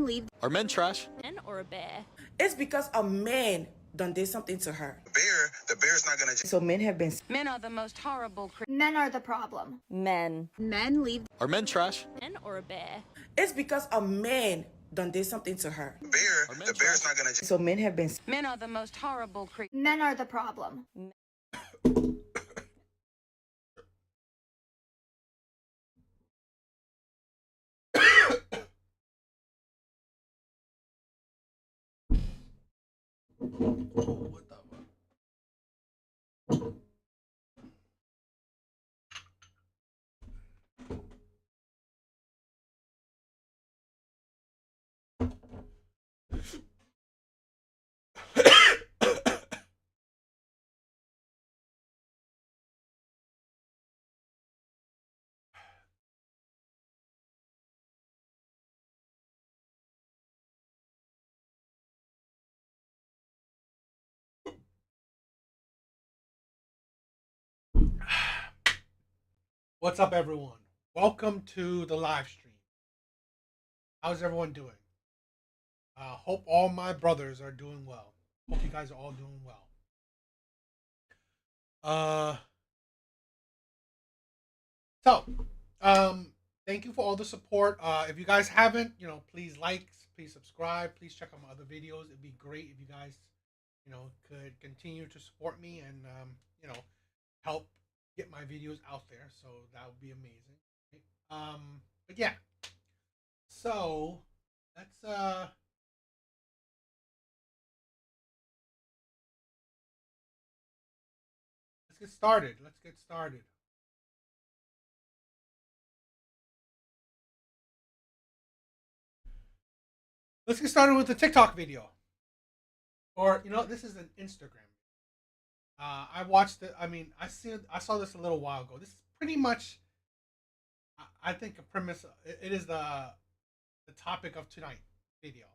leave Are men trash? man or a bear? It's because a man done did something to her. The bear's not gonna. So men have been. Men are the most horrible Men are the problem. Men. Men leave Are men trash? man or a bear? It's because a man done did something to her. The bear's not gonna. So men have been. Men are the most horrible creatures. Men are the problem. What the fuck? What's up, everyone? Welcome to the live stream. How's everyone doing? Hope all my brothers are doing well. Hope you guys are all doing well. Thank you for all the support. If you guys haven't, please like, please subscribe, please check out my other videos. It'd be great if you guys, could continue to support me and, help get my videos out there. So that would be amazing. But yeah, so let's get started. Let's get started. Let's get started with the TikTok video. Or this is an Instagram. I watched it. I saw this a little while ago. This is pretty much, I think, a premise. It is the topic of tonight's video.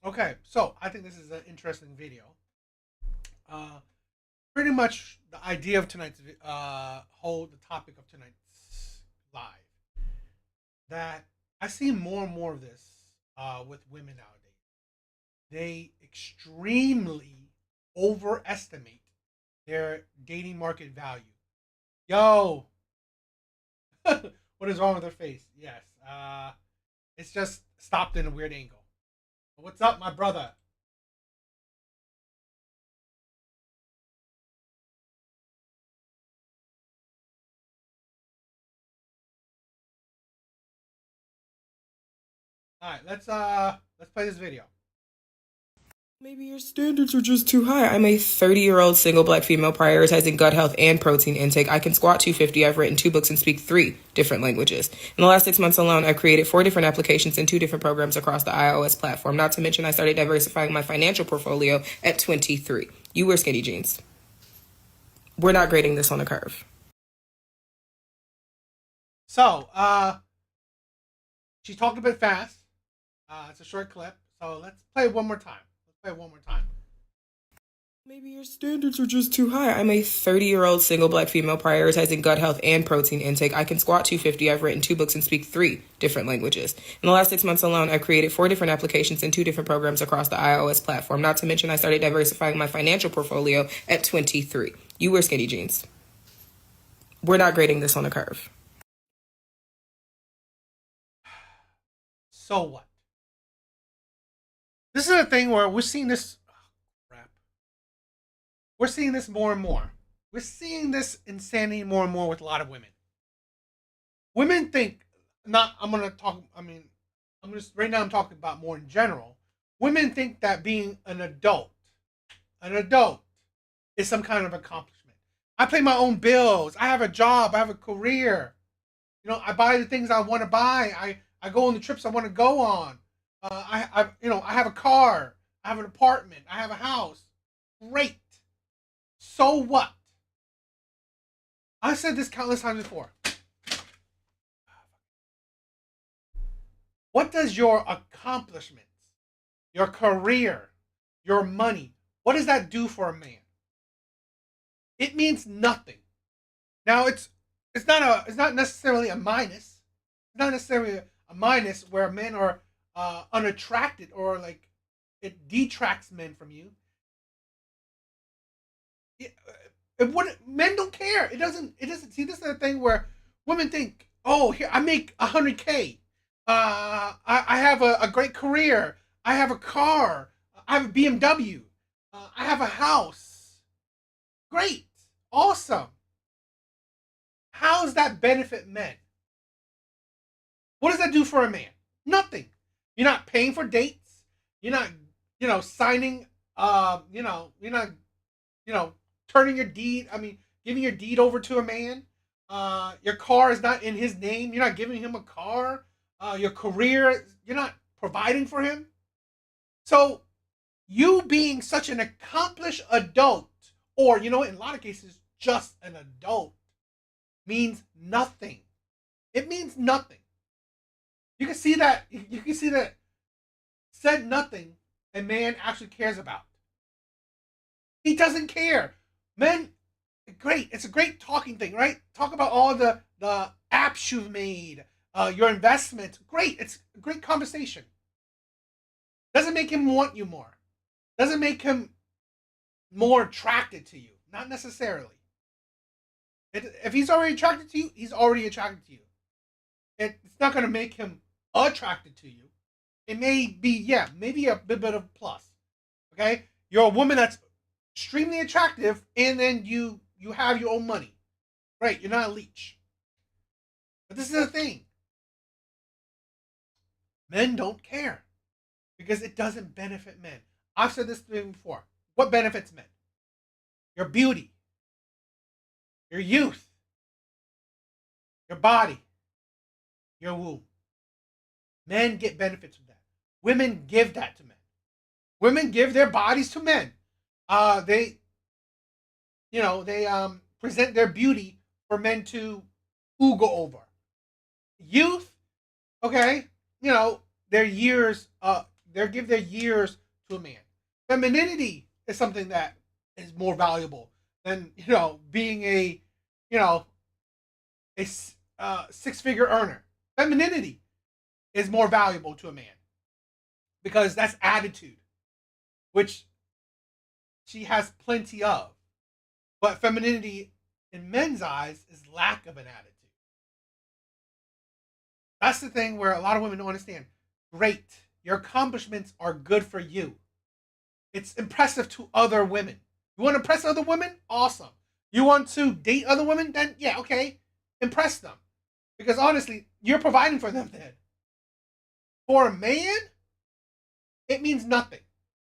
Okay, so I think this is an interesting video. Pretty much the idea of tonight's the topic of tonight's live, that I see more and more of this with women nowadays. They extremely overestimate their dating market value. Yo, what is wrong with their face? Yes, it's just stopped in a weird angle. What's up, my brother? All right, let's play this video. Maybe your standards are just too high. I'm a 30-year-old single black female prioritizing gut health and protein intake. I can squat 250. I've written 2 books and speak 3 different languages. In the last 6 months alone, I've created 4 different applications and 2 different programs across the iOS platform. Not to mention, I started diversifying my financial portfolio at 23. You wear skinny jeans. We're not grading this on a curve. So, she talked a bit fast. It's a short clip. So let's play it one more time. Maybe your standards are just too high. I'm a 30-year-old single black female prioritizing gut health and protein intake. I can squat 250. I've written 2 books and speak 3 different languages. In the last 6 months alone, I've created 4 different applications and 2 different programs across the iOS platform. Not to mention, I started diversifying my financial portfolio at 23. You wear skinny jeans. We're not grading this on a curve. So what? This is a thing where we're seeing this. We're seeing this more and more. We're seeing this insanity more and more with a lot of women. Women think, right now I'm talking about more in general. Women think that being an adult is some kind of accomplishment. I pay my own bills. I have a job. I have a career. I buy the things I want to buy. I go on the trips I want to go on. I have a car. I have an apartment. I have a house. Great. So what? I said this countless times before. What does your accomplishments, your career, your money, what does that do for a man? It means nothing. Now it's not necessarily a minus. It's not necessarily a minus where men are unattracted or like it detracts men from you. It wouldn't. Men don't care. It doesn't. It doesn't. See, this is the thing where women think, "Oh, here I make 100K. I have a great career. I have a car. I have a BMW. I have a house. Great, awesome. How does that benefit men? What does that do for a man? Nothing. You're not paying for dates. You're not, signing. You're not, turning your deed. I mean, giving your deed over to a man. Your car is not in his name. You're not giving him a car. Your career, you're not providing for him. So, you being such an accomplished adult, or in a lot of cases, just an adult, means nothing. It means nothing. You can see that. You can see that. Said nothing, a man actually cares about. He doesn't care. Men, great. It's a great talking thing, right? Talk about all the apps you've made, your investments. Great. It's a great conversation. Doesn't make him want you more. Doesn't make him more attracted to you. Not necessarily. If he's already attracted to you, he's already attracted to you. It's not going to make him attracted to you. It may be, maybe a bit of a plus. Okay? You're a woman that's extremely attractive, and then you have your own money. Right, you're not a leech. But this is the thing. Men don't care. Because it doesn't benefit men. I've said this to you before. What benefits men? Your beauty. Your youth. Your body. Your womb. Men get benefits from that. Women give that to men. Women give their bodies to men. They present their beauty for men to oogle over. Youth, okay, their years, they give their years to a man. Femininity is something that is more valuable than being a six-figure earner. Femininity is more valuable to a man because that's attitude, which she has plenty of. But femininity in men's eyes is lack of an attitude. That's the thing where a lot of women don't understand. Great. Your accomplishments are good for you. It's impressive to other women. You want to impress other women? Awesome. You want to date other women? Then, yeah, okay. Impress them. Because honestly, you're providing for them then. For a man, it means nothing.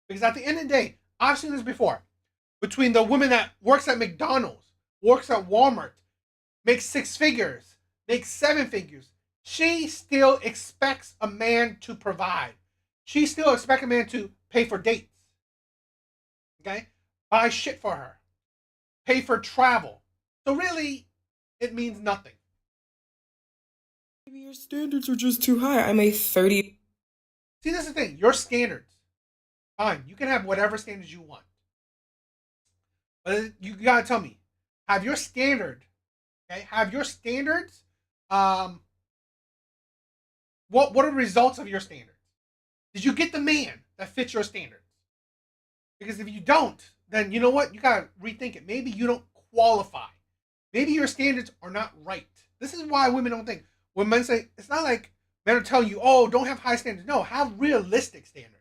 Because at the end of the day, I've seen this before. Between the woman that works at McDonald's, works at Walmart, makes 6 figures, makes 7 figures, she still expects a man to provide. She still expects a man to pay for dates. Okay? Buy shit for her. Pay for travel. So really, it means nothing. Maybe your standards are just too high. I'm a 30. See, this is the thing. Your standards. Fine. You can have whatever standards you want. But you gotta tell me. Have your standard. Okay? Have your standards. What are the results of your standards? Did you get the man that fits your standards? Because if you don't, then you know what? You gotta rethink it. Maybe you don't qualify. Maybe your standards are not right. This is why women don't think. When men say, it's not like men are telling you, oh, don't have high standards. No, have realistic standards.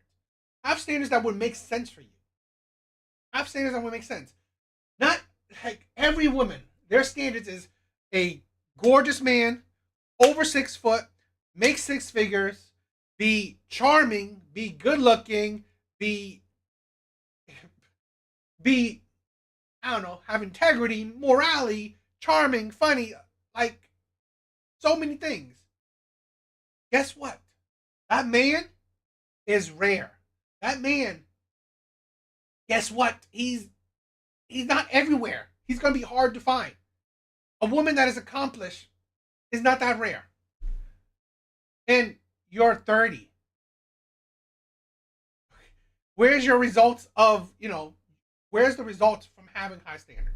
Have standards that would make sense for you. Have standards that would make sense. Not like every woman, their standards is a gorgeous man, over 6 foot, make 6 figures, be charming, be good looking, be I don't know, have integrity, morality, charming, funny, like so many things. guess what? That man is rare. That man, guess what? He's not everywhere. He's going to be hard to find. A woman that is accomplished is not that rare. And you're 30. Where's your results of, where's the results from having high standards?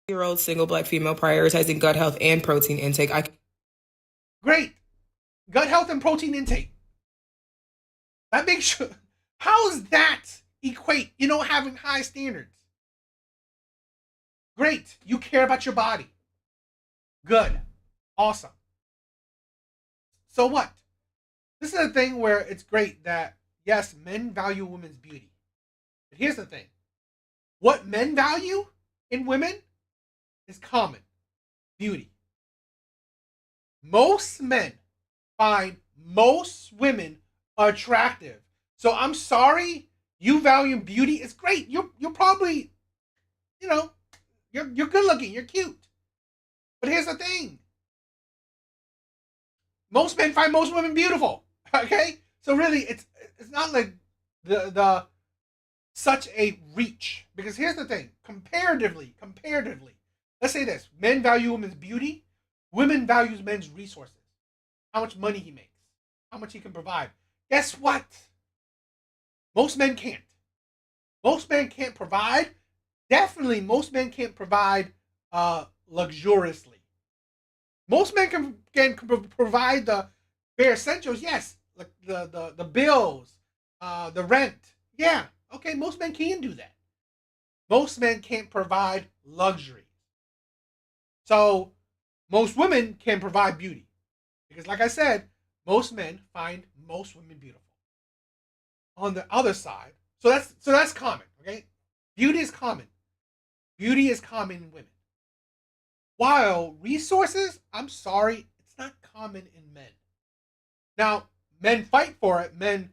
Year-old single black female prioritizing gut health and protein intake. Great. Gut health and protein intake. That makes sure. How does that equate, having high standards? Great. You care about your body. Good. Awesome. So what? This is a thing where it's great that, yes, men value women's beauty. But here's the thing. What men value in women is common. Beauty. Most men find most women attractive. So I'm sorry, you value beauty. It's great. You're probably, you're good looking. You're cute. But here's the thing. Most men find most women beautiful. Okay? So really, it's not like the such a reach. Because here's the thing. Comparatively, let's say this. Men value women's beauty. Women values men's resources. How much money he makes. How much he can provide. Guess what? Most men can't. Most men can't provide. Definitely, most men can't provide luxuriously. Most men can provide the bare essentials. Yes, like the bills, the rent. Yeah, okay. Most men can do that. Most men can't provide luxury. So most women can provide beauty, because, like I said, most men find most women beautiful. On the other side, so that's common. Okay, beauty is common. Beauty is common in women. While resources, I'm sorry, it's not common in men. Now, men fight for it. Men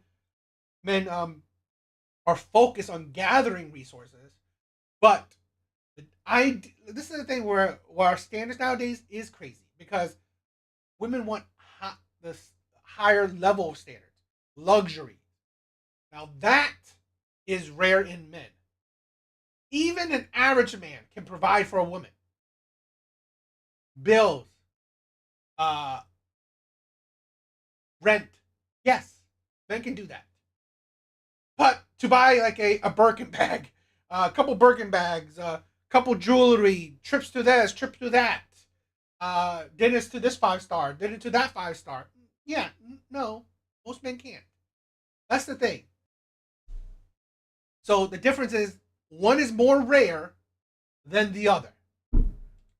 are focused on gathering resources, but this is the thing where our standards nowadays is crazy, because women want this higher level of standards, luxury. Now that is rare in men. Even an average man can provide for a woman. Bills, rent. Yes, men can do that. But to buy like a Birkin bag, a couple Birkin bags, a couple jewelry, trips to this, trips to that, dinners to this 5-star, dinner to that 5-star. Yeah, no, most men can't. That's the thing. So the difference is one is more rare than the other.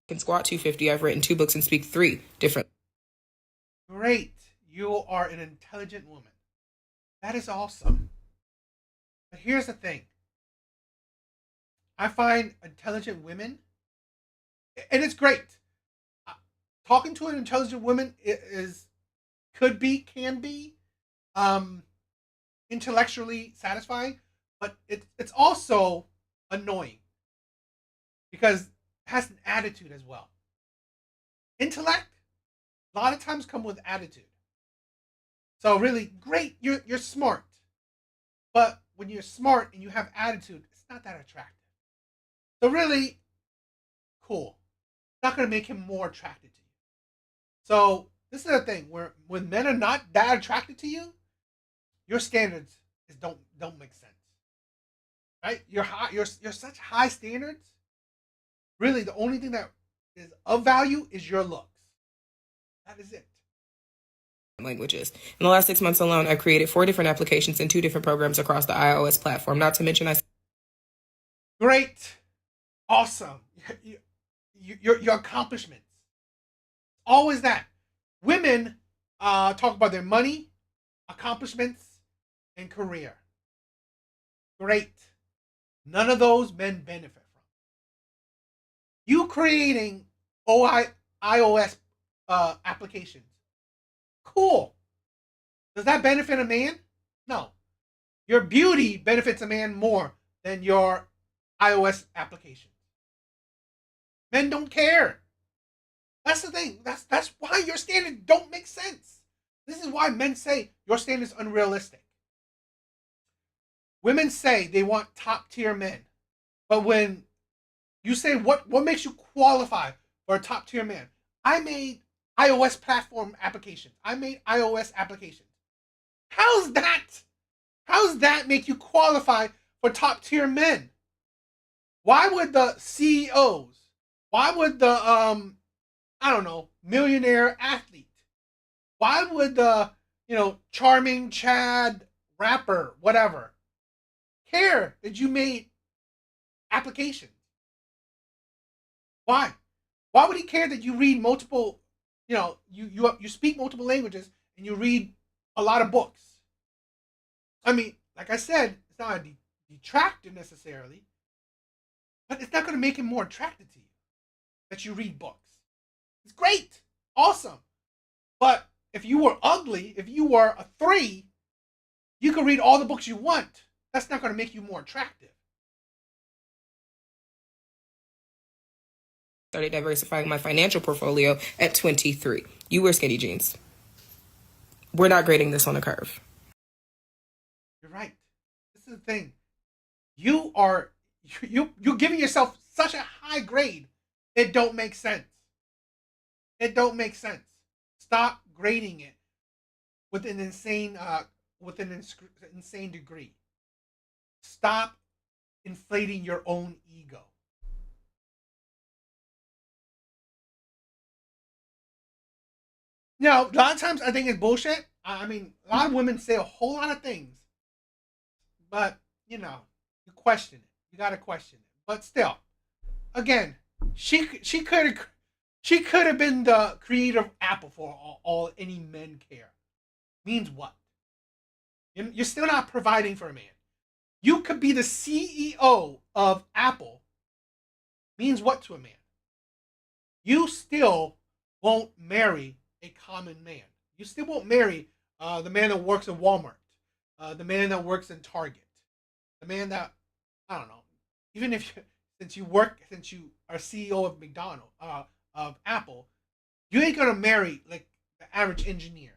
Can squat 250. I've written 2 books and speak 3 different. Great. You are an intelligent woman. That is awesome. But here's the thing. I find intelligent women, and it's great. Talking to an intelligent woman can be intellectually satisfying, but it's also annoying, because it has an attitude as well. Intellect a lot of times come with attitude. So really, great, you're smart, but when you're smart and you have attitude, it's not that attractive. So really, cool. It's not going to make him more attracted to you. So this is the thing where when men are not that attracted to you, your standards don't make sense. Right? You're such high standards. Really, the only thing that is of value is your looks. That is it. Languages. In the last 6 months alone, I've created 4 different applications and 2 different programs across the iOS platform. Not to mention, Great, awesome. Your accomplishments. Always that. Women talk about their money, accomplishments, and career. Great. None of those men benefit from. You creating iOS applications. Cool. Does that benefit a man? No. Your beauty benefits a man more than your iOS application. Men don't care. That's the thing. That's why your standards don't make sense. This is why men say your standard is unrealistic. Women say they want top tier men, but when you say what makes you qualify for a top tier man, I made iOS platform applications. I made iOS applications. How's that? How's that make you qualify for top tier men? Why would the CEOs? Why would the I don't know, millionaire athlete? Why would the, charming Chad rapper, whatever, care that you made applications? Why? Why would he care that you read multiple, you speak multiple languages and you read a lot of books? I mean, like I said, it's not a detractor necessarily, but it's not going to make him more attracted to you that you read books. It's great, awesome, but if you were ugly, if you were a 3, you could read all the books you want. That's not going to make you more attractive. Started diversifying my financial portfolio at 23. You wear skinny jeans. We're not grading this on a curve. You're right. This is the thing. You're giving yourself such a high grade. It don't make sense. It don't make sense. Stop grading it with an insane degree. Stop inflating your own ego. Now, a lot of times I think it's bullshit. I mean, a lot of women say a whole lot of things, but you question it. You gotta question it. But still, again, she could have been the creator of Apple for all any men care. Means what? You're still not providing for a man. You could be the CEO of Apple. Means what to a man? You still won't marry a common man. You still won't marry the man that works at Walmart, the man that works in Target, the man that, I don't know, even if since you are CEO of McDonald's, of Apple, you ain't gonna marry like the average engineer.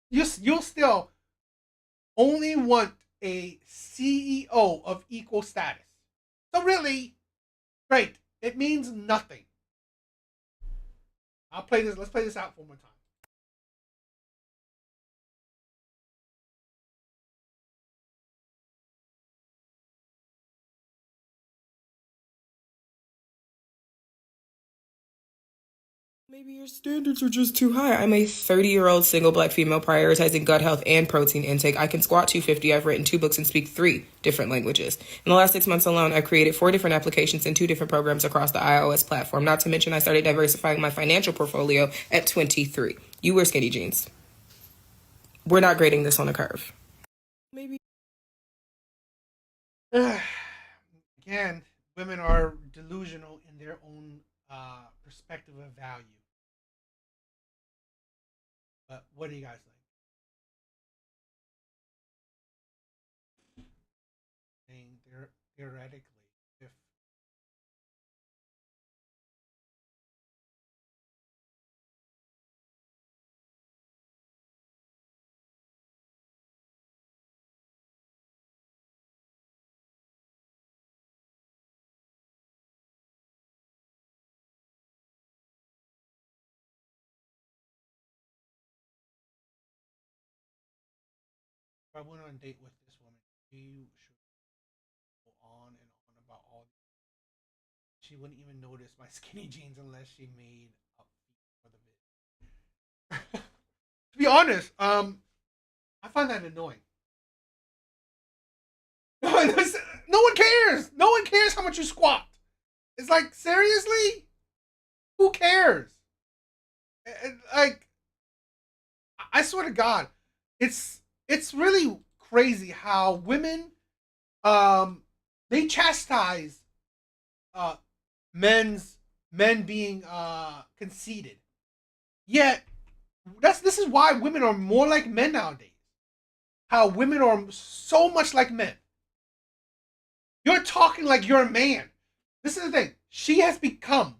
You'll still only want a CEO of equal status. So really, great. It means nothing. Let's play this out one more time. Maybe your standards are just too high. I'm a 30-year-old single black female prioritizing gut health and protein intake. I can squat 250. I've written 2 books and speak 3 different languages. In the last 6 months alone, I've created 4 different applications and 2 different programs across the iOS platform. Not to mention, I started diversifying my financial portfolio at 23. You wear skinny jeans. We're not grading this on a curve. Maybe. Again, women are delusional in their own perspective of value. But what do you guys think? I mean, theoretically, if I went on a date with this woman, she should go on and on about all. She wouldn't even notice my skinny jeans unless she made up for the vid. To be honest, I find that annoying. No one cares. No one cares how much you squat. It's like, seriously? Who cares? Like, I swear to God, it's really crazy how women they chastise men being conceited. Yet this is why women are more like men nowadays. How women are so much like men. You're talking like you're a man. This is the thing. She has become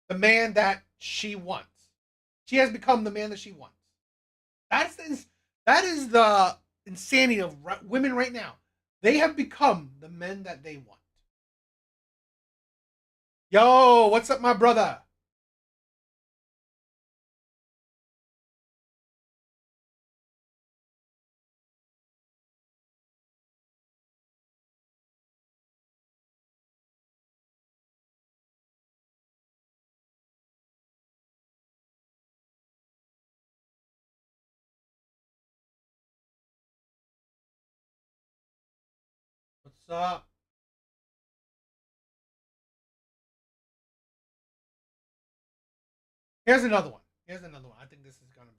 the man that she wants. She has become the man that she wants. That is the insanity of women right now. They have become the men that they want. Yo, what's up, my brother? What's up? Here's another one. Here's another one. I think this is gonna be.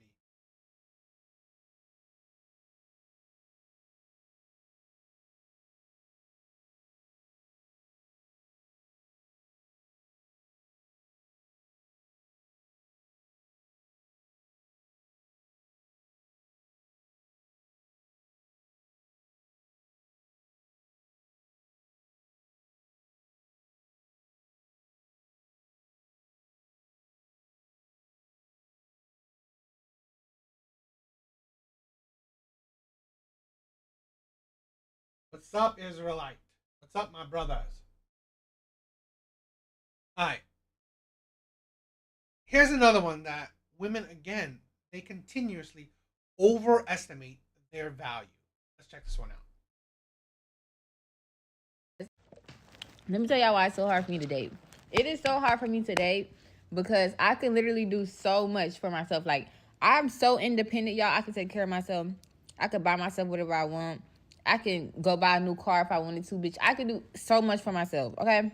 What's up, Israelite? What's up, my brothers? All right. Here's another one that women, again, they continuously overestimate their value. Let's check this one out. Let me tell y'all why it's so hard for me to date. It is so hard for me to date because I can literally do so much for myself. Like, I'm so independent, y'all. I can take care of myself. I could buy myself whatever I want. I can go buy a new car if I wanted to, bitch. I can do so much for myself, okay?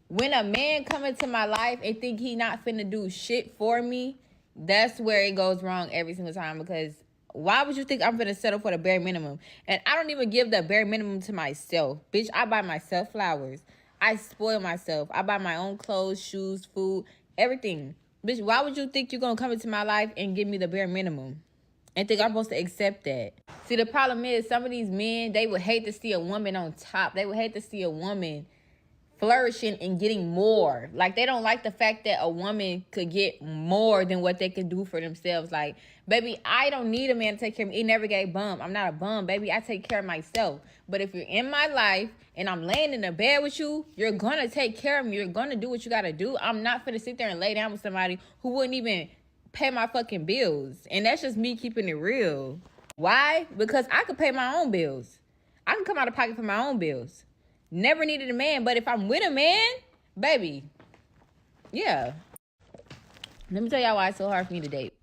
When a man come into my life and think he not finna do shit for me, that's where it goes wrong every single time. Because why would you think I'm finna settle for the bare minimum? And I don't even give the bare minimum to myself. Bitch, I buy myself flowers. I spoil myself. I buy my own clothes, shoes, food, everything. Bitch, why would you think you're gonna come into my life and give me the bare minimum? And think I'm supposed to accept that? See, the problem is some of these men, they would hate to see a woman on top. They would hate to see a woman flourishing and getting more. Like, they don't like the fact that a woman could get more than what they can do for themselves. Like, baby, I don't need a man to take care of me. He never gave bum. I'm not a bum, baby. I take care of myself. But if you're in my life and I'm laying in the bed with you, you're gonna take care of me. You're gonna do what you gotta do. I'm not finna sit there and lay down with somebody who wouldn't even pay my fucking bills. And that's just me keeping it real. Why? Because I could pay my own bills. I can come out of pocket for my own bills. Never needed a man, but if I'm with a man, baby, yeah. Let me tell y'all why it's so hard for me to date.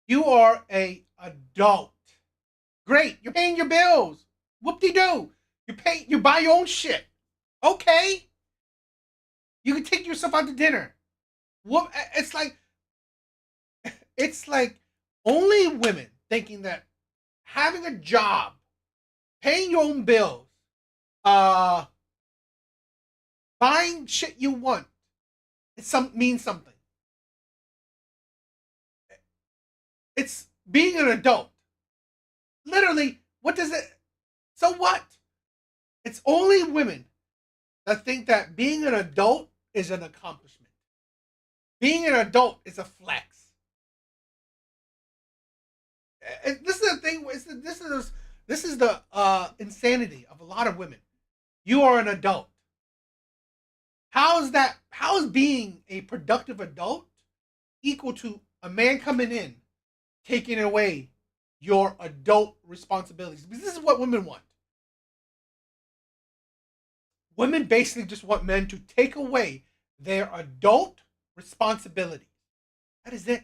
You are a adult. Great, you're paying your bills. Whoop-de-doo. You buy your own shit. Okay. You can take yourself out to dinner. What? It's like only women thinking that having a job, paying your own bills, buying shit you want, means something. It's being an adult. Literally, what does it? So what? It's only women that think that being an adult is an accomplishment. Being an adult is a flex. This is the thing. This is the insanity of a lot of women. You are an adult. How is being a productive adult equal to a man coming in, taking away your adult responsibilities? Because this is what women want. Women basically just want men to take away their adult responsibilities. That is it.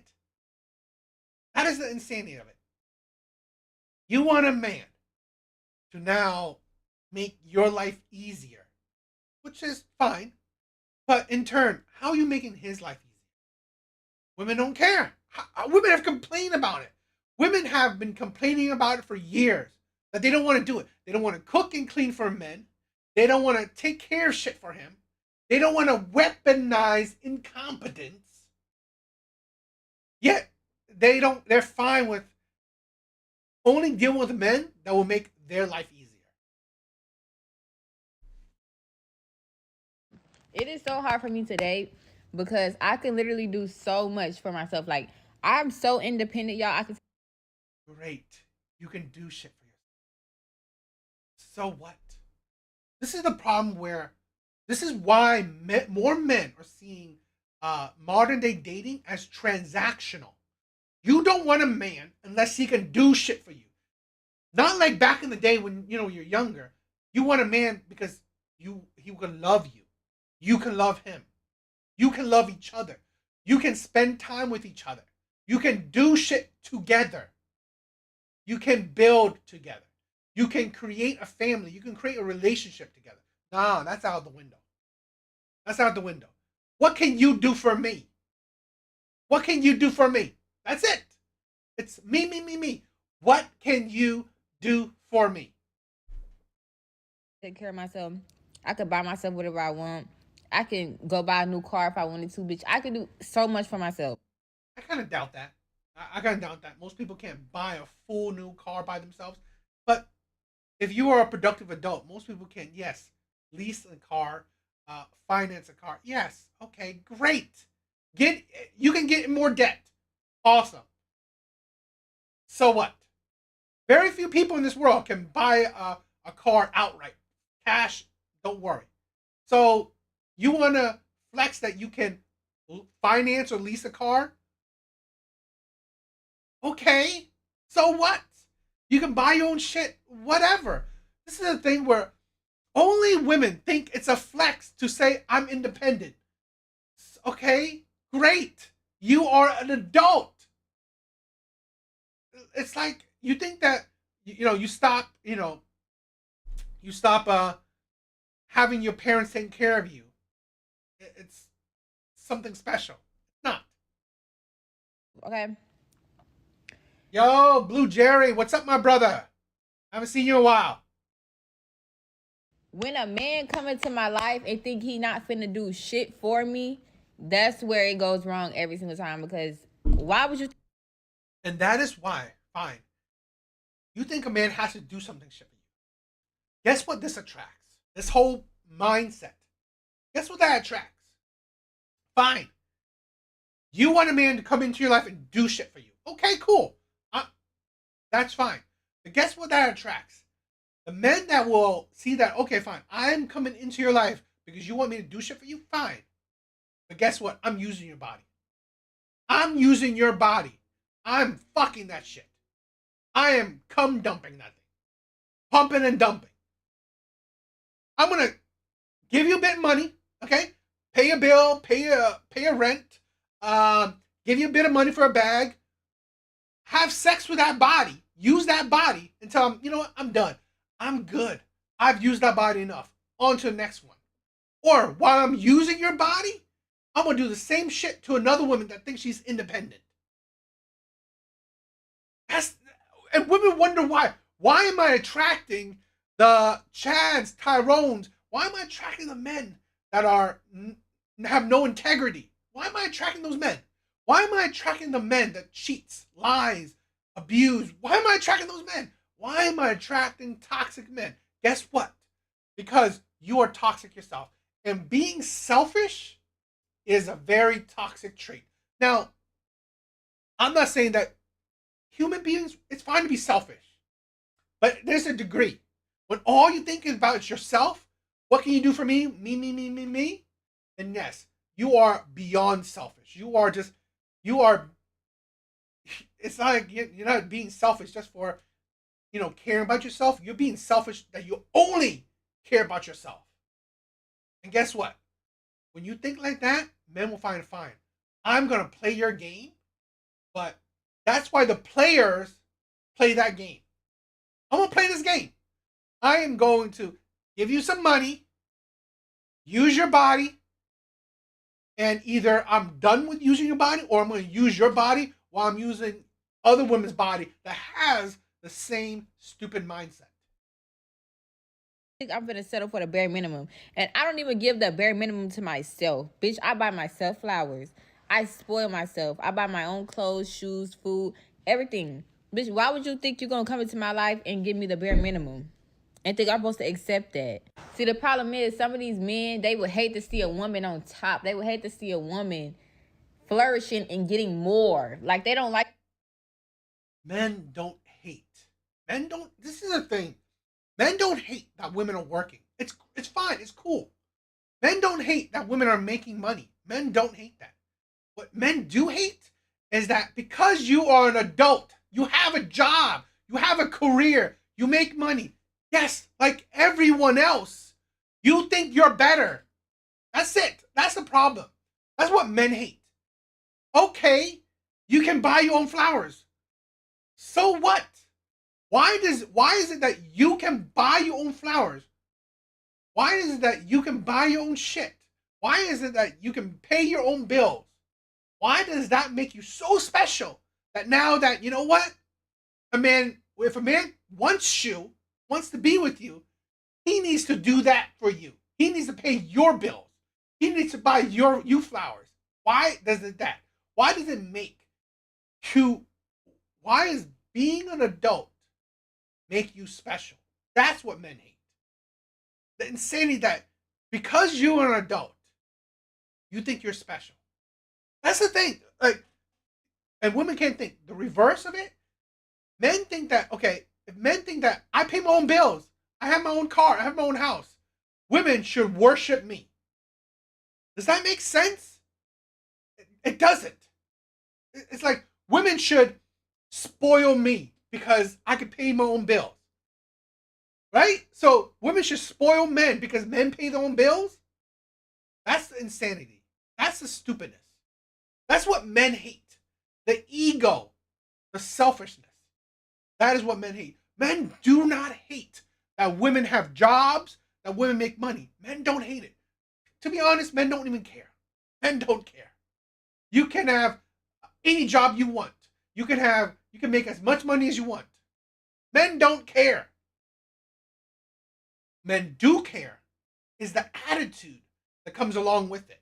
That is the insanity of it. You want a man to now make your life easier, which is fine. But in turn, how are you making his life easier? Women don't care. Women have complained about it. Women have been complaining about it for years, that they don't want to do it. They don't want to cook and clean for men. They don't want to take care of shit for him. They don't want to weaponize incompetence. Yet they're fine with only dealing with men that will make their life easier. It is so hard for me to date because I can literally do so much for myself. Like, I'm so independent, y'all. I can. Great. You can do shit for yourself. So what? This is the problem where this is why more men are seeing modern day dating as transactional. You don't want a man unless he can do shit for you. Not like back in the day when you're younger. You want a man because he can love you. You can love him. You can love each other. You can spend time with each other. You can do shit together. You can build together. You can create a family. You can create a relationship together. Nah, that's out the window. That's out the window. What can you do for me? What can you do for me? That's it. It's me, me, me, me. What can you do for me? Take care of myself. I could buy myself whatever I want. I can go buy a new car if I wanted to, bitch. I could do so much for myself. I kind of doubt that. I kind of doubt that. Most people can't buy a full new car by themselves. But if you are a productive adult, most people can, yes, lease a car, finance a car. Yes, okay, great. You can get more debt. Awesome. So what? Very few people in this world can buy a car outright. Cash, don't worry. So you want to flex that you can finance or lease a car? Okay. So what? You can buy your own shit, whatever. This is a thing where only women think it's a flex to say, I'm independent. Okay, great. You are an adult. It's like you think that, you stop having your parents taking care of you. It's something special. It's not. Okay. Yo, Blue Jerry, what's up, my brother? I haven't seen you in a while. When a man come into my life and think he not finna do shit for me, that's where it goes wrong every single time. Because why would you? And that is why, fine, you think a man has to do something shit for you. Guess what this attracts? This whole mindset. Guess what that attracts? Fine. You want a man to come into your life and do shit for you. Okay, cool. That's fine. But guess what that attracts? The men that will see that, okay, fine, I'm coming into your life because you want me to do shit for you, fine. But guess what? I'm using your body. I'm using your body. I'm fucking that shit. I am cum dumping that thing. Pumping and dumping. I'm going to give you a bit of money, okay? Pay a bill, pay a rent, give you a bit of money for a bag, have sex with that body, use that body and tell them, you know what, I'm done. I'm good. I've used that body enough. On to the next one. Or while I'm using your body, I'm going to do the same shit to another woman that thinks she's independent. And women wonder why. Why am I attracting the Chads, Tyrones? Why am I attracting the men that have no integrity? Why am I attracting those men? Why am I attracting the men that cheats, lies, abuse? Why am I attracting those men? Why am I attracting toxic men? Guess what? Because you are toxic yourself. And being selfish is a very toxic trait. Now, I'm not saying that human beings, it's fine to be selfish. But there's a degree. When all you think about is yourself, what can you do for me? Me, me, me, me, me? Then yes, you are beyond selfish. It's not like you're not being selfish just for, caring about yourself. You're being selfish that you only care about yourself. And guess what? When you think like that, men will find it fine. I'm going to play your game, but that's why the players play that game. I'm going to play this game. I am going to give you some money, use your body, and either I'm done with using your body or I'm going to use your body while I'm using other women's body that has the same stupid mindset. I'm gonna settle for the bare minimum. And I don't even give the bare minimum to myself. Bitch, I buy myself flowers. I spoil myself. I buy my own clothes, shoes, food, everything. Bitch, why would you think you're gonna come into my life and give me the bare minimum? and think I'm supposed to accept that. See, the problem is some of these men, they would hate to see a woman on top. They would hate to see a woman flourishing and getting more. Like, they don't like. Men don't hate. Men don't. This is a thing. Men don't hate that women are working. It's fine. It's cool. Men don't hate that women are making money. Men don't hate that. What men do hate is that because you are an adult, you have a job, you have a career, you make money. Yes, like everyone else, you think you're better. That's it. That's the problem. That's what men hate. Okay, you can buy your own flowers. So what? Why is it that you can buy your own flowers? Why is it that you can buy your own shit? Why is it that you can pay your own bills? Why does that make you so special that now that, you know what? If a man wants to be with you, he needs to do that for you. He needs to pay your bills. He needs to buy you flowers. Why does it that? Why does it make you, why is being an adult make you special? That's what men hate. The insanity that because you're an adult, you think you're special. That's the thing. Like, and women can't think the reverse of it. Men think that, okay, if men think that I pay my own bills, I have my own car, I have my own house, women should worship me. Does that make sense? It doesn't. It's like women should spoil me because I can pay my own bills. Right? So women should spoil men because men pay their own bills? That's the insanity. That's the stupidness. That's what men hate. The ego, the selfishness. That is what men hate. Men do not hate that women have jobs, that women make money. Men don't hate it. To be honest, men don't even care. Men don't care. You can have any job you want. You can make as much money as you want. Men don't care. Men do care is the attitude that comes along with it.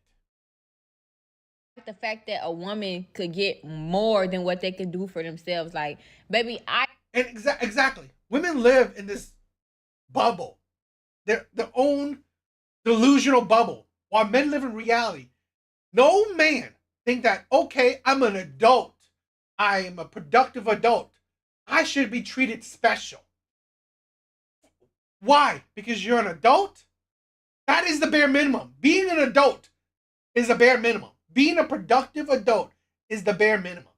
The fact that a woman could get more than what they could do for themselves. Like, baby, And exactly. Women live in this bubble. Their own delusional bubble. While men live in reality. No man think that, okay, I'm an adult. I am a productive adult. I should be treated special. Why? Because you're an adult? That is the bare minimum. Being an adult is the bare minimum. Being a productive adult is the bare minimum.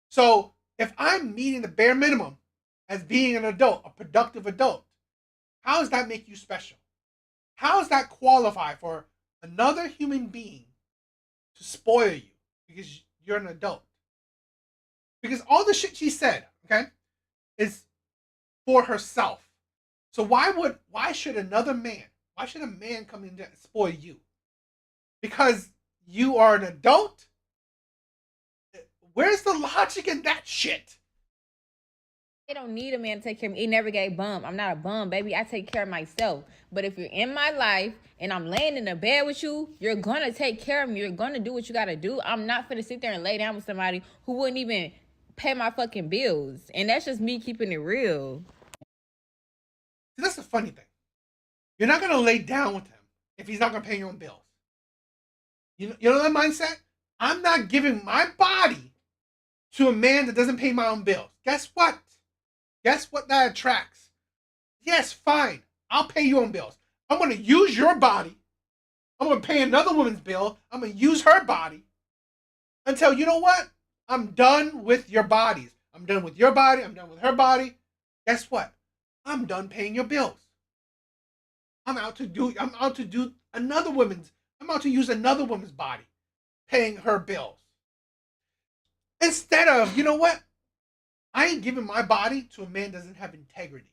So if I'm meeting the bare minimum as being an adult, a productive adult, how does that make you special? How does that qualify for another human being to spoil you because you're an adult? Because all the shit she said, okay, is for herself. So why should a man come in and spoil you? Because you are an adult? Where's the logic in that shit? they don't need a man to take care of me. It never gave bum. I'm not a bum, baby. I take care of myself. But if you're in my life and I'm laying in the bed with you, you're gonna take care of me. You're gonna do what you gotta do. I'm not gonna sit there and lay down with somebody who wouldn't even pay my fucking bills. And that's just me keeping it real. See, that's the funny thing. You're not gonna lay down with him if he's not gonna pay your own bills. You know that mindset? I'm not giving my body to a man that doesn't pay my own bills. Guess what? Guess what that attracts? Yes, fine. I'll pay your own bills. I'm going to use your body. I'm going to pay another woman's bill. I'm going to use her body until, you know what? I'm done with your bodies. I'm done with your body. I'm done with her body. Guess what? I'm done paying your bills. I'm out to use another woman's body, paying her bills. Instead of, you know what? I ain't giving my body to a man that doesn't have integrity.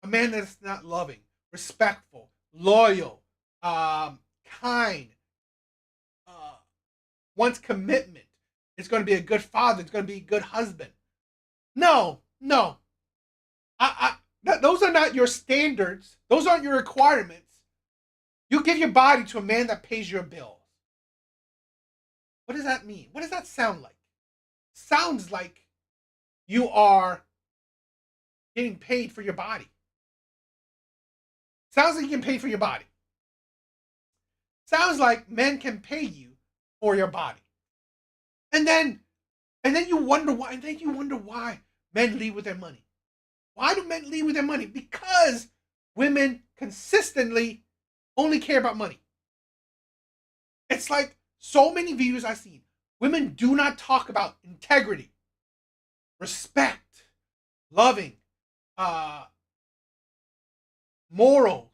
A man that's not loving, respectful, loyal, kind, wants commitment. It's going to be a good father. It's going to be a good husband. No. Those are not your standards. Those aren't your requirements. You give your body to a man that pays your bills. What does that mean? What does that sound like? Sounds like you are getting paid for your body. Sounds like you can pay for your body. Sounds like men can pay you for your body. And then you wonder why. And then you wonder why men leave with their money. Why do men leave with their money? Because women consistently only care about money. It's like so many videos I've seen. Women do not talk about integrity, respect, loving, morals,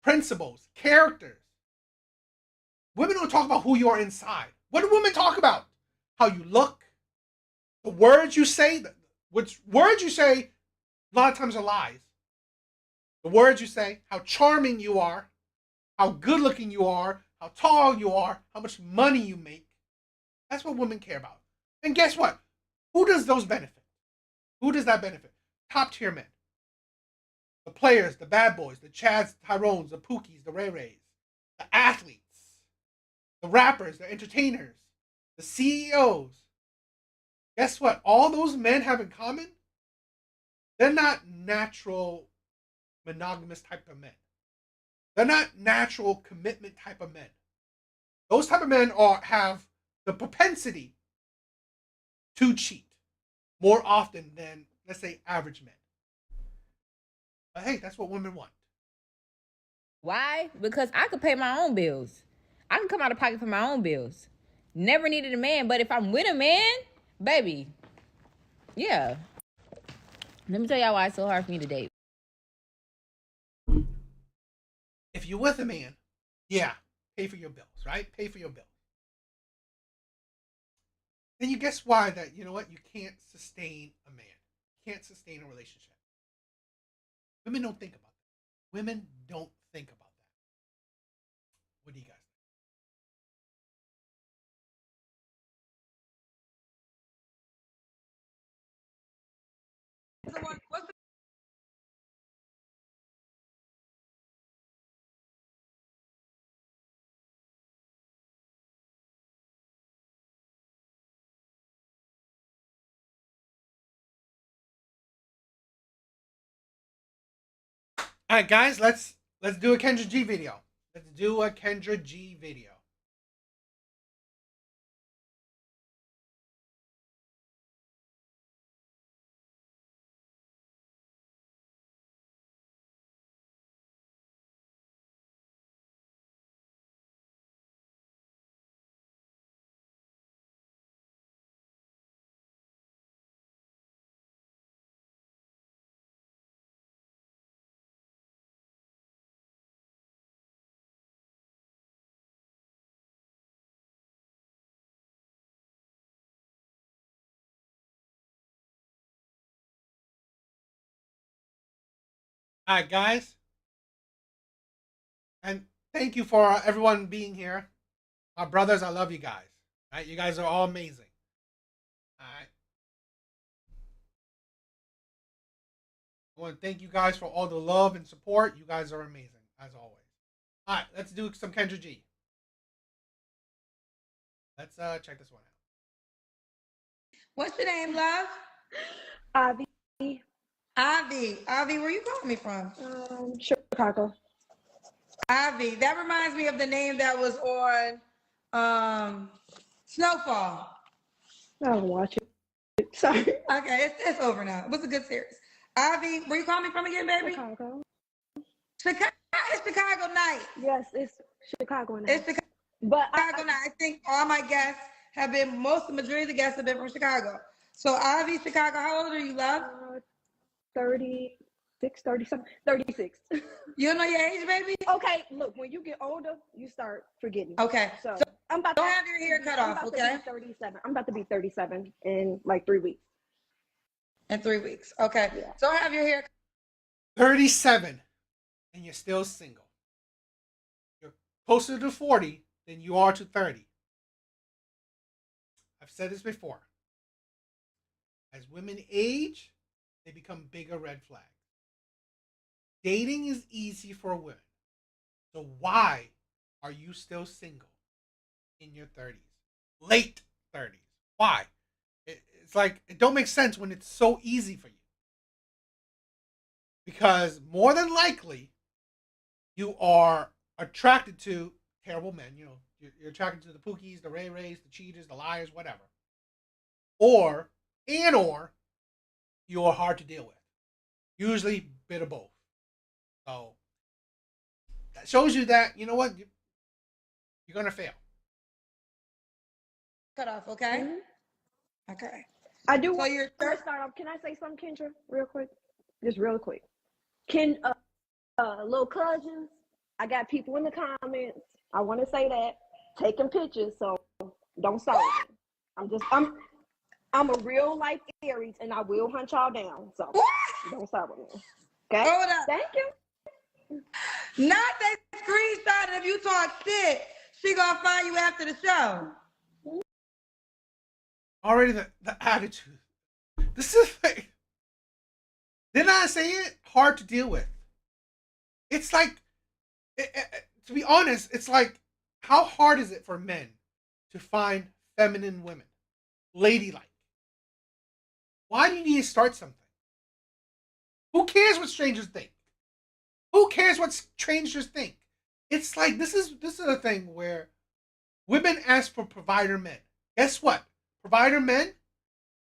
principles, characters. Women don't talk about who you are inside. What do women talk about? How you look, the words you say. Which words you say a lot of times are lies. The words you say, how charming you are, how good looking you are, how tall you are, how much money you make. That's what women care about. And guess what? Who does those benefit? Who does that benefit? Top tier men. The players, the bad boys, the Chads, Tyrones, the Pookies, the Ray Rays, the athletes, the rappers, the entertainers, the CEOs. Guess what? All those men have in common? They're not natural monogamous type of men. They're not natural commitment type of men. Those type of men have the propensity to cheat more often than, let's say, average men. But hey, that's what women want. Why? Because I could pay my own bills. I can come out of pocket for my own bills. Never needed a man, but if I'm with a man, baby, yeah. Let me tell y'all why it's so hard for me to date. If you're with a man, yeah, pay for your bills, right? Pay for your bills. Then you guess why that, you know what, you can't sustain a man. You can't sustain a relationship. Women don't think about that. Women don't think about that. What do you guys think? All right, guys, let's do a Kendra G video. Let's do a Kendra G video. All right, guys. And thank you for everyone being here. My brothers, I love you guys. All right, you guys are all amazing. All right. I want to thank you guys for all the love and support. You guys are amazing, as always. All right, let's do some Kendra G. Let's check this one out. What's your name, love? Avi, Avi, where you calling me from? Chicago. Avi, that reminds me of the name that was on Snowfall. I don't watch it. Sorry. Okay, it's over now. It was a good series. Avi, where you calling me from again, baby? Chicago. Chicago. It's Chicago night. Yes, it's Chicago now. It's Chicago But night. I think all my guests have been, the majority of the guests have been from Chicago. So Avi, Chicago, how old are you, love? 36, 37, 36. You don't know your age, baby? Okay, look, when you get older, you start forgetting. Okay. So I'm about Don't to have your hair cut off, okay? To be 37. I'm about to be 37 in like 3 weeks. In 3 weeks. Okay. Yeah. Don't have your hair 37, and you're still single. You're closer to 40 than you are to 30. I've said this before. As women age, they become bigger red flags. Dating is easy for women. So why are you still single in your 30s? Late 30s. Why? It's like, it don't make sense when it's so easy for you. Because more than likely, you are attracted to terrible men. You know, you're attracted to the Pookies, the Ray Rays, the cheaters, the liars, whatever. Or you are hard to deal with. Usually, bit of both. So that shows you that you know what you're gonna fail. Cut off, okay? Mhm. Okay. I do So want you're to start off. Can I say something, Kendra, real quick? Just real quick. Can little cousins? I got people in the comments. I want to say that taking pictures, so don't start with me. I'm a real life Aries, and I will hunt y'all down. So don't start with me. Okay? Hold up. Thank you. Not they screenshot it. If you talk shit, she gonna find you after the show. Already the attitude. This is like, didn't I say it? Hard to deal with. It's like, to be honest, it's like, how hard is it for men to find feminine women, ladylike? Why do you need to start something? Who cares what strangers think? Who cares what strangers think? It's like this is a thing where women ask for provider men. Guess what? Provider men,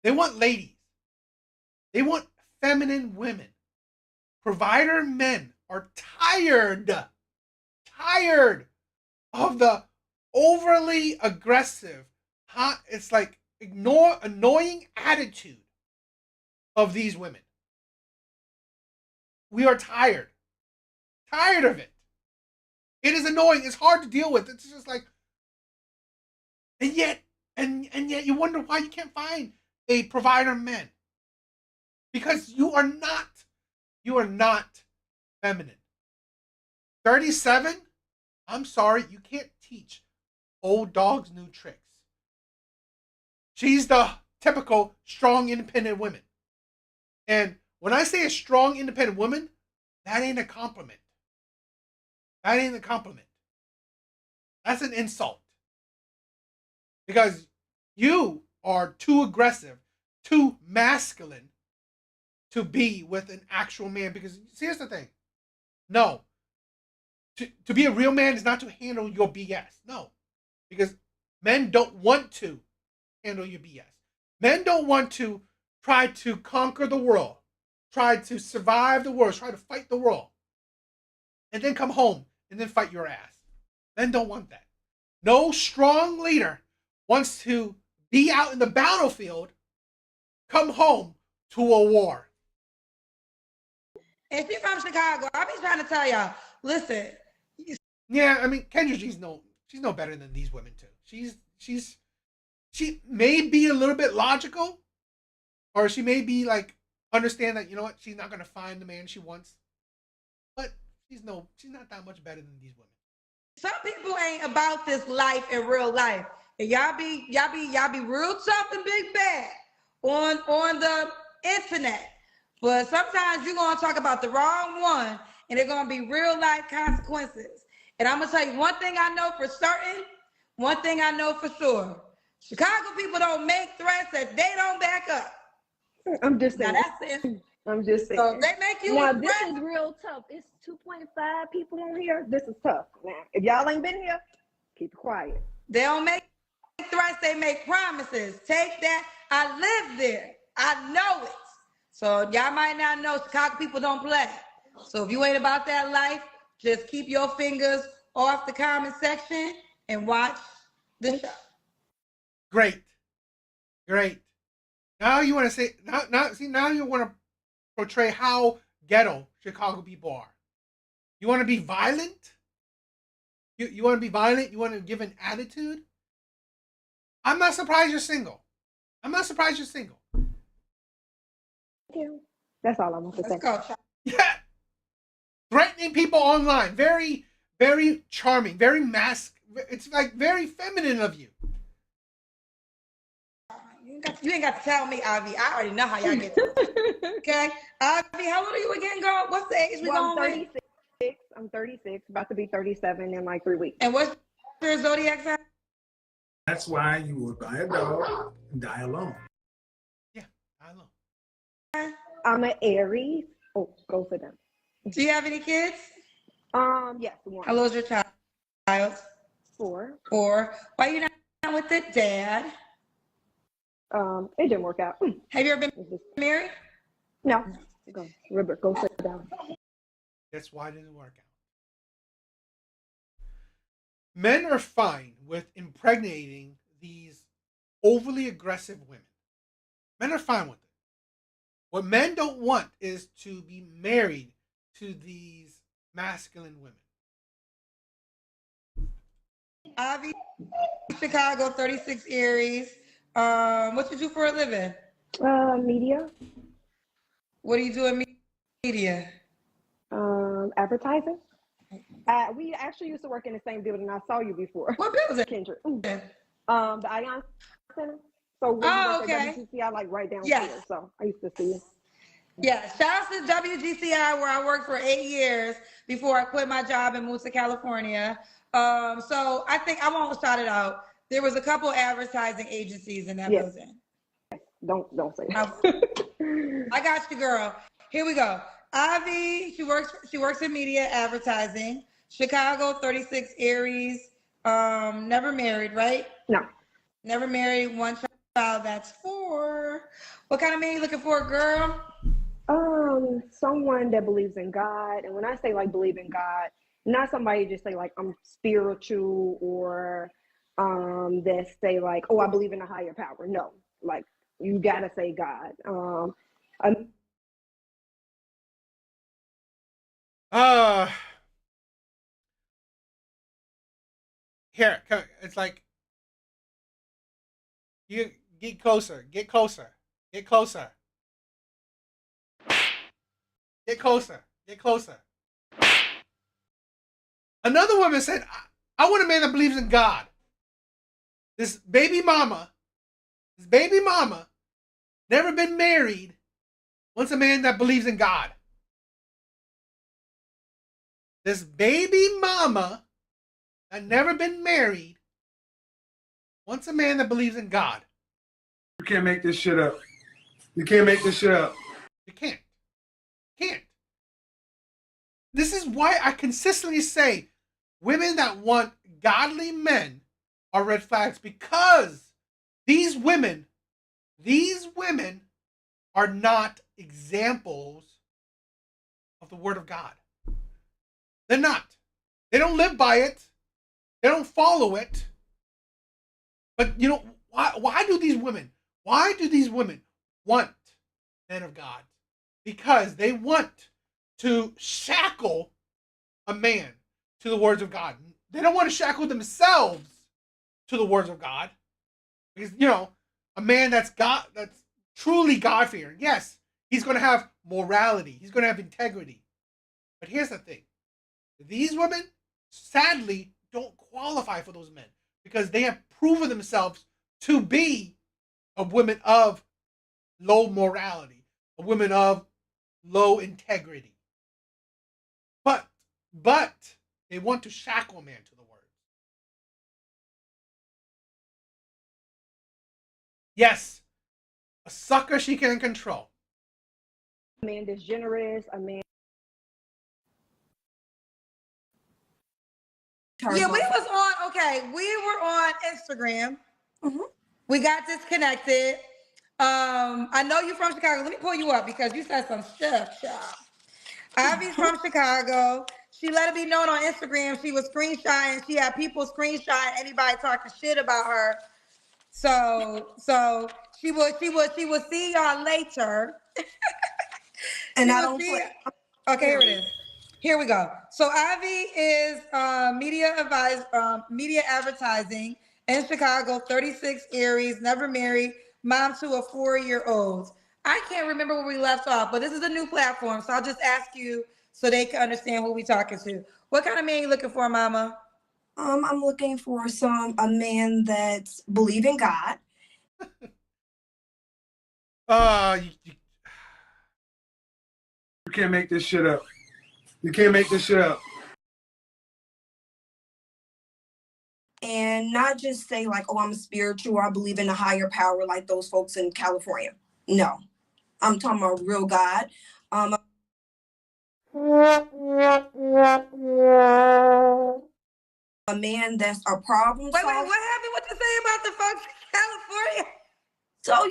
they want ladies. They want feminine women. Provider men are tired of the overly aggressive, it's like annoying attitude of these women. We are tired of it. It is annoying. It's hard to deal with. It's just like, and yet you wonder why you can't find a provider man, because you are not feminine. 37. I'm sorry, you can't teach old dogs new tricks. She's the typical strong, independent woman. And when I say a strong, independent woman, that ain't a compliment. That ain't a compliment. That's an insult. Because you are too aggressive, too masculine to be with an actual man. Because here's the thing. No. To be a real man is not to handle your BS. No. Because men don't want to handle your BS. Men don't want to try to conquer the world, try to survive the world, try to fight the world, and then come home and then fight your ass. Men don't want that. No strong leader wants to be out in the battlefield, come home to a war. And she's from Chicago. I be trying to tell y'all, listen. Yeah, I mean, Kendra G's she's no better than these women too. She may be a little bit logical, or she may be like understand that, you know what, she's not gonna find the man she wants, but she's not that much better than these women. Some people ain't about this life in real life, and y'all be real tough and big bad on the internet. But sometimes you're gonna talk about the wrong one, and they're gonna be real life consequences. And I'm gonna tell you one thing I know for certain, one thing I know for sure. Chicago people don't make threats that they don't back up. I'm just saying. Now that's it. I'm just saying. So they make you now a this threat. is real tough. It's 2.5 people on here. This is tough. Now, if y'all ain't been here, keep it quiet. They don't make threats, they make promises. Take that. I live there. I know it. So y'all might not know Chicago people don't play. So if you ain't about that life, just keep your fingers off the comment section and watch the show. Great. Now you want to say now you want to portray how ghetto Chicago people are. You want to be violent? You want to be violent? You want to give an attitude? I'm not surprised you're single. Thank you. That's all I want to say. Let's go. Yeah. Threatening people online. Very, very charming. Very it's like very feminine of you. You ain't got to tell me, Ivy. I already know how y'all get to. Okay? Ivy, how old are you again, girl? What's the age we Well, going I'm 36. I'm 36, about to be 37 in like 3 weeks. And what's your zodiac sign? That's why you would buy a dog and die alone. Yeah, I know. I'm an Aries. Oh, go for them. Do you have any kids? Yes, one. How old is your child? 4. 4. Why you not with the dad? It didn't work out. Have you ever been married? No. Go sit down. That's why it didn't work out. Men are fine with impregnating these overly aggressive women. Men are fine with it. What men don't want is to be married to these masculine women. Avi, Chicago, 36 Aries. What you do for a living? Media. What do you do in media? Advertising. We actually used to work in the same building. I saw you before. What building? Kendra. The Ion Center. So when you worked at WGCI, like right downstairs. So I used to see you. Yeah, shout out to WGCI where I worked for 8 years before I quit my job and moved to California. So I think I won't shout it out. There was a couple advertising agencies in that building. Don't say that. I got you, girl. Here we go. Ivy, she works in media advertising. Chicago, 36 Aries. Never married, right? No. Never married, one child. That's 4. What kind of man you looking for, girl? Someone that believes in God. And when I say like believe in God, not somebody just say like I'm spiritual or that say like, oh, I believe in a higher power. No, like you gotta say God. Here, it's like you get closer, get closer, get closer, get closer, get closer. Another woman said, I want a man that believes in God. This baby mama, never been married, wants a man that believes in God. This baby mama that never been married wants a man that believes in God. You can't make this shit up. You can't make this shit up. You can't. Can't. This is why I consistently say women that want godly men are red flags, because these women are not examples of the word of God. They're not. They don't live by it. They don't follow it. But you know, why do these women want men of God? Because they want to shackle a man to the words of God. They don't want to shackle themselves to the words of God. Because, you know, a man that's truly God-fearing, yes, he's going to have morality. He's going to have integrity. But here's the thing. These women, sadly, don't qualify for those men because they have proven themselves to be a woman of low morality, a woman of low integrity. But they want to shackle a man to the word. Yes, a sucker she can control. A man that's generous, a man. Yeah, we were on Instagram. Mm-hmm. We got disconnected. I know you're from Chicago. Let me pull you up because you said some stuff, child. Ivy's from Chicago. She let it be known on Instagram she was screenshotting. She had people screenshotting anybody talking shit about her. So she will see y'all later. And I don't play. Okay, here it is. Here we go. So Ivy is media advertising in Chicago, 36 Aries, never married, mom to a 4-year-old. I can't remember where we left off, but this is a new platform, so I'll just ask you so they can understand who we talking to. What kind of man you looking for, mama? I'm looking for a man that's believe in God. You can't make this shit up. You can't make this shit up. And not just say like, oh, I'm spiritual, or I believe in a higher power like those folks in California. No, I'm talking about real God. A man that's a problem Wait, solver. what happened? What you say about the folks in California? So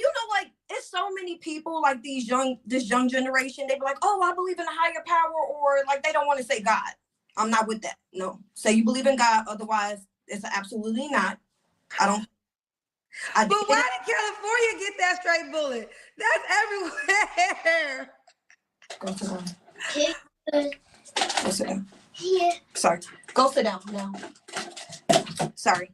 it's so many people like this young generation. They be like, "Oh, I believe in a higher power," or like they don't want to say God. I'm not with that. No, say you believe in God. Otherwise, it's absolutely not. I don't. But why did California get that straight bullet? That's everywhere. Go sit down. Go sit down. Sorry. Go sit down now. Sorry.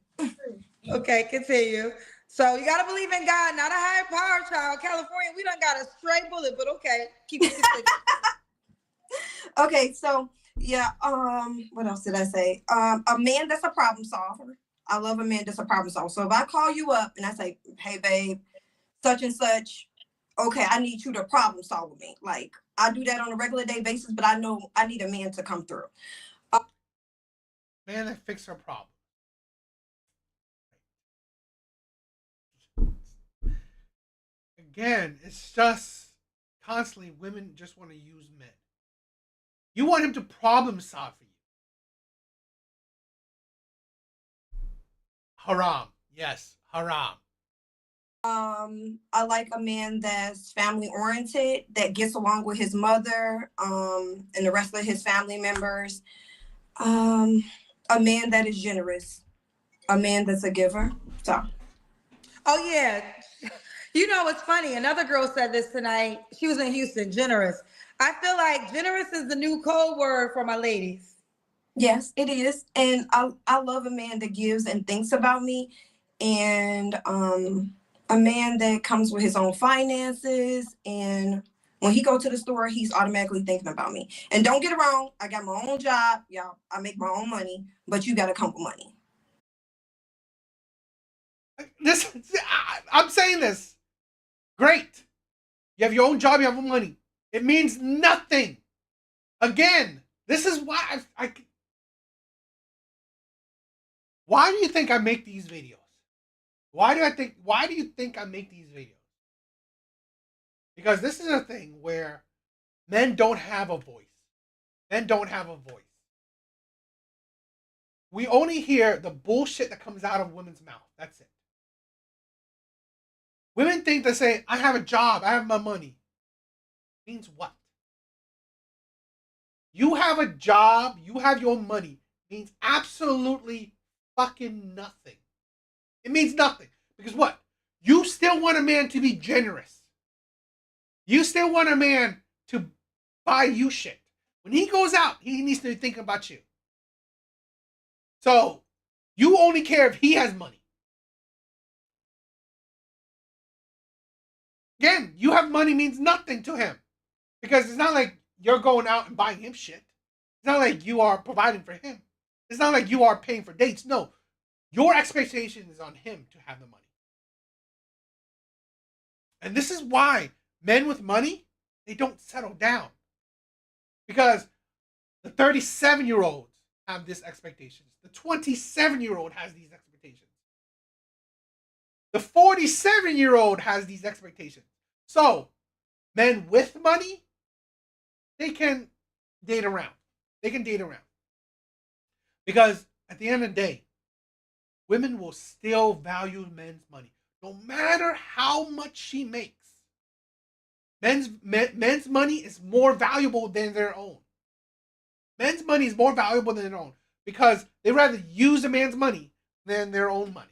Okay, continue. So you gotta believe in God, not a higher power, child. California, we done got a straight bullet, but okay, keep it. Okay, so yeah, what else did I say? A man that's a problem solver. I love a man that's a problem solver. So if I call you up and I say, "Hey babe, such and such, okay, I need you to problem solve with me." Like I do that on a regular day basis, but I know I need a man to come through. Man that fix her problem. Again, it's just constantly women just want to use men. You want him to problem solve for you. Haram. Yes, haram. I like a man that's family oriented, that gets along with his mother, and the rest of his family members. A man that is generous, a man that's a giver. So. Oh yeah. You know what's funny? Another girl said this tonight. She was in Houston, generous. I feel like generous is the new code word for my ladies. Yes, it is. And I love a man that gives and thinks about me, and a man that comes with his own finances, and when he go to the store, he's automatically thinking about me. And don't get it wrong, I got my own job, y'all. I make my own money, but you got to come with money. I'm saying this. Great. You have your own job, you have your money. It means nothing. Again, this is why why do you think I make these videos? Why do you think I make these videos? Because this is a thing where men don't have a voice. Men don't have a voice. We only hear the bullshit that comes out of women's mouth. That's it. Women think they say, I have a job, I have my money. Means what? You have a job, you have your money. Means absolutely fucking nothing. It means nothing. Because what? You still want a man to be generous. You still want a man to buy you shit. When he goes out, he needs to be thinking about you. So, you only care if he has money. Again, you have money means nothing to him. Because it's not like you're going out and buying him shit. It's not like you are providing for him. It's not like you are paying for dates. No. Your expectation is on him to have the money. And this is why men with money, they don't settle down. Because the 37-year-olds have these expectations. The 27-year-old has these expectations. The 47-year-old has these expectations. So, men with money, they can date around. They can date around. Because at the end of the day, women will still value men's money. No matter how much she makes. Men's money is more valuable than their own. Men's money is more valuable than their own. Because they rather use a man's money than their own money.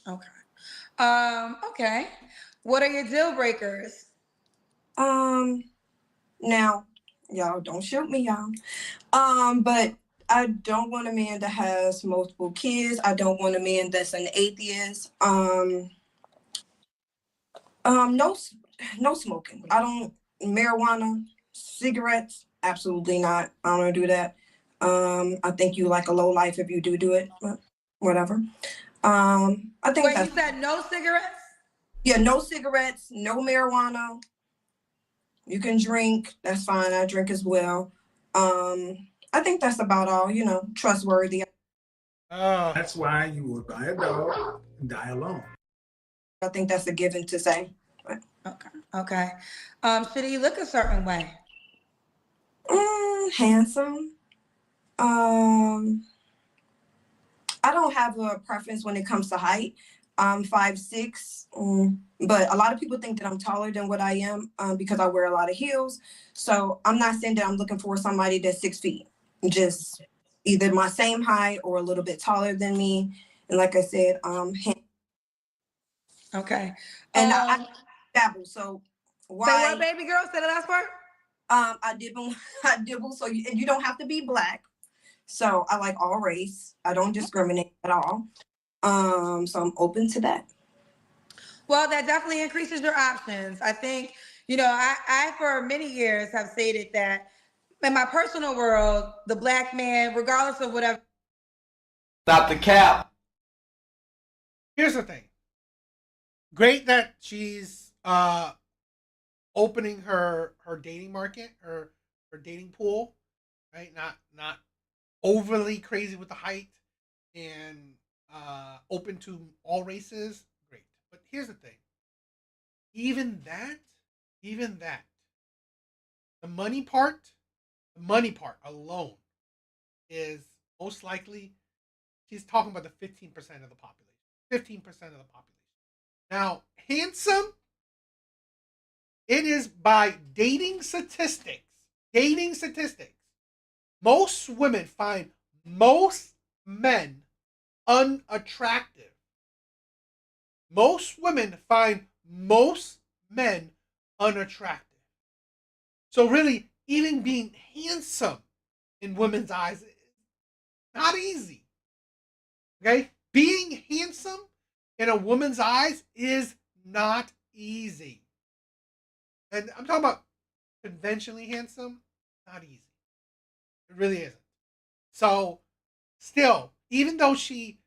Okay. Okay. What are your deal breakers? Now, y'all don't shoot me, y'all. But I don't want a man that has multiple kids. I don't want a man that's an atheist. No smoking. I don't marijuana, cigarettes. Absolutely not. I don't want to do that. I think you like a low life if you do it. But whatever. I think. Wait, you said no cigarettes? Yeah, no cigarettes, no marijuana. You can drink. That's fine. I drink as well. I think that's about all. Trustworthy. That's why you would buy a dog and die alone. I think that's a given to say. But, Okay. Should he look a certain way? handsome. I don't have a preference when it comes to height. I'm 5'6", but a lot of people think that I'm taller than what I am because I wear a lot of heels. So I'm not saying that I'm looking for somebody that's 6 feet, just either my same height or a little bit taller than me. And like I said, Okay. and I dabble. So why? Say what, baby girl? Say the last part. I dibble, I dibble. So you don't have to be black. So I like all race. I don't discriminate at all. So I'm open to that. Well, that definitely increases your options. I think, I for many years have stated that in my personal world, the black man, regardless of whatever. Stop the cap. Here's the thing. Great that she's opening her dating market, her dating pool, right? Not overly crazy with the height and open to all races. Great. But here's the thing. Even that, the money part alone is most likely she's talking about the 15% of the population. 15% of the population. Now, handsome, it is by dating statistics. Most women find most men unattractive. Most women find most men unattractive. So really, even being handsome in women's eyes is not easy. Okay? Being handsome in a woman's eyes is not easy. And I'm talking about conventionally handsome, not easy. It really isn't. So, still, even though she,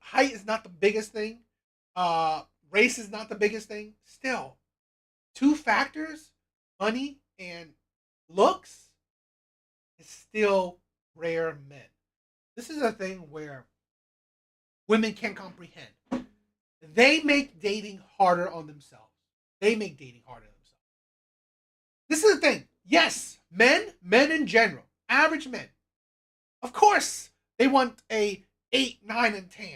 height is not the biggest thing, race is not the biggest thing, still, two factors, money and looks, is still rare men. This is a thing where women can't comprehend. They make dating harder on themselves. This is the thing. Yes, men in general, average men, of course, they want a 8, 9, and 10.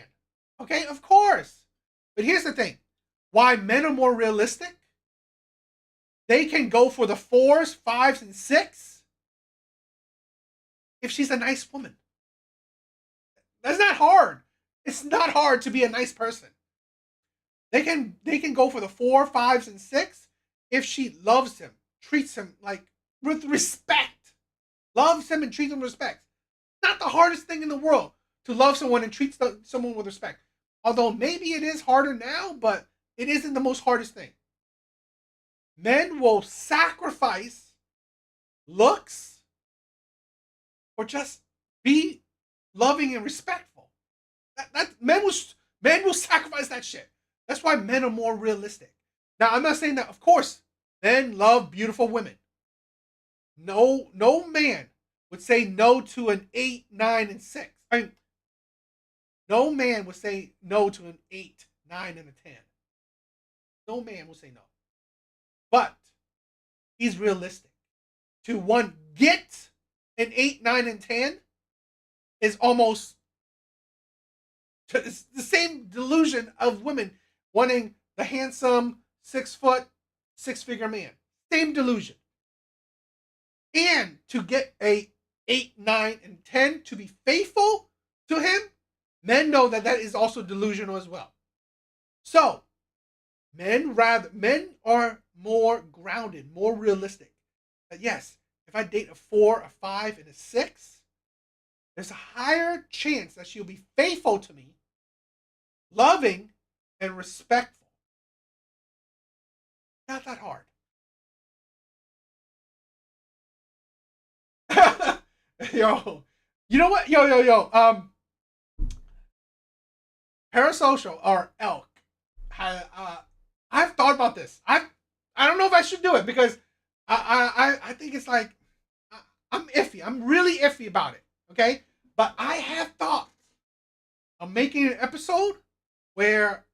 Okay, of course. But here's the thing. Why men are more realistic? They can go for the 4s, 5s, and 6 if she's a nice woman. That's not hard. It's not hard to be a nice person. They can go for the 4, 5s, and 6 if she loves him, treats him like with respect. Loves him and treats him with respect. Not the hardest thing in the world to love someone and treat someone with respect. Although maybe it is harder now, but it isn't the most hardest thing. Men will sacrifice looks or just be loving and respectful. Men will sacrifice that shit. That's why men are more realistic. Now, I'm not saying that, of course, men love beautiful women. No man would say no to an 8, 9, and 6. I mean, no man would say no to an 8, 9, and a 10. No man will say no. But he's realistic. To get an 8, 9, and 10 is almost it's the same delusion of women wanting the handsome 6 foot, 6-figure man. Same delusion. And to get a 8, 9, and 10 to be faithful to him, men know that is also delusional as well. So, men are more grounded, more realistic. But yes, if I date a 4, a 5, and a 6, there's a higher chance that she'll be faithful to me, loving, and respectful. Not that hard. Yo, you know what? Yo. Parasocial or elk. I've thought about this. I don't know if I should do it because I think it's like I'm iffy. I'm really iffy about it. Okay, but I have thought of making an episode where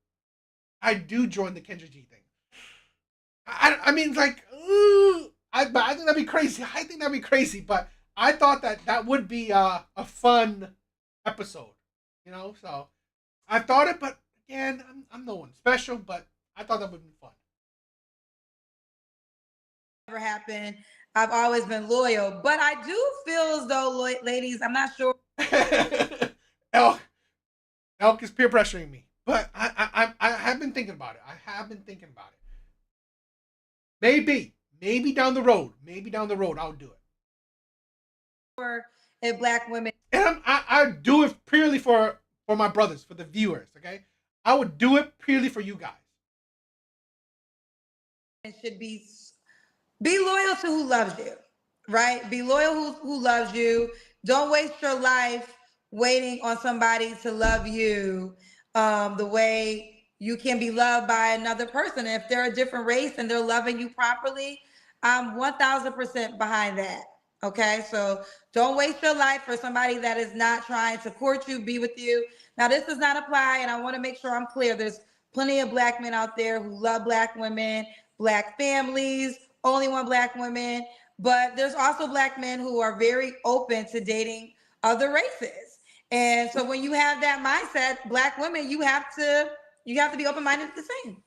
I do join the Kendra G thing. I mean, like, ooh, but I think that'd be crazy. I think that'd be crazy, but I thought that would be a fun episode, you know. So I thought it, but again, I'm no one special, but I thought that would be fun. Never happened. I've always been loyal, but I do feel as though, ladies, I'm not sure. Elk is peer pressuring me, but I have been thinking about it. I have been thinking about it. Maybe down the road, I'll do it. If black women, and I do it purely for my brothers, for the viewers. Okay, I would do it purely for you guys. It should be loyal to who loves you, right? Be loyal who loves you. Don't waste your life waiting on somebody to love you the way you can be loved by another person. If they're a different race and they're loving you properly, I'm 1000% behind that. Okay, so don't waste your life for somebody that is not trying to court you, be with you. Now, this does not apply, and I want to make sure I'm clear. There's plenty of black men out there who love black women, black families, only want black women, but there's also black men who are very open to dating other races. And so when you have that mindset, black women, you have to be open-minded the same.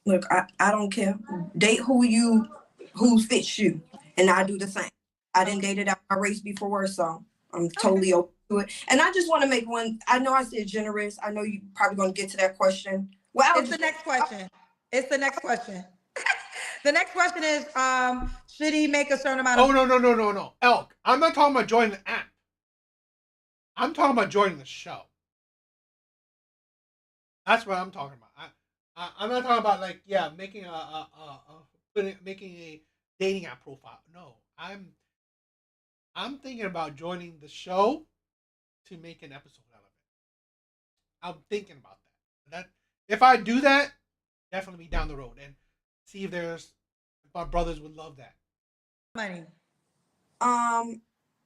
Look, I don't care. Date who fits you, and I do the same. I didn't dated out my race before, so I'm totally open to it. And I just want to make one. I know I said generous. I know you probably going to get to that question. Well, it's the next question. It's the next question. The next question is, should he make a certain amount of... Oh, no. Elk, I'm not talking about joining the app. I'm talking about joining the show. That's what I'm talking about. I'm not talking about, like, yeah, making making a dating app profile. No, I'm thinking about joining the show to make an episode out of it. I'm thinking about that. If I do that, definitely be down the road and see if my brothers would love that. Money.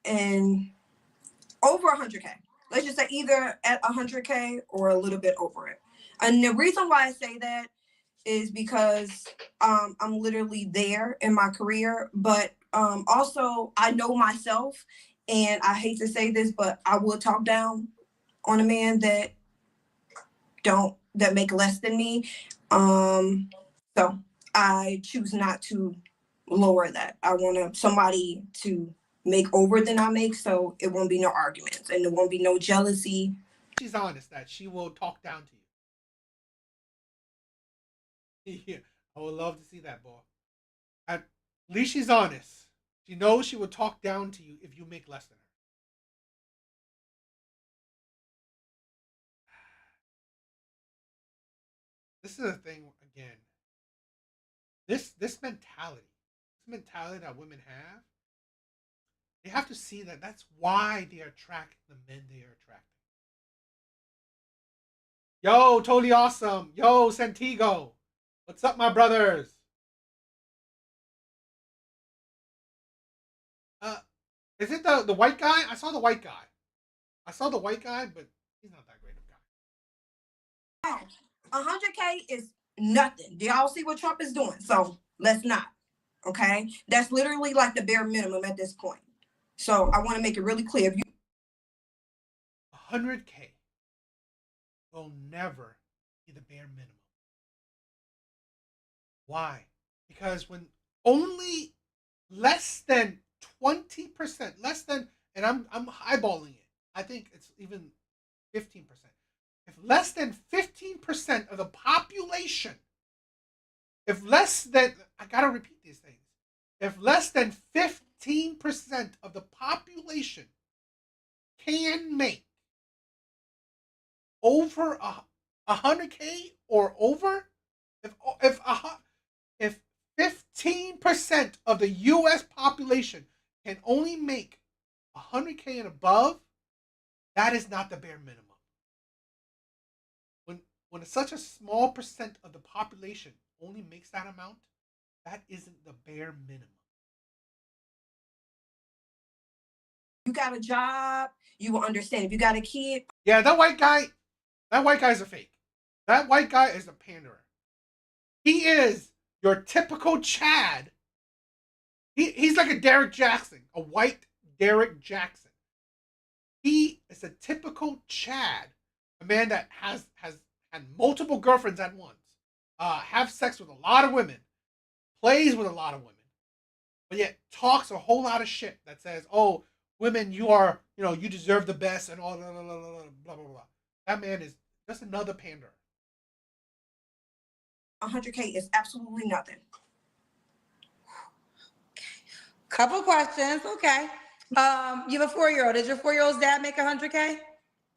And over 100K. Let's just say either at 100K or a little bit over it. And the reason why I say that is because I'm literally there in my career, but also I know myself, and I hate to say this, but I will talk down on a man that make less than me. So I choose not to lower that. I want somebody to make over than I make, so it won't be no arguments and there won't be no jealousy. She's honest that she will talk down to you. Yeah, I would love to see that, boy. At least she's honest. She knows she will talk down to you if you make less than her. This is the thing again. This mentality that women have, they have to see that's why they attract the men they are attracting. Yo, totally awesome. Yo, Santiago. What's up, my brothers? Is it the white guy? I saw the white guy. But he's not that great of a guy. 100K is nothing. Do y'all see what Trump is doing? So let's not. Okay, that's literally like the bare minimum at this point. So I want to make it really clear. If you 100K will never be the bare minimum. Why? Because when only less than 20%, and I'm eyeballing it. I think it's even 15%. If less than 15% of the population, I gotta repeat these things. If less than 15% of the population can make over 100K or over, if 15% of the U.S. population can only make 100K and above, that is not the bare minimum. When such a small percent of the population only makes that amount, that isn't the bare minimum. You got a job, you will understand. If you got a kid. Yeah, that white guy's a fake. That white guy is a panderer. He is your typical Chad. He's like a Derek Jackson, a white Derek Jackson. He is a typical Chad, a man that has had multiple girlfriends at once, have sex with a lot of women, plays with a lot of women, but yet talks a whole lot of shit that says, "Oh, women, you deserve the best," and all blah blah blah blah blah blah. Blah. That man is just another panderer. 100K is absolutely nothing. Couple questions. Okay. You have a 4-year-old. Did your 4-year-old's dad make 100K?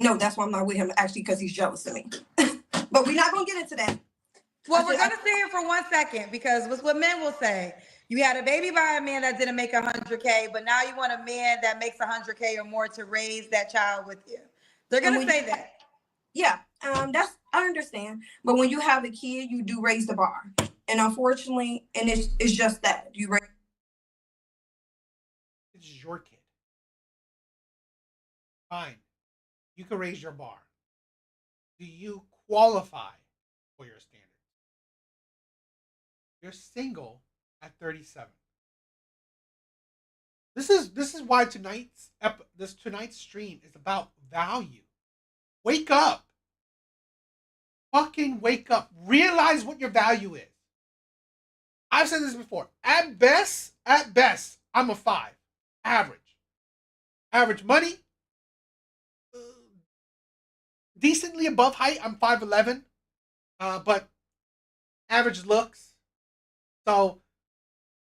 No, that's why I'm not with him, actually, because he's jealous of me. But we're not going to get into that. Well, we're going to sit here for 1 second because what's what men will say. You had a baby by a man that didn't make 100K, but now you want a man that makes 100K or more to raise that child with you. They're going to say that. Yeah, I understand. But when you have a kid, you do raise the bar. And unfortunately, and it's just that. You raise. This is your kid. Fine. You can raise your bar. Do you qualify for your standards? You're single at 37. This is why tonight's stream is about value. Wake up. Fucking wake up. Realize what your value is. I've said this before. At best, I'm a 5. Average. Average money. Decently above height. I'm 5'11". But average looks. So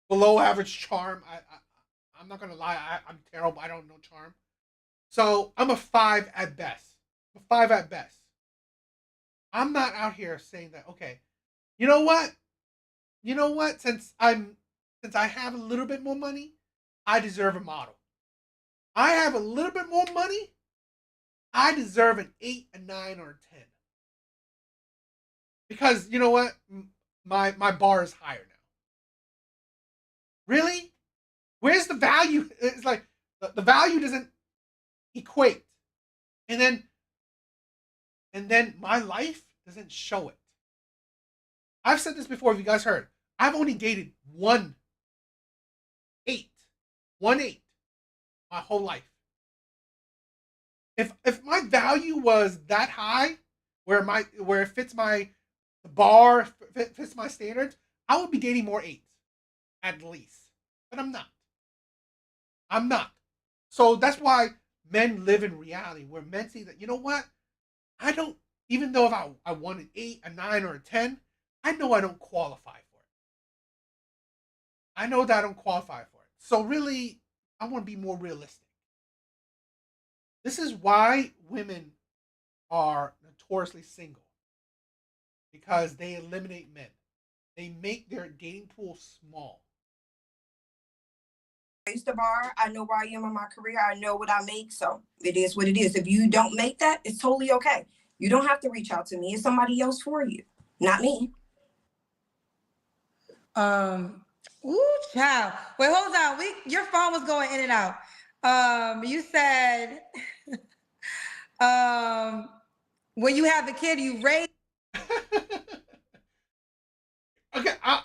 below average charm. I'm not gonna lie. I'm terrible. I don't know charm. So I'm a 5 at best. A 5 at best. I'm not out here saying that. Okay, you know what? Since I have a little bit more money, I deserve a model. I have a little bit more money. I deserve an 8, a 9, or a 10. Because you know what? My bar is higher now. Really? Where's the value? It's like the value doesn't equate. And then my life doesn't show it. I've said this before, if you guys heard. I've only dated 1 8 my whole life. If my value was that high, where it fits my bar, fits my standards, I would be dating more 8s, at least. But I'm not. So that's why men live in reality, where men see that, you know what? I don't, even though if I want an 8, a 9, or a 10, I know I don't qualify for it. I know that I don't qualify for it. So really, I want to be more realistic. This is why women are notoriously single. Because they eliminate men. They make their dating pool small. Raise the bar. I know where I am in my career. I know what I make. So it is what it is. If you don't make that, it's totally okay. You don't have to reach out to me. It's somebody else for you, not me. Ooh, child. Wait, hold on. Your phone was going in and out. You said, when you have a kid, you raise.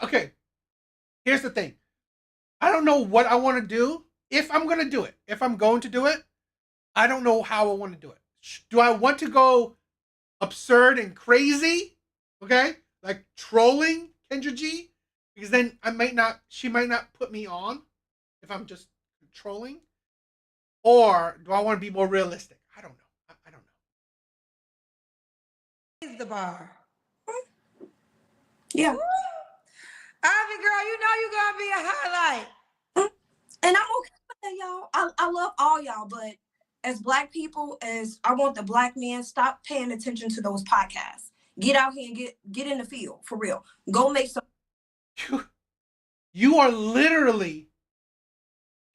Okay. Here's the thing. I don't know what I want to do. If I'm going to do it, if I'm going to do it, I don't know how I want to do it. Do I want to go absurd and crazy? Okay? Like trolling Kendra G? Because then she might not put me on if I'm just trolling. Or do I want to be more realistic? I don't know. I don't know. Raise the bar. Yeah. Ivy girl, you know you're gonna be a highlight. And I'm okay with that, y'all. I love all y'all, but as Black people, as I want the Black men, stop paying attention to those podcasts. Get out here and get in the field, for real. Go make some. You are literally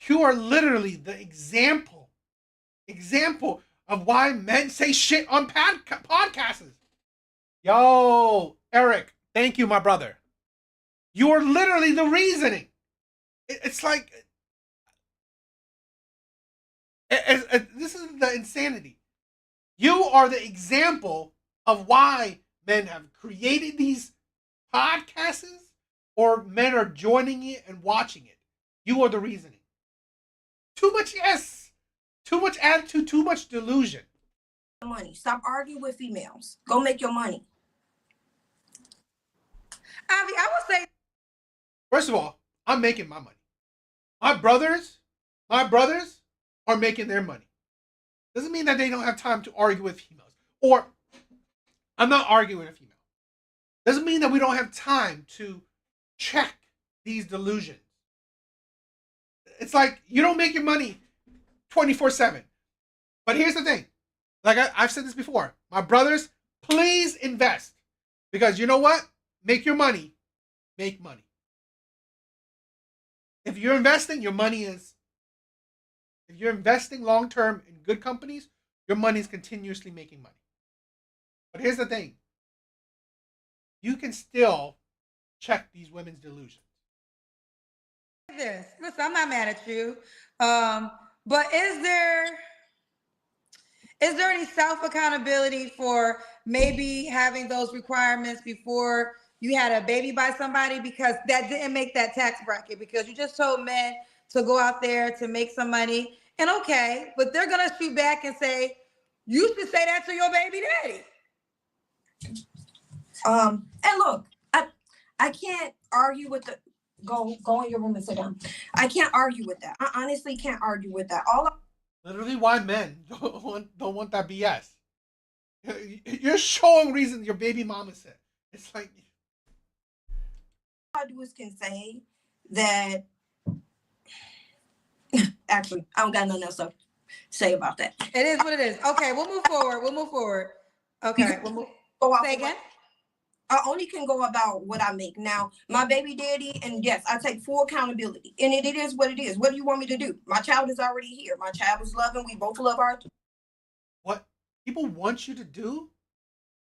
the example of why men say shit on podcasts. Yo, Eric, thank you, my brother. You are literally the reasoning. It's like, this is the insanity. You are the example of why men have created these podcasts or men are joining it and watching it. You are the reasoning. Too much yes. Too much attitude, too much delusion. Money. Stop arguing with females. Go make your money. Avi, I would say, First of all, I'm making my money. My brothers are making their money. Doesn't mean that they don't have time to argue with females. Or I'm not arguing with females. Doesn't mean that we don't have time to check these delusions. It's like you don't make your money 24/7. But here's the thing. Like I've said this before. My brothers, please invest. Because you know what? Make your money. Make money. If you're investing, your money is... If you're investing long-term in good companies, your money is continuously making money. But here's the thing. You can still check these women's delusions. this. Listen, I'm not mad at you. But is there any self-accountability for maybe having those requirements before you had a baby by somebody? Because that didn't make that tax bracket, because you just told men to go out there to make some money. And okay, but they're going to shoot back and say, you should say that to your baby daddy. And look, I can't argue with the go in your room and sit down. I can't argue with that. I honestly can't argue with that. Literally, why men don't want that BS. You're showing reasons your baby mama said. It's like... All I do is can say that... Actually, I don't got nothing else to say about that. It is what it is. Okay, we'll move forward. Okay, we'll move. Say again? I only can go about what I make. Now, my baby daddy, and yes, I take full accountability. And it is what it is. What do you want me to do? My child is already here. My child is loving. We both love our... What people want you to do,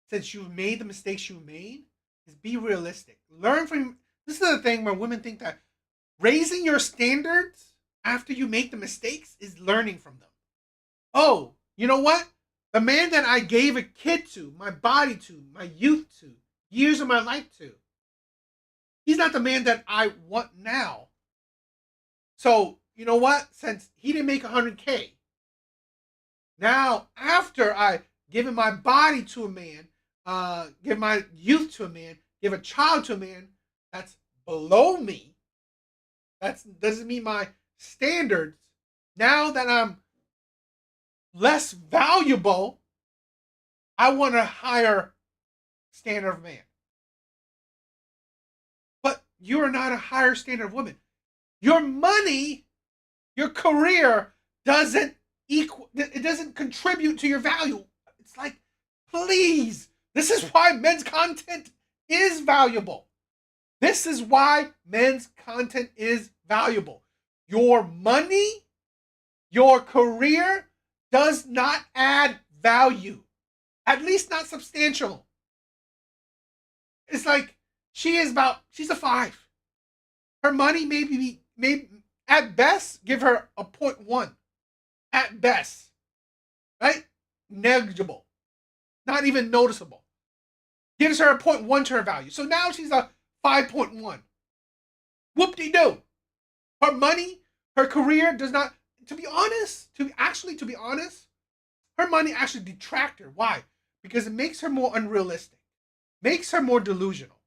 since you've made the mistakes you made, is be realistic. Learn from... This is the thing where women think that raising your standards after you make the mistakes is learning from them. Oh, you know what? The man that I gave a kid to, my body to, my youth to, years of my life to, he's not the man that I want now. So, you know what? Since he didn't make 100K, now after I given my body to a man, give my youth to a man, give a child to a man that's below me, that doesn't mean my standards. Now that I'm less valuable, I want a higher standard of man. But you're not a higher standard of woman. Your money, your career doesn't contribute to your value. It's like, please, this is why men's content is valuable. This is why men's content is valuable. Your money, your career does not add value. At least not substantial. It's like she's a 5. Her money maybe at best give her a 0.1. At best. Right? Negligible. Not even noticeable. Gives her a 0.1 to her value. So now she's a 5.1. Whoop-de-doo. Her money, her career does not, to be honest, her money actually detracts her. Why? Because it makes her more unrealistic. Makes her more delusional.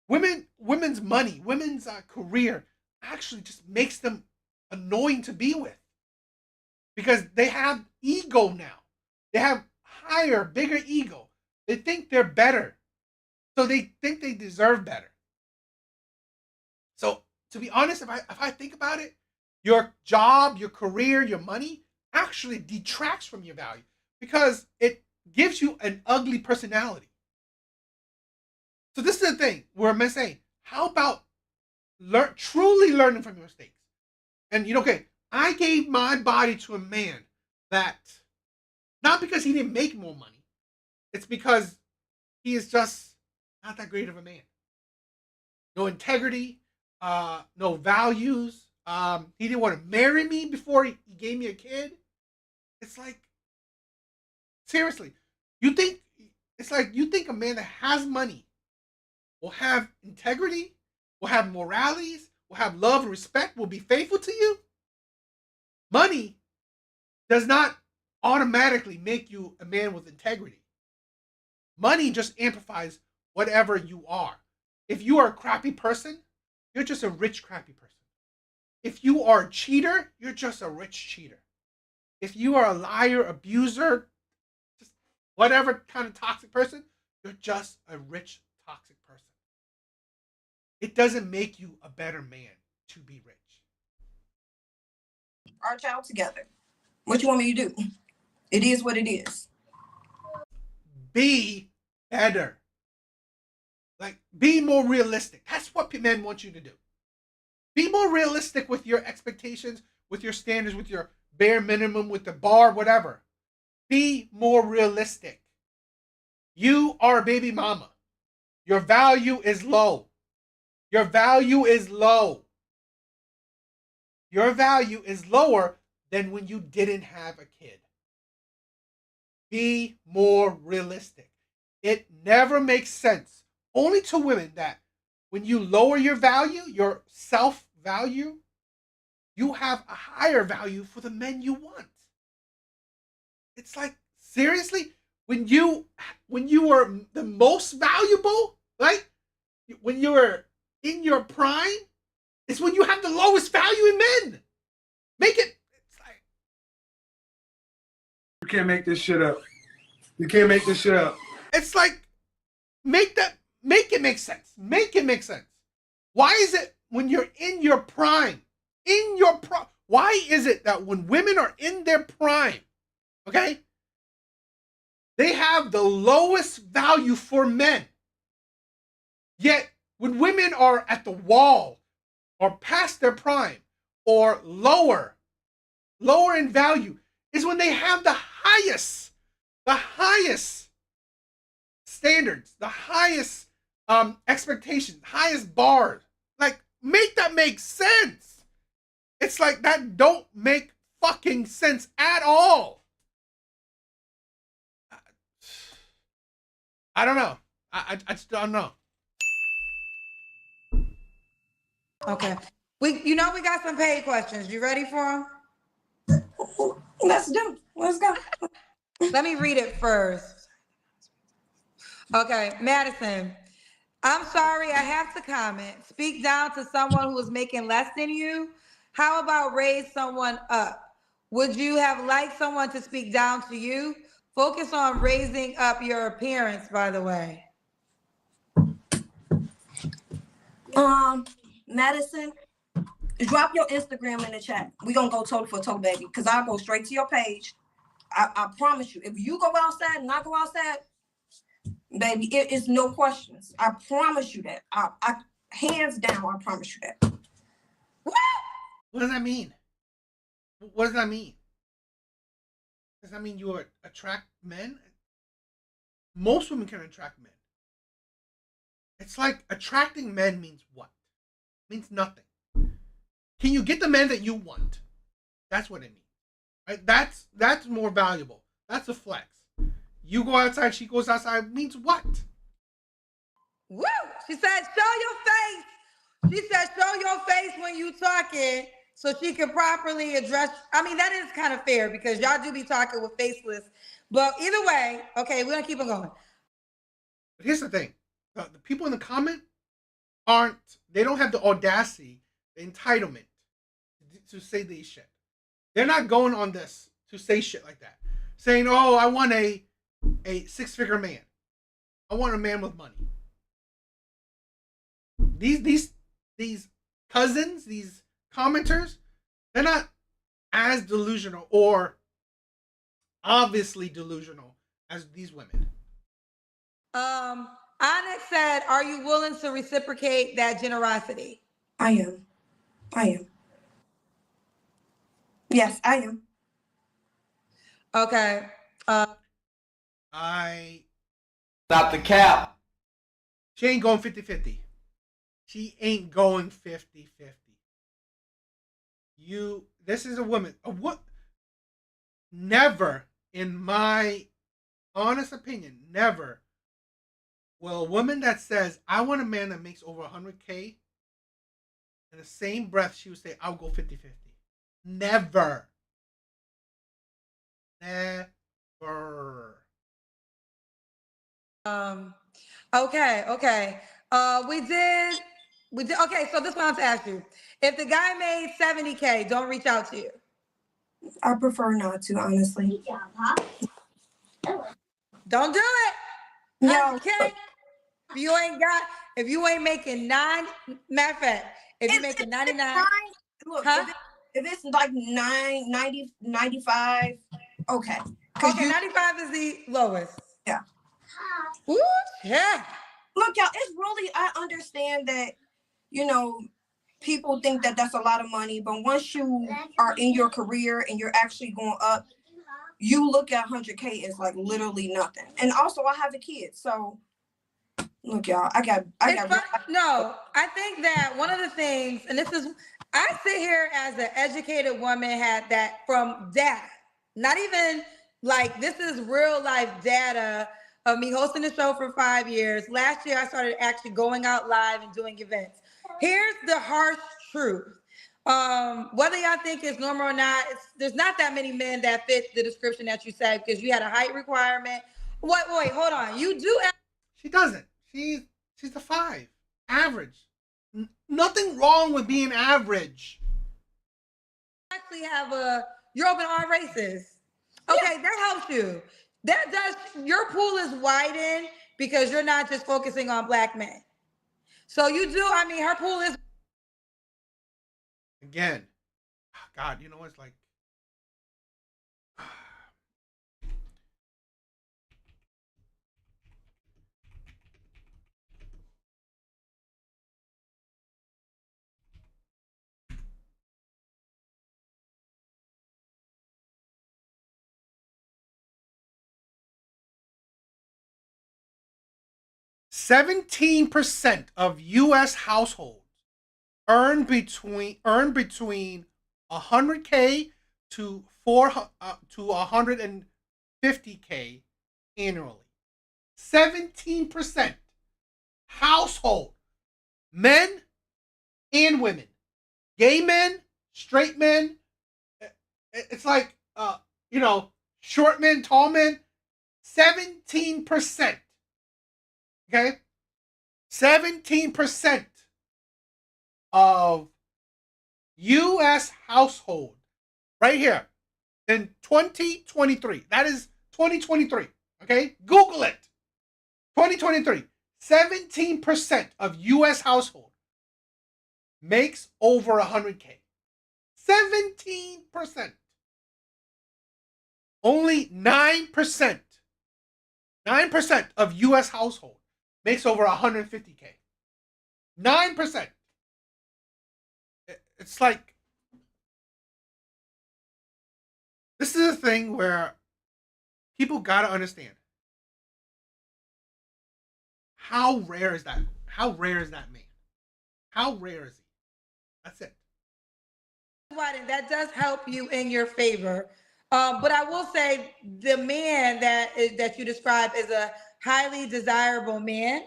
Women's money, women's career actually just makes them annoying to be with. Because they have ego now. They have higher, bigger ego. They think they're better. So they think they deserve better. So to be honest, if I think about it, your job, your career, your money actually detracts from your value because it gives you an ugly personality. So this is the thing where I'm saying, how about truly learning from your mistakes? And okay, I gave my body to a man that, not because he didn't make more money, it's because he is just not that great of a man. No integrity, no values. He didn't want to marry me before he gave me a kid. It's like, seriously, you think a man that has money will have integrity, will have moralities, will have love and respect, will be faithful to you. Money does not automatically make you a man with integrity. Money just amplifies whatever you are. If you are a crappy person, you're just a rich, crappy person. If you are a cheater, you're just a rich cheater. If you are a liar, abuser, just whatever kind of toxic person, you're just a rich, toxic person. It doesn't make you a better man to be rich. Our child together. What you want me to do? It is what it is. Be better. Like, be more realistic. That's what men want you to do. Be more realistic with your expectations, with your standards, with your bare minimum, with the bar, whatever. Be more realistic. You are a baby mama. Your value is low. Your value is low. Your value is lower than when you didn't have a kid. Be more realistic. It never makes sense, only to women, that when you lower your value, your self-value, you have a higher value for the men you want. It's like, seriously, when you were the most valuable, right? When you were in your prime, is when you have the lowest value in men. Make it. It's like, You can't make this shit up. You can't make this shit up. it's like, make it make sense. Make it make sense. Why is it when you're in your prime, why is it that when women are in their prime, okay, they have the lowest value for men? Yet when women are at the wall or past their prime or lower in value, is when they have the highest standards, the highest expectations, highest bars. Like, make that make sense. It's like, that don't make fucking sense at all. I don't know. I just don't know. Okay. We got some paid questions. You ready for them? Let's do. Let's go. Let me read it first. Okay, Madison. I'm sorry, I have to comment. Speak down to someone who is making less than you. How about raise someone up? Would you have liked someone to speak down to you? Focus on raising up your appearance, by the way. Madison, drop your Instagram in the chat. We're gonna go toe for toe, baby. Cause I'll go straight to your page. I promise you. If you go outside and I go outside, baby, it is no questions. I promise you that. I hands down, I promise you that. What does that mean? What does that mean? Does that mean you attract men? Most women can attract men. It's like, attracting men means what? It means nothing. Can you get the men that you want? That's what it means. Right? That's more valuable. That's a flex. You go outside, she goes outside, means what? Woo! She said, show your face. She said, show your face when you talking so she can properly address. I mean, that is kind of fair because y'all do be talking with faceless. But either way, okay, we're going to keep on going. But here's the thing. The people in the comment they don't have the audacity, the entitlement to say these shit. They're not going on this to say shit like that. Saying, oh, I want a 6-figure man. I want a man with money. These cousins, these commenters, they're not as delusional or obviously delusional as these women. Onyx said, are you willing to reciprocate that generosity? I am. Yes, I am. Okay. Stop the cap. She ain't going 50-50. She ain't going 50-50. This is a woman. Never, in my honest opinion, never Well, a woman that says, I want a man that makes over 100K, in the same breath, she would say, I'll go 50-50. Never. Never. Okay. We did. Okay, so this one I have to ask you: if the guy made 70K, don't reach out to you. I prefer not to, honestly. Don't do it. No. 100K. If you ain't making matter of fact, if you making 99, look, huh? if it's like 90, 95, okay. Okay, 95 is the lowest. Yeah. Ooh, yeah. Look, y'all, it's really, I understand that, people think that that's a lot of money, but once you are in your career and you're actually going up, you look at 100K as like literally nothing. And also, I have a kid, so look, y'all, I got. No, I think that one of the things, and this is, I sit here as an educated woman, had that from data, not even like this is real life data of me hosting the show for 5 years. Last year, I started actually going out live and doing events. Here's the harsh truth. Whether y'all think it's normal or not, there's not that many men that fit the description that you said because you had a height requirement. Wait, hold on. You do. She doesn't. She's a 5. Average. Nothing wrong with being average. Actually you're open to all races. Okay, that helps you. Your pool is widened because you're not just focusing on black men. So you do, her pool is. Again, God, it's like, 17% of U.S. households earn between 100K to 150K annually. 17% household, men and women, gay men, straight men. It's like short men, tall men. 17%. Okay, 17% of U.S. household right here in 2023. That is 2023. Okay, Google it. 2023. 17% of U.S. household makes over 100K. 17%. Only 9% of U.S. household makes over 150K. 9%. It's like, this is a thing where people gotta understand. How rare is that? How rare is that man? How rare is he? That's it. That does help you in your favor. But I will say the man that you describe is a highly desirable man.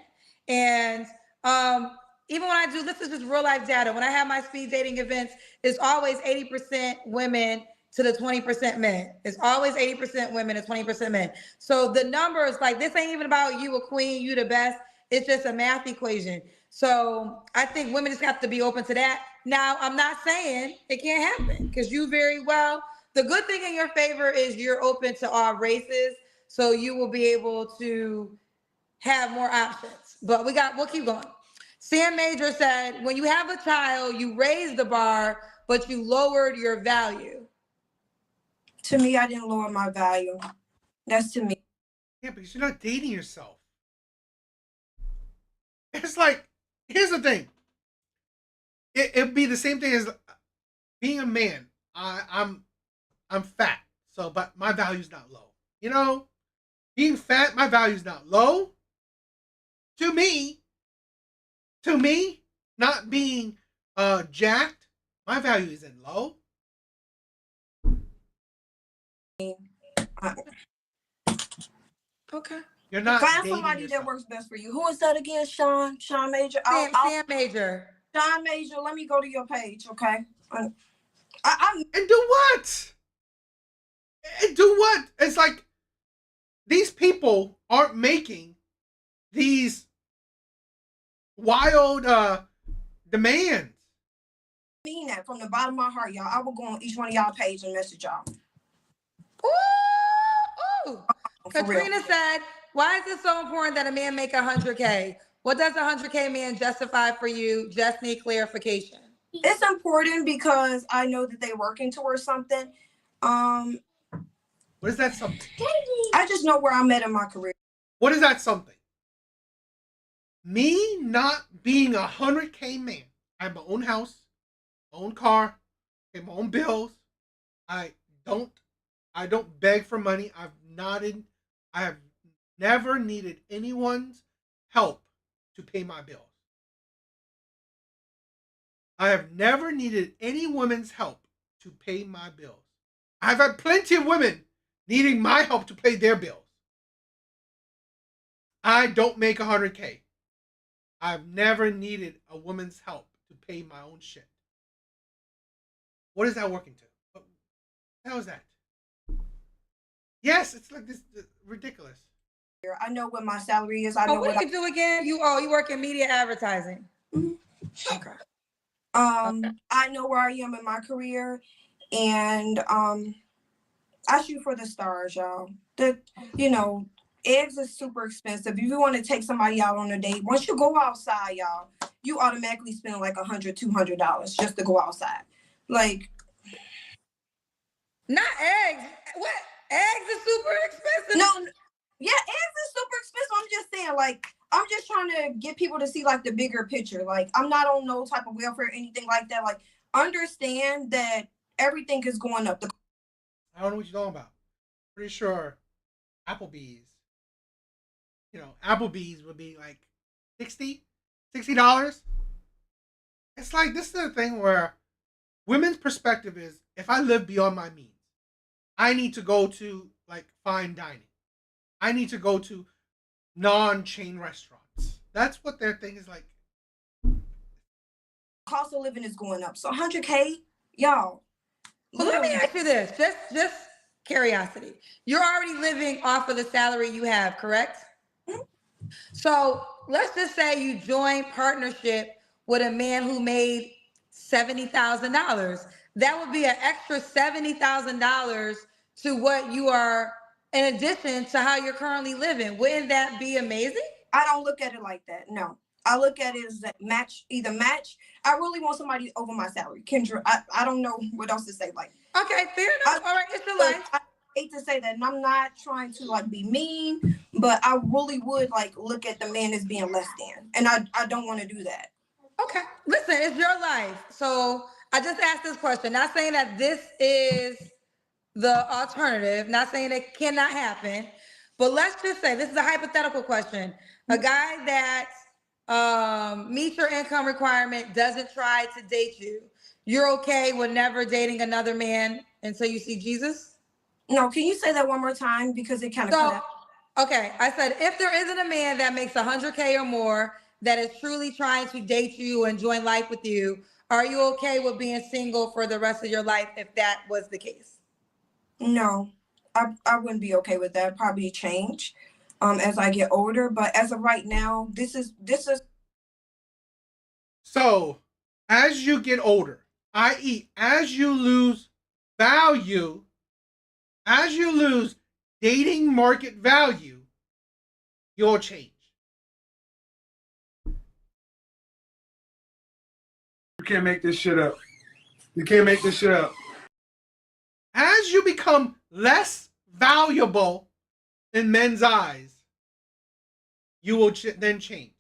And even when I do, this is just real life data. When I have my speed dating events, it's always 80% women to the 20% men. It's always 80% women and 20% men. So the numbers, like, this ain't even about you a queen, you the best. It's just a math equation. So I think women just have to be open to that. Now, I'm not saying it can't happen because you very well, the good thing in your favor is you're open to all races. So you will be able to have more options. But we'll keep going. Sam Major said, when you have a child, you raise the bar, but you lowered your value. To me, I didn't lower my value. That's to me. Yeah, because you're not dating yourself. It's like, here's the thing. It'd be the same thing as being a man. I'm fat, so but my value's not low. Being fat, my value's not low. To me, not being jacked, my value isn't low. Okay. You're not Find dating somebody yourself. that works best for you. Who is that again? Sean Major. Sam Major. Sean Major. Let me go to your page, okay? And do what? And do what? It's like these people aren't making these wild demands. I mean that from the bottom of my heart, y'all. I will go on each one of y'all page and message y'all. Ooh. Katrina said, why is it so important that a man make 100K? What does a 100K man justify for you? Just need clarification. It's important because I know that they're working towards something. What is that something? I just know where I'm at in my career. What is that something? Me not being 100K man. I have my own house, my own car, pay my own bills. I don't beg for money. I have never needed anyone's help to pay my bills. I have never needed any woman's help to pay my bills. I've had plenty of women needing my help to pay their bills. I don't make 100K. I've never needed a woman's help to pay my own shit. What is that working to? What the hell is that? Yes, it's like this ridiculous. I know what my salary is. I know what do you do again? You work in media advertising. Mm-hmm. Okay. I know where I am in my career, and I shoot for the stars, y'all. Eggs is super expensive. If you want to take somebody out on a date, once you go outside, y'all, you automatically spend like $100, $200 just to go outside. Like, not eggs. What? Eggs is super expensive. No, yeah, eggs is super expensive. I'm just saying, like, I'm just trying to get people to see like the bigger picture. Like, I'm not on no type of welfare or anything like that. Like, understand that everything is going up. I don't know what you're talking about. Pretty sure Applebee's would be like $60. It's like, this is the thing where women's perspective is, if I live beyond my means, I need to go to like fine dining. I need to go to non-chain restaurants. That's what their thing is like. Cost of living is going up. So 100K, y'all. Well, let me ask you this, just curiosity. You're already living off of the salary you have, correct? Mm-hmm. So let's just say you join partnership with a man who made $70,000. That would be an extra $70,000 to what you are, in addition to how you're currently living. Wouldn't that be amazing? I don't look at it like that. No. I look at it as that match. I really want somebody over my salary. Kendra, I don't know what else to say. Like, okay, fair enough. All right, it's your life. I hate to say that, and I'm not trying to like be mean, but I really would like look at the man as being less than, and I don't want to do that. Okay, listen, it's your life. So I just asked this question, not saying that this is the alternative, not saying it cannot happen, but let's just say this is a hypothetical question. A guy that meets your income requirement doesn't try to date you. You're okay with never dating another man until you see Jesus? No, can you say that one more time? Because it kind of cut out. Okay, I said if there isn't a man that makes 100K or more that is truly trying to date you and join life with you, are you okay with being single for the rest of your life if that was the case? No, I wouldn't be okay with that. Probably change as I get older, but as of right now, this is. So, as you get older, i.e., as you lose value, as you lose dating market value, you'll change. You can't make this shit up. You can't make this shit up. As you become less valuable in men's eyes, you will then change.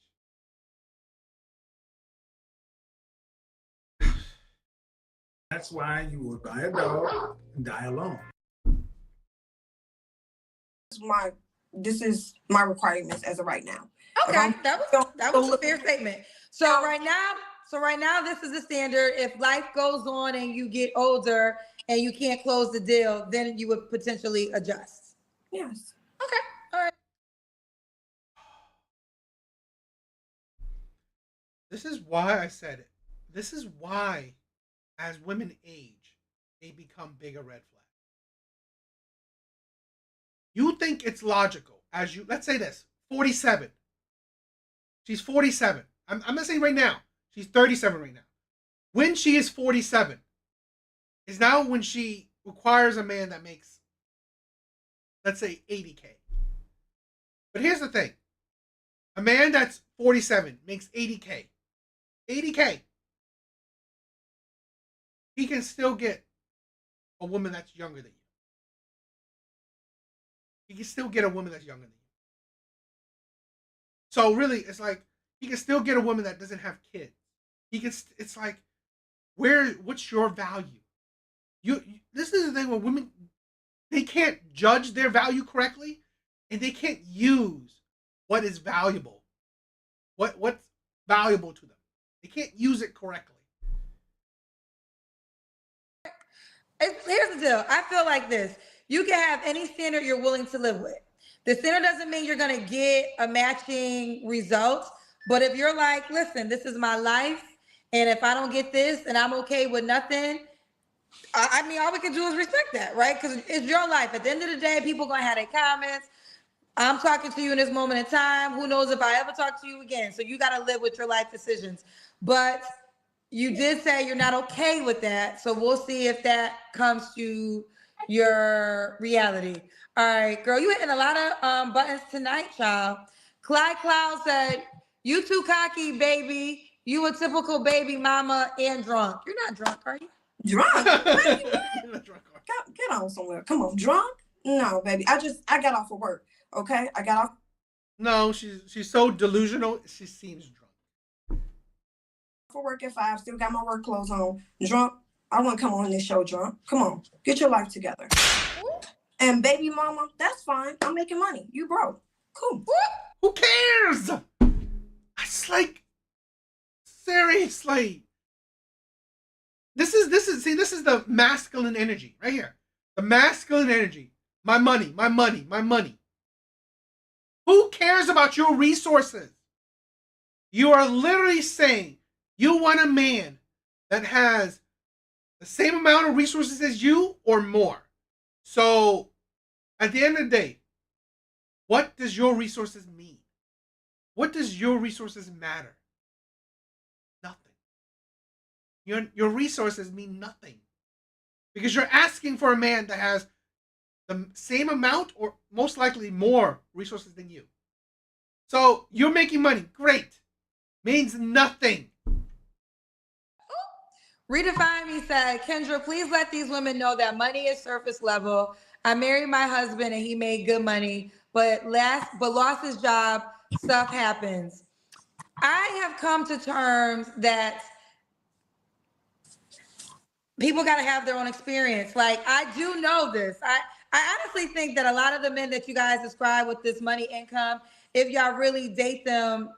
That's why you will buy a dog and die alone. This is my requirements as of right now. Okay, that was a fair statement. So right now, this is the standard. If life goes on and you get older and you can't close the deal, then you would potentially adjust. Yes. Okay. All right. This is why I said it. This is why, as women age, they become bigger red flags. You think it's logical as you, let's say this, 47. She's 47. I'm not saying right now. She's 37 right now. When she is 47 is now when she requires a man that makes, let's say, 80K. But here's the thing. A man that's 47 makes 80K. 80K. He can still get a woman that's younger than you. He can still get a woman that's younger than you. So really, it's like he can still get a woman that doesn't have kids. He can. It's like, what's your value? This is the thing where women, they can't judge their value correctly, and they can't use what is valuable. What's valuable to them. They can't use it correctly. Here's the deal. I feel like this. You can have any standard you're willing to live with. The standard doesn't mean you're going to get a matching result. But if you're like, listen, this is my life, and if I don't get this and I'm okay with nothing, I mean, all we can do is respect that, right? Because it's your life. At the end of the day, people going to have their comments. I'm talking to you in this moment in time. Who knows if I ever talk to you again? So you got to live with your life decisions. But you did say you're not okay with that. So we'll see if that comes to your reality. All right, girl, you hitting a lot of buttons tonight, child. Clyde Cloud said, you too cocky, baby. You a typical baby mama and drunk. You're not drunk, are you? Drunk? Get on somewhere. Come on, drunk? No, baby. I got off of work. Okay, I got off. No, she's so delusional. She seems drunk. For work at 5, still got my work clothes on. Drunk? I wouldn't come on this show drunk. Come on, get your life together. And baby mama, that's fine. I'm making money. You broke. Cool. Who cares? It's like, seriously. This is the masculine energy right here. The masculine energy. My money, my money, my money. Who cares about your resources? You are literally saying you want a man that has the same amount of resources as you or more. So at the end of the day, what does your resources mean? What does your resources matter? Nothing. Your resources mean nothing. Because you're asking for a man that has the same amount or most likely more resources than you. So you're making money. Great. Means nothing. Redefine Me said, Kendra, please let these women know that money is surface level. I married my husband and he made good money, but lost his job. Stuff happens. I have come to terms that people got to have their own experience. Like, I do know this. I honestly think that a lot of the men that you guys describe with this money income, if y'all really date them,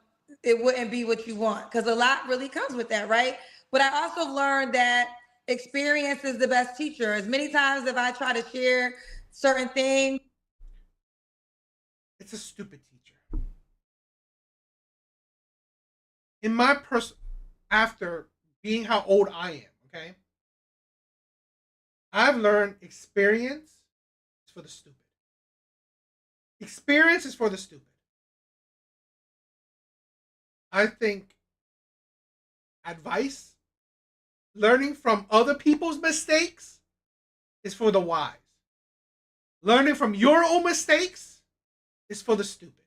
it wouldn't be what you want, because a lot really comes with that, right? But I also learned that experience is the best teacher. As many times as I try to share certain things, it's a stupid teacher. In my after being how old I am, okay, I've learned experience is for the stupid. Experience is for the stupid. I think advice, learning from other people's mistakes is for the wise. Learning from your own mistakes is for the stupid.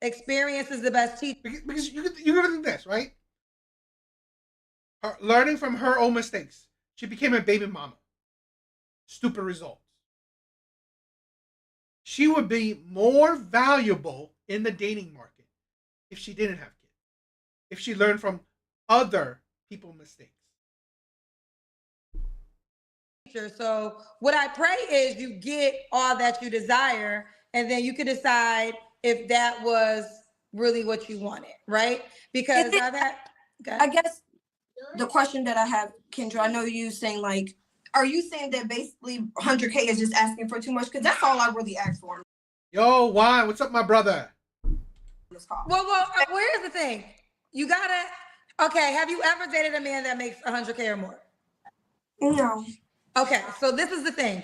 experience is the best teacher. Because you're going to think this, right? Learning from her own mistakes. She became a baby mama. Stupid results. She would be more valuable in the dating market if she didn't have kids. If she learned from other people's mistakes. So what I pray is you get all that you desire, and then you can decide if that was really what you wanted, right? Because now that, okay. I guess the question that I have, Kendra, I know you saying, like, are you saying that basically 100K is just asking for too much? Because that's all I really asked for. Yo, why? What's up, my brother? this call. Well, here's the thing. You gotta. Okay, have you ever dated a man that makes 100K or more? No. Okay, so this is the thing.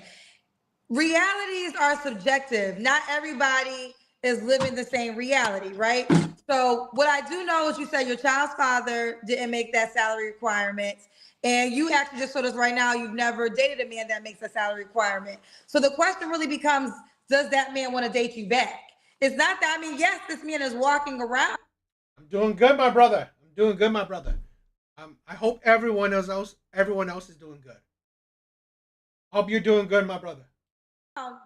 Realities are subjective. Not everybody is living the same reality, right? So what I do know is you said your child's father didn't make that salary requirement. And you actually just told us right now you've never dated a man that makes a salary requirement. So the question really becomes, does that man want to date you back? It's not that, I mean, yes, this man is walking around. I'm doing good, my brother. I'm doing good, my brother. I hope everyone else is doing good. Hope you're doing good, my brother.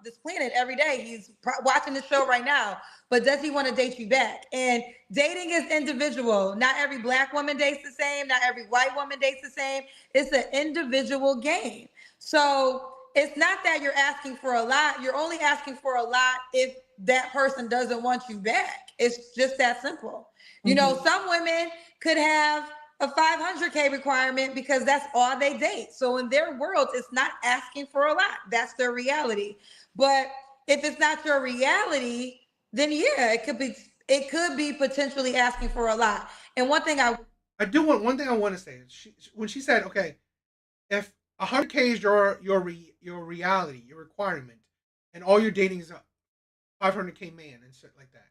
This planet every day. He's watching the show right now, but does he want to date you back? And dating is individual. Not every black woman dates the same. Not every white woman dates the same. It's an individual game. So it's not that you're asking for a lot. You're only asking for a lot if that person doesn't want you back. It's just that simple. You know, some women could have a 500K requirement because that's all they date. So in their world, it's not asking for a lot. That's their reality. But if it's not your reality, then yeah, it could be potentially asking for a lot. And one thing I want to say is when she said, okay, if 100K is your reality, your requirement, and all you're dating is a 500K man and shit like that,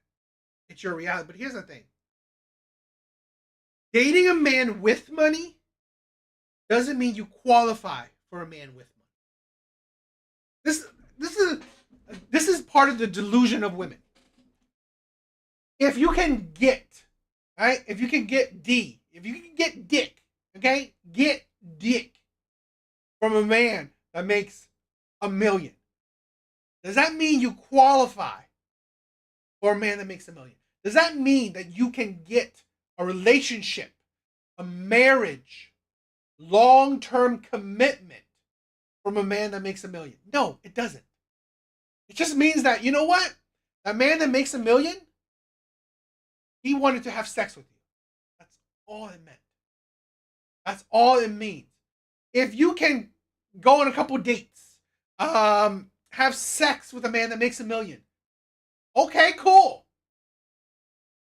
it's your reality. But here's the thing. Dating a man with money doesn't mean you qualify for a man with money. This is part of the delusion of women. If you can get, right? If you can get D, if you can get dick, okay? Get dick from a man that makes $1 million. Does that mean you qualify for a man that makes $1 million? Does that mean that you can get a relationship, a marriage, long-term commitment from a man that makes $1 million? No, it doesn't. It just means that, you know what? That man that makes $1 million, he wanted to have sex with you. That's all it meant. That's all it means. If you can go on a couple dates, have sex with a man that makes $1 million, okay, cool.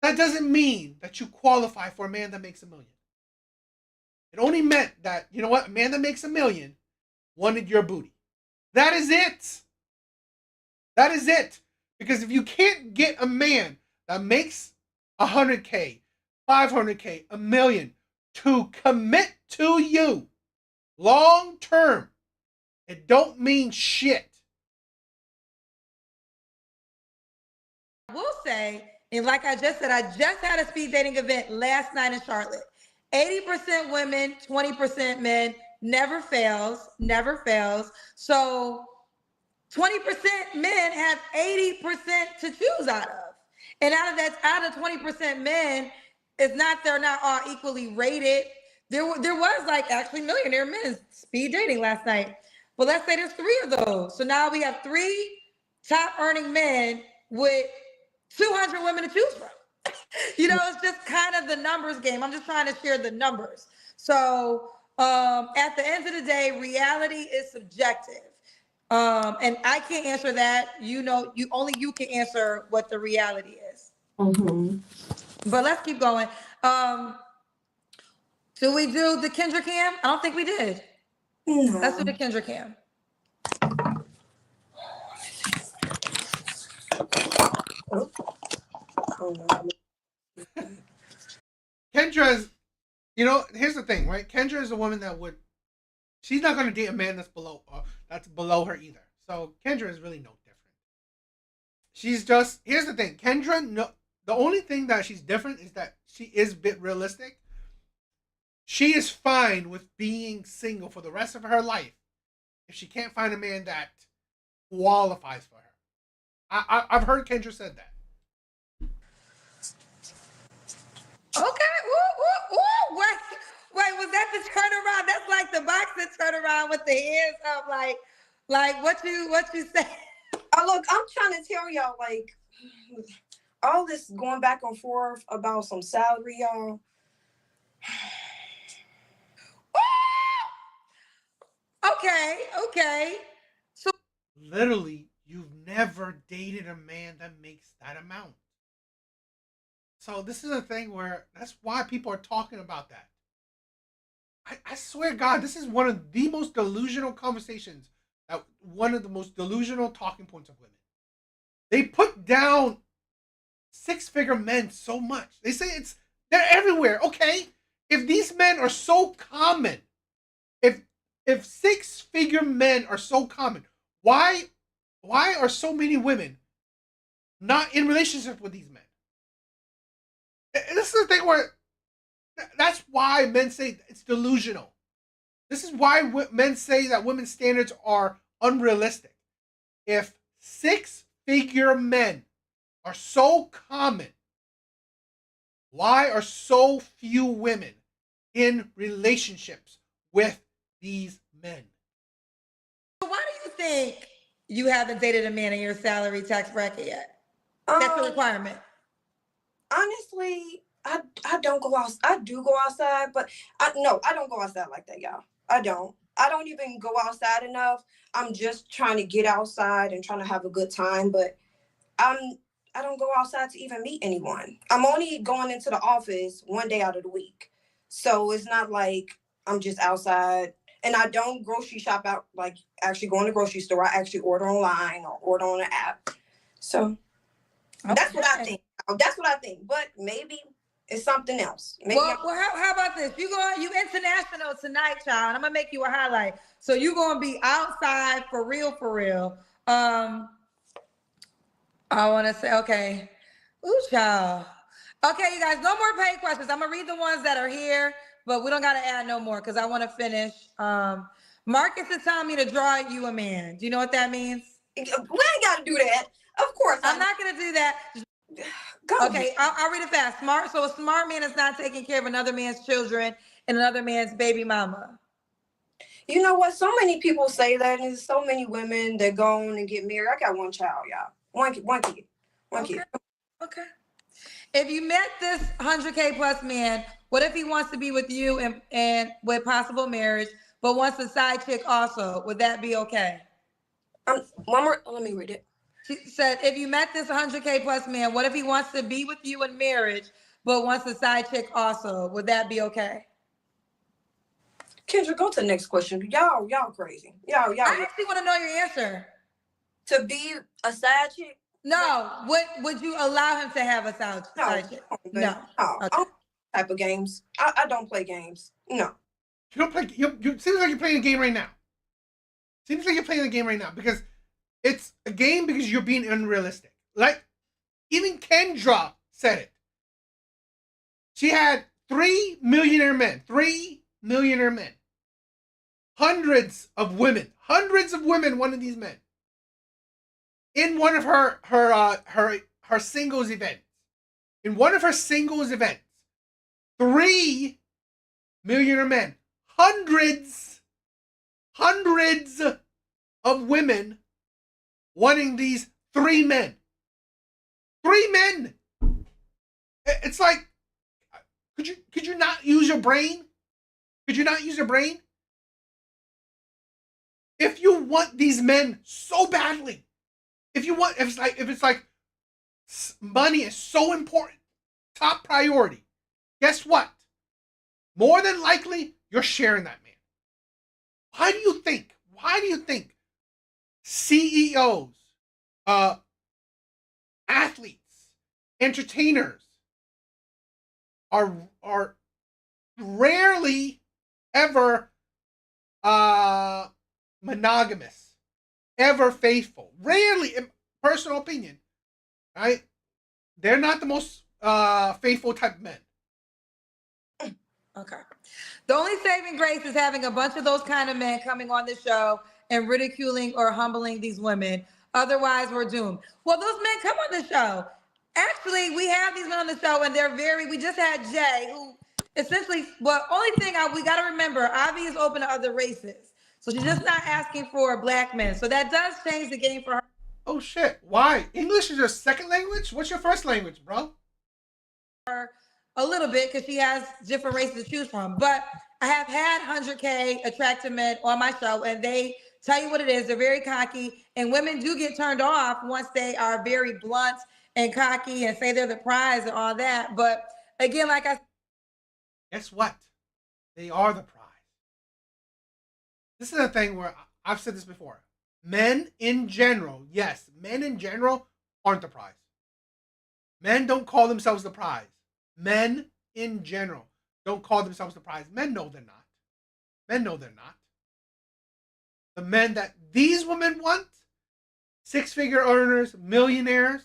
That doesn't mean that you qualify for a man that makes $1 million. It only meant that, you know what, a man that makes $1 million wanted your booty. That is it. That is it. Because if you can't get a man that makes 100K, 500K, $1 million to commit to you long term, it don't mean shit. will say, and like I just said, I just had a speed dating event last night in Charlotte. 80% women, 20% men, never fails, never fails. So 20% men have 80% to choose out of. And out of 20% men, they're not all equally rated. There was like actually millionaire men speed dating last night. But let's say there's 3 of those. So now we have 3 top earning men with 200 women to choose from. You know, it's just kind of the numbers game. I'm just trying to share the numbers. So at the end of the day, reality is subjective. And I can't answer that. You know, you can answer what the reality is. But let's keep going. Do we do the Kendra Cam? I don't think we did. No. Let's do the Kendra Cam. Kendra's, you know, here's the thing, right? Kendra is a woman that she's not going to date a man that's below her either. So Kendra is really no different. She's just, here's the thing, Kendra, no, the only thing that she's different is that she is a bit realistic. She is fine with being single for the rest of her life if she can't find a man that qualifies for her. I've heard Kendra said that. Okay. Ooh, ooh, ooh. Wait, was that the turnaround? That's like the boxing turnaround with the hands up, like what you say? Oh, look, I'm trying to tell y'all, like, all this going back and forth about some salary, y'all. Okay. So literally, you've never dated a man that makes that amount. So this is a thing where that's why people are talking about that. I swear God, this is one of the most delusional conversations, one of the most delusional talking points of women. They put down six-figure men so much. They say they're everywhere. Okay, if these men are so common, if six-figure men are so common, why are so many women not in relationship with these men? And this is the thing where that's why men say it's delusional. This is why men say that women's standards are unrealistic. If six-figure men are so common, why are so few women in relationships with these men? So why do you think you haven't dated a man in your salary tax bracket yet? That's a requirement. Honestly, I don't go out. I do go outside, but I don't go outside like that, y'all. I don't. I don't even go outside enough. I'm just trying to get outside and trying to have a good time, but I don't go outside to even meet anyone. I'm only going into the office one day out of the week. So it's not like I'm just outside, and I don't grocery shop out, like actually go in the grocery store. I actually order online or order on an app. So that's what I think. That's what I think. But maybe it's something else. Maybe well, how about this? You international tonight, child. I'm gonna make you a highlight. So you gonna be outside for real, for real. I want to say, okay. Ooh, child. Okay, you guys, no more paid questions. I'm gonna read the ones that are here, but we don't gotta add no more because I want to finish. Marcus is telling me to draw you a man. Do you know what that means? We ain't gotta do that. Of course, I'm not gonna do that. Okay, I'll read it fast. So a smart man is not taking care of another man's children and another man's baby mama. You know what? So many people say that, and there's so many women that go on and get married. I got one child, y'all. One kid. Okay. If you met this 100K plus man, what if he wants to be with you and with possible marriage, but wants a side chick also? Would that be okay? One more. Let me read it. She said, if you met this 100K plus man, what if he wants to be with you in marriage, but wants a side chick also? Would that be okay? Kendra, go to the next question. Y'all crazy. Y'all. I actually want to know your answer. To be a side chick? No. Would you allow him to have a side chick? No. Okay. Type of games. I don't play games. No. You don't play. You seems like you're playing a game right now. Seems like you're playing a game right now because it's a game because you're being unrealistic. Like even Kendra said it. She had 3 millionaire men. 3 millionaire men. Hundreds of women wanted these men. In one of her singles events. In one of her singles events. 3 millionaire men. Hundreds of women wanting these 3 men. 3 men. It's like, could you not use your brain? Could you not use your brain? If you want these men so badly, if it's like money is so important, top priority, guess what? More than likely, you're sharing that man. Why do you think CEOs, athletes, entertainers are rarely ever monogamous, ever faithful? Rarely, in personal opinion, right? They're not the most faithful type of men. Okay. The only saving grace is having a bunch of those kind of men coming on the show and ridiculing or humbling these women. Otherwise, we're doomed. Well, those men come on the show. Actually, we have these men on the show, and we just had Jay, who essentially, only thing we got to remember, Ivy is open to other races. So she's just not asking for black men. So that does change the game for her. Oh, shit. Why? English is your second language? What's your first language, bro? A little bit, because she has different races to choose from. But I have had 100K attractive men on my show, and they tell you what it is. They're very cocky, and women do get turned off once they are very blunt and cocky and say they're the prize and all that. But again, like I Guess what? They are the prize. This is a thing where I've said this before. Men in general, yes, men in general aren't the prize. Men don't call themselves the prize. Men in general don't call themselves the prize. Men know they're not. Men know they're not. The men that these women want, six-figure earners, millionaires,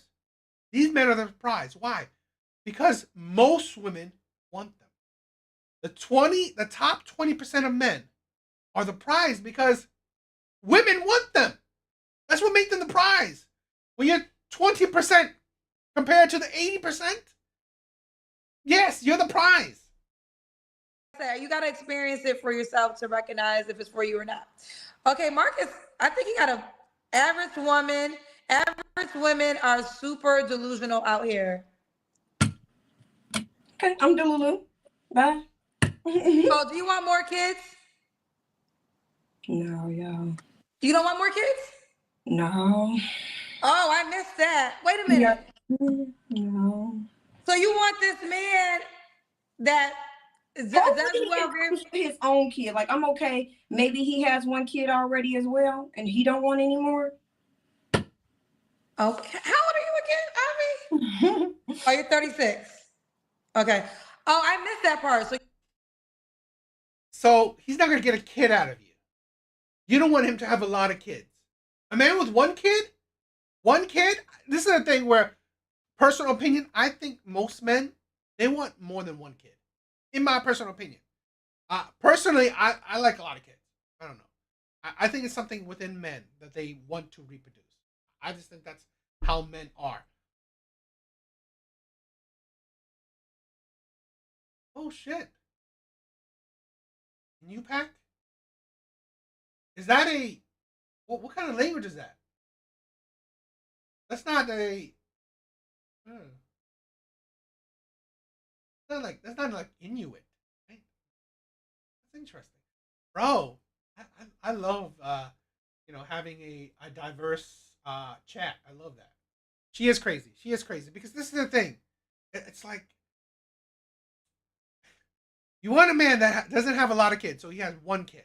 these men are the prize. Why? Because most women want them. The top 20% of men are the prize because women want them. That's what makes them the prize. When you're 20% compared to the 80%, yes, you're the prize. You got to experience it for yourself to recognize if it's for you or not. Okay, Marcus, I think you got an average woman. Average women are super delusional out here. Okay, I'm Delulu. Bye. Oh, do you want more kids? No, y'all. You don't want more kids? No. Oh, I missed that. Wait a minute. Yeah. No. So you want this man that does well with his own kid? Like, I'm okay. Maybe he has one kid already as well, and he don't want any more. Okay. How old are you again, Ivy? Oh, you're 36. Okay. Oh, I missed that part. So he's not going to get a kid out of you. You don't want him to have a lot of kids. A man with one kid, this is a thing where, personal opinion, I think most men, they want more than one kid. In my personal opinion. Personally, I like a lot of kids. I don't know. I think it's something within men that they want to reproduce. I just think that's how men are. Oh, shit. New pack? Is that a... What kind of language is that? That's not a... That's not like Inuit. Right? That's interesting. Bro, I love, having a diverse chat. I love that. She is crazy. She is crazy. Because this is the thing. It's like... You want a man that doesn't have a lot of kids, so he has one kid.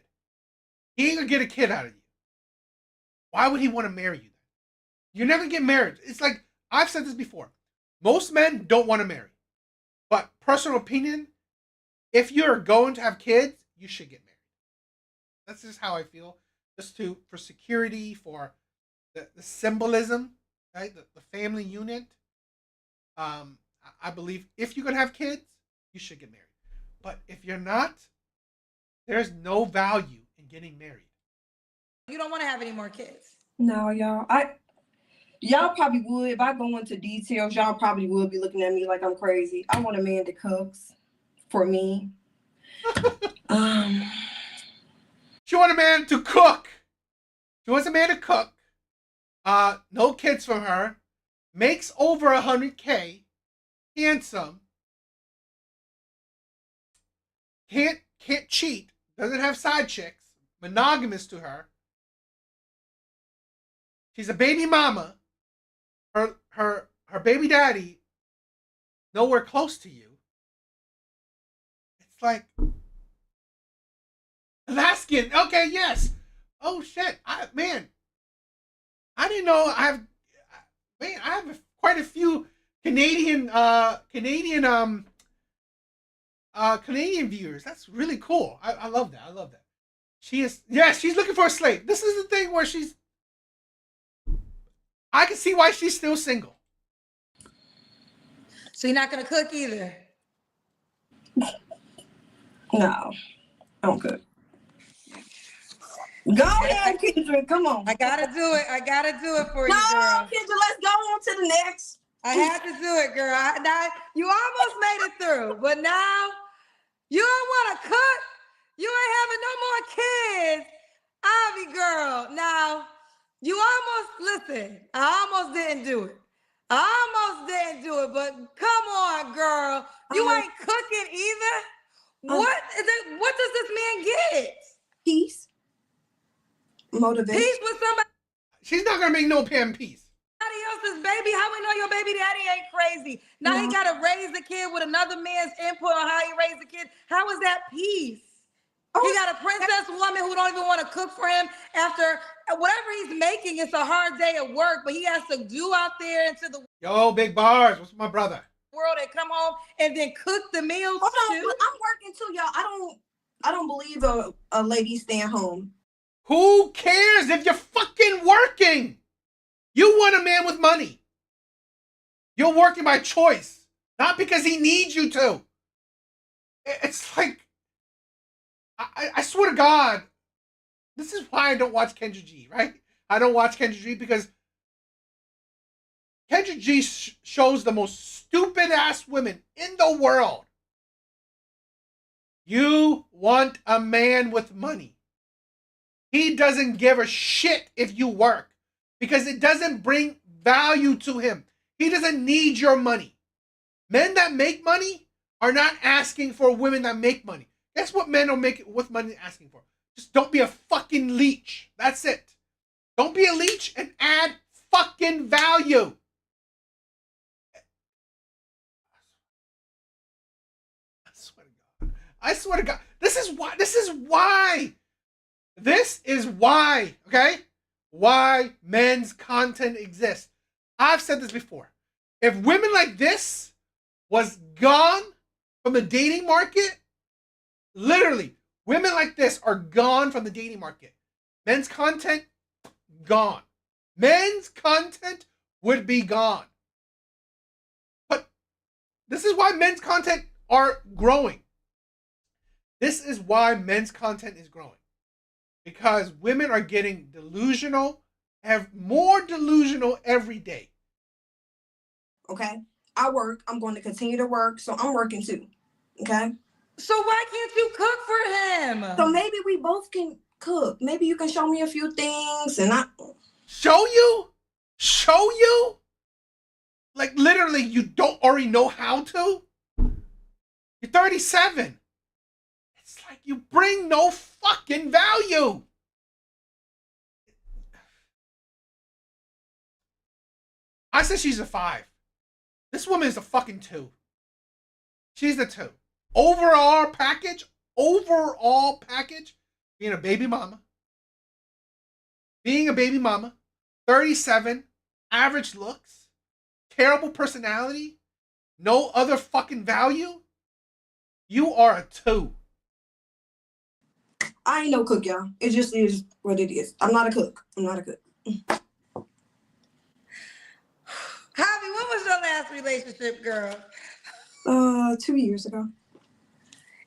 He ain't gonna get a kid out of you. Why would he want to marry you then? You're never gonna get married. It's like, I've said this before. Most men don't want to marry. But personal opinion, if you're going to have kids, you should get married. That's just how I feel. Just for security, for the symbolism, right? The family unit. I believe if you're gonna have kids, you should get married. But if you're not, there's no value in getting married. You don't want to have any more kids. No, y'all. Y'all probably would. If I go into details, y'all probably would be looking at me like I'm crazy. I want a man that cooks for me. She wants a man to cook. She wants a man to cook. No kids from her. Makes over 100K. Handsome. Can't cheat. Doesn't have side chicks. Monogamous to her. She's a baby mama. Her baby daddy nowhere close to you. It's like Alaskan. Okay, yes. Oh shit. I didn't know I have quite a few Canadian viewers. That's really cool. I love that. I love that. She's looking for a slave. This is the thing where I can see why she's still single. So you're not gonna cook either? No, I don't cook. Go ahead, Kendra. Come on. I gotta do it. I gotta do it for you, No, girl. Kendra, let's go on to the next. I had to do it, girl. Now you almost made it through, but now you don't want to cook. You ain't having no more kids, Ivy girl. Now you almost listen. I almost didn't do it. But come on, girl. You ain't cooking either. What is it? What does this man get? Peace. Motivation. Peace with somebody She's not gonna make no damn peace. else lost his baby. How we know your baby daddy ain't crazy? Now he got to raise the kid with another man's input on how he raised the kid. How is that peace? He got a princess woman who don't even want to cook for him after whatever he's making. It's a hard day at work, but he has to do out there into the Yo, big bars. What's my brother? world and come home and then cook the meals. Hold on, too. but I'm working too, y'all. I don't believe a lady staying home. Who cares if you're fucking working? You want a man with money. You're working by choice, not because he needs you to. It's like, I swear to God, this is why I don't watch Kendra G, right? I don't watch Kendra G because Kendra G shows the most stupid ass women in the world. You want a man with money. He doesn't give a shit if you work because it doesn't bring value to him. He doesn't need your money. Men that make money are not asking for women that make money. Guess what men don't make it with money asking for? Just don't be a fucking leech. That's it. Don't be a leech and add fucking value. I swear to God. This is why, okay? Why men's content exists. I've said this before. If women like this was gone from the dating market, literally, women like this are gone from the dating market. Men's content, gone. Men's content would be gone. But this is why men's content are growing. This is why men's content is growing. Because women are getting delusional, have more delusional every day. Okay? I work. I'm going to continue to work, so I'm working too. Okay? So why can't you cook for him? So maybe we both can cook. Maybe you can show me a few things and I... Show you? Show you? Like literally you don't already know how to? You're 37. It's like you bring no fucking value. I said she's a 5. This woman is a fucking 2. She's a 2. Overall package, being a baby mama, 37, average looks, terrible personality, no other fucking value. You are a 2. I ain't no cook, y'all. It just is what it is. I'm not a cook. Javi, what was your last relationship, girl? 2 years ago.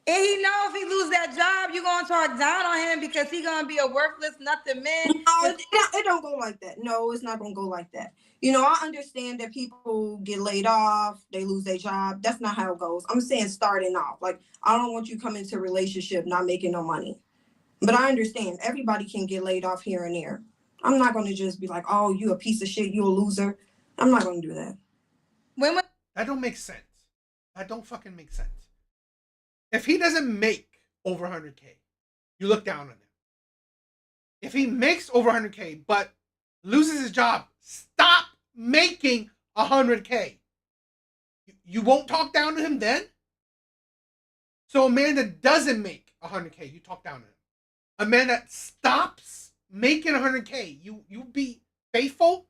And he know if he lose that job, you gonna talk down on him because he gonna be a worthless nothing man. No, it don't go like that. No, it's not gonna go like that. You know, I understand that people get laid off, they lose their job. That's not how it goes. I'm saying starting off. Like, I don't want you coming into a relationship not making no money. But I understand everybody can get laid off here and there. I'm not gonna just be like, oh, you a piece of shit, you a loser. I'm not gonna do that. That don't make sense. That don't fucking make sense. If he doesn't make over 100K, you look down on him. If he makes over 100K but loses his job, stop making 100K. You won't talk down to him then? So a man that doesn't make 100K, you talk down to him. A man that stops making 100K, you be faithful,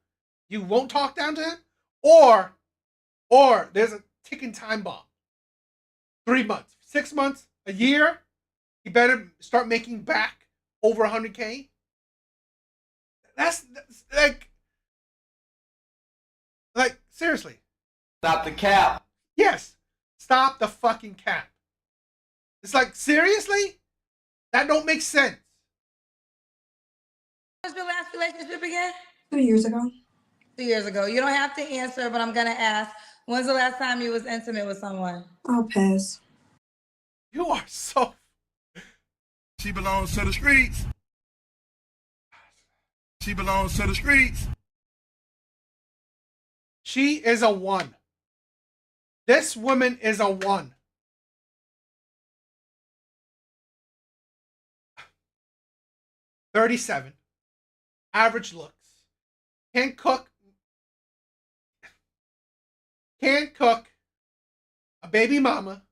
you won't talk down to him? Or there's a ticking time bomb. 3 months, 6 months, a year, he better start making back over 100K. That's like seriously. Stop the cap. Yes, stop the fucking cap. It's like seriously, that don't make sense. What was your last relationship again? 2 years ago. 2 years ago. You don't have to answer, but I'm gonna ask. When's the last time you was intimate with someone? I'll pass. You are so. She belongs to the streets. She belongs to the streets. She is a 1. This woman is a 1. $37. Average looks. Can't cook. can't cook, a baby mama,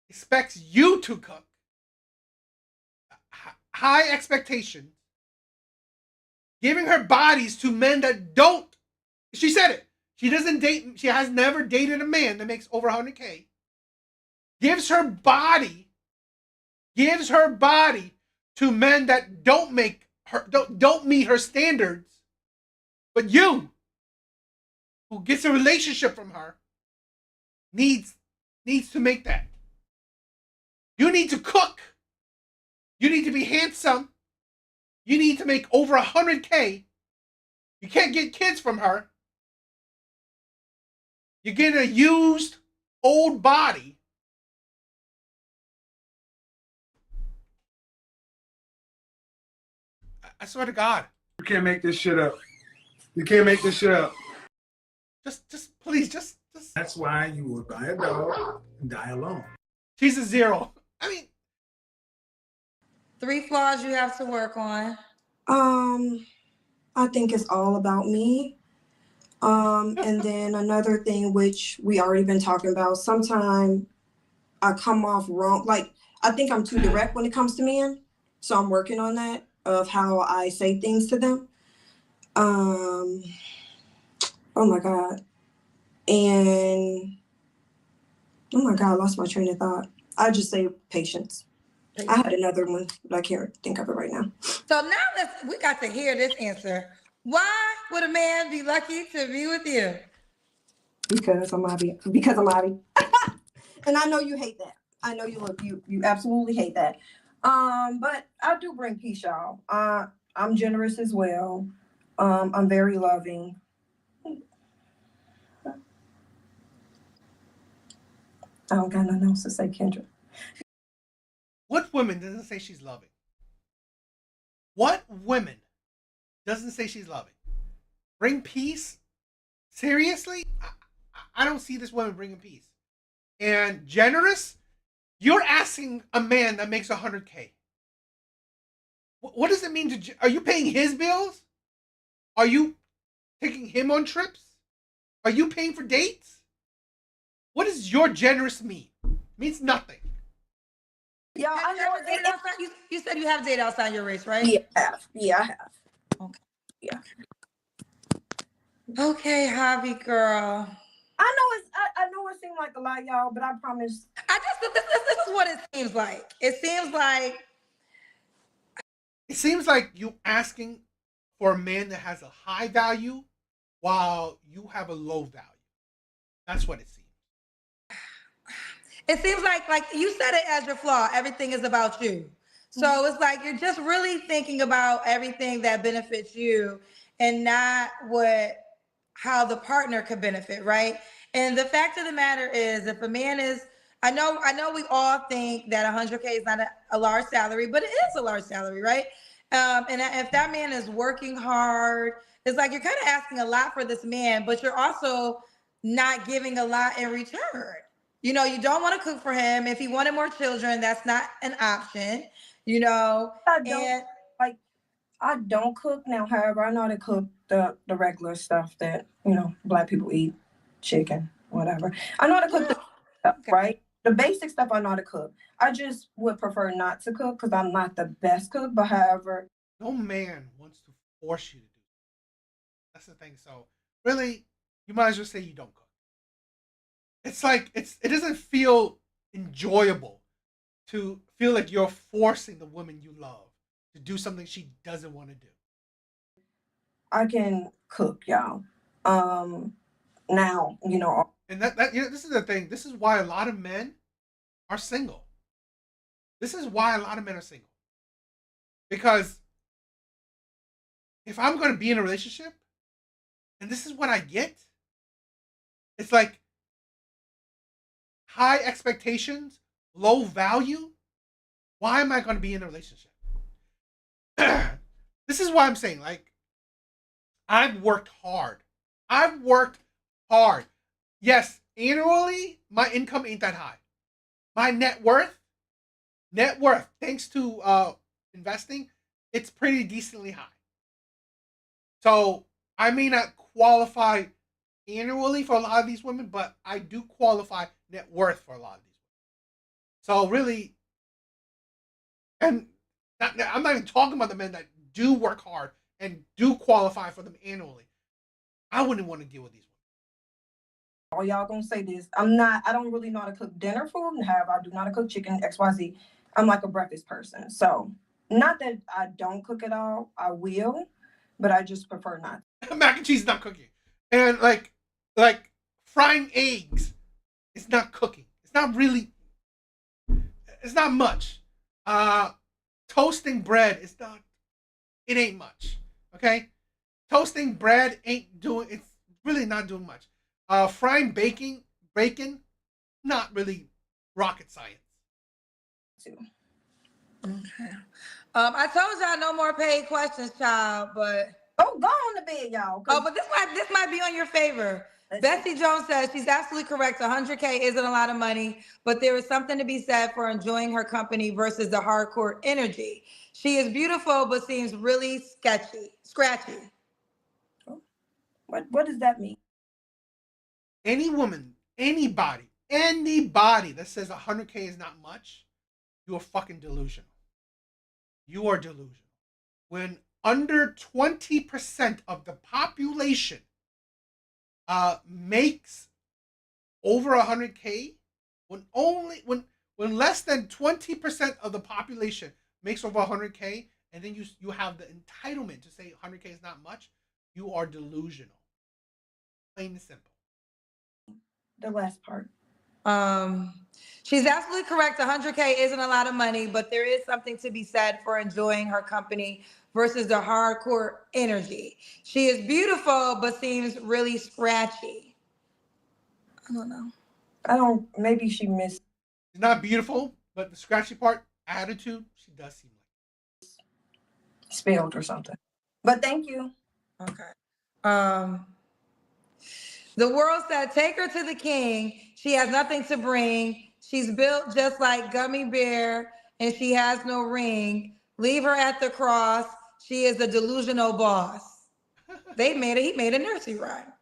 expects you to cook, high expectations, giving her bodies to men that don't. She said it. She doesn't date. She has never dated a man that makes over 100K. Gives her body to men that don't make her don't meet her standards. But you, who gets a relationship from her, needs to make that. You need to cook. You need to be handsome. You need to make over 100K. You can't get kids from her. You're getting a used old body. I swear to God. You can't make this shit up. You can't make this shit up. Just please, just. That's why you would buy a dog and die alone. She's a 0. I mean, 3 flaws you have to work on. I think it's all about me. And then another thing, which we already been talking about, sometimes I come off wrong. Like, I think I'm too direct when it comes to men. So I'm working on that, of how I say things to them. Oh my God. And oh my God, I lost my train of thought. I just say patience. I had another one, but I can't think of it right now. So now we got to hear this answer. Why would a man be lucky to be with you? Because I'm Abby. Because I'm Abby. And I know you hate that. I know you absolutely hate that. But I do bring peace, y'all. I'm generous as well. I'm very loving. I don't got nothing else to say, Kendra. what woman doesn't say she's loving? What woman doesn't say she's loving? Bring peace? Seriously? I don't see this woman bringing peace. And generous? You're asking a man that makes 100K. What does it mean to? Are you paying his bills? Are you taking him on trips? Are you paying for dates? What does your generous mean? It means nothing. Yeah, I know. You said you have dated outside your race, right? Yeah, I have. Yeah, I have. Okay. Yeah. Okay, Javi girl. I know it seemed like a lot, y'all, but I promise. This is what it seems like. It seems like you asking for a man that has a high value while you have a low value. That's what it seems. It seems like you said it as your flaw. Everything is about you. So it's like you're just really thinking about everything that benefits you and not how the partner could benefit, right? And the fact of the matter is, if a man is, I know we all think that 100K is not a large salary, but it is a large salary, right? And if that man is working hard, it's like you're kind of asking a lot for this man, but you're also not giving a lot in return. You know, you don't want to cook for him. If he wanted more children, that's not an option. You know, I don't cook now. However, I know how to cook the regular stuff that Black people eat, chicken, whatever. I know how to cook the stuff, right? The basic stuff I know how to cook. I just would prefer not to cook because I'm not the best cook. But however, no man wants to force you to do it. That's the thing. So really, you might as well say you don't cook. It's like it doesn't feel enjoyable to feel like you're forcing the woman you love to do something she doesn't want to do. I can cook, y'all. Now, and that this is the thing. This is why a lot of men are single. This is why a lot of men are single. Because if I'm going to be in a relationship and this is what I get, it's like high expectations, low value. Why am I going to be in a relationship? This is why I'm saying, like, I've worked hard. Yes, annually, my income ain't that high. My net worth, thanks to investing, it's pretty decently high. So I may not qualify annually for a lot of these women, but I do qualify net worth for a lot of these women. So really, and I'm not even talking about the men that do work hard and do qualify for them annually. I wouldn't want to deal with these women. Oh, y'all gonna say this. I don't really know how to cook dinner food. However, I do not cook chicken, XYZ. I'm like a breakfast person. So, not that I don't cook at all. I will, but I just prefer not. Mac and cheese is not cooking. And like frying eggs, it's not cooking. It's not really, it's not much. Toasting bread is not, it ain't much. Okay? Toasting bread it's really not doing much. Frying bacon, not really rocket science. Okay. I told y'all no more paid questions, child, but go on to bed, y'all. Oh, but this might be on your favor. Bessie Jones says she's absolutely correct. 100K isn't a lot of money, but there is something to be said for enjoying her company versus the hardcore energy. She is beautiful, but seems really scratchy. What does that mean? Any woman, anybody that says 100K is not much, you are fucking delusional. You are delusional. When under 20% of the population makes over 100K, when less than 20% of the population makes over 100K, and then you have the entitlement to say 100K is not much, you are delusional. Plain and simple. The last part. She's absolutely correct. 100K isn't a lot of money, but there is something to be said for enjoying her company versus the hardcore energy. She is beautiful, but seems really scratchy. I don't know. Maybe she missed. She's not beautiful, but the scratchy part, attitude, she does seem like spilled or something. But thank you. Okay. The world said, take her to the king. She has nothing to bring. She's built just like Gummy Bear, and she has no ring. Leave her at the cross. She is a delusional boss. He made a nursery rhyme.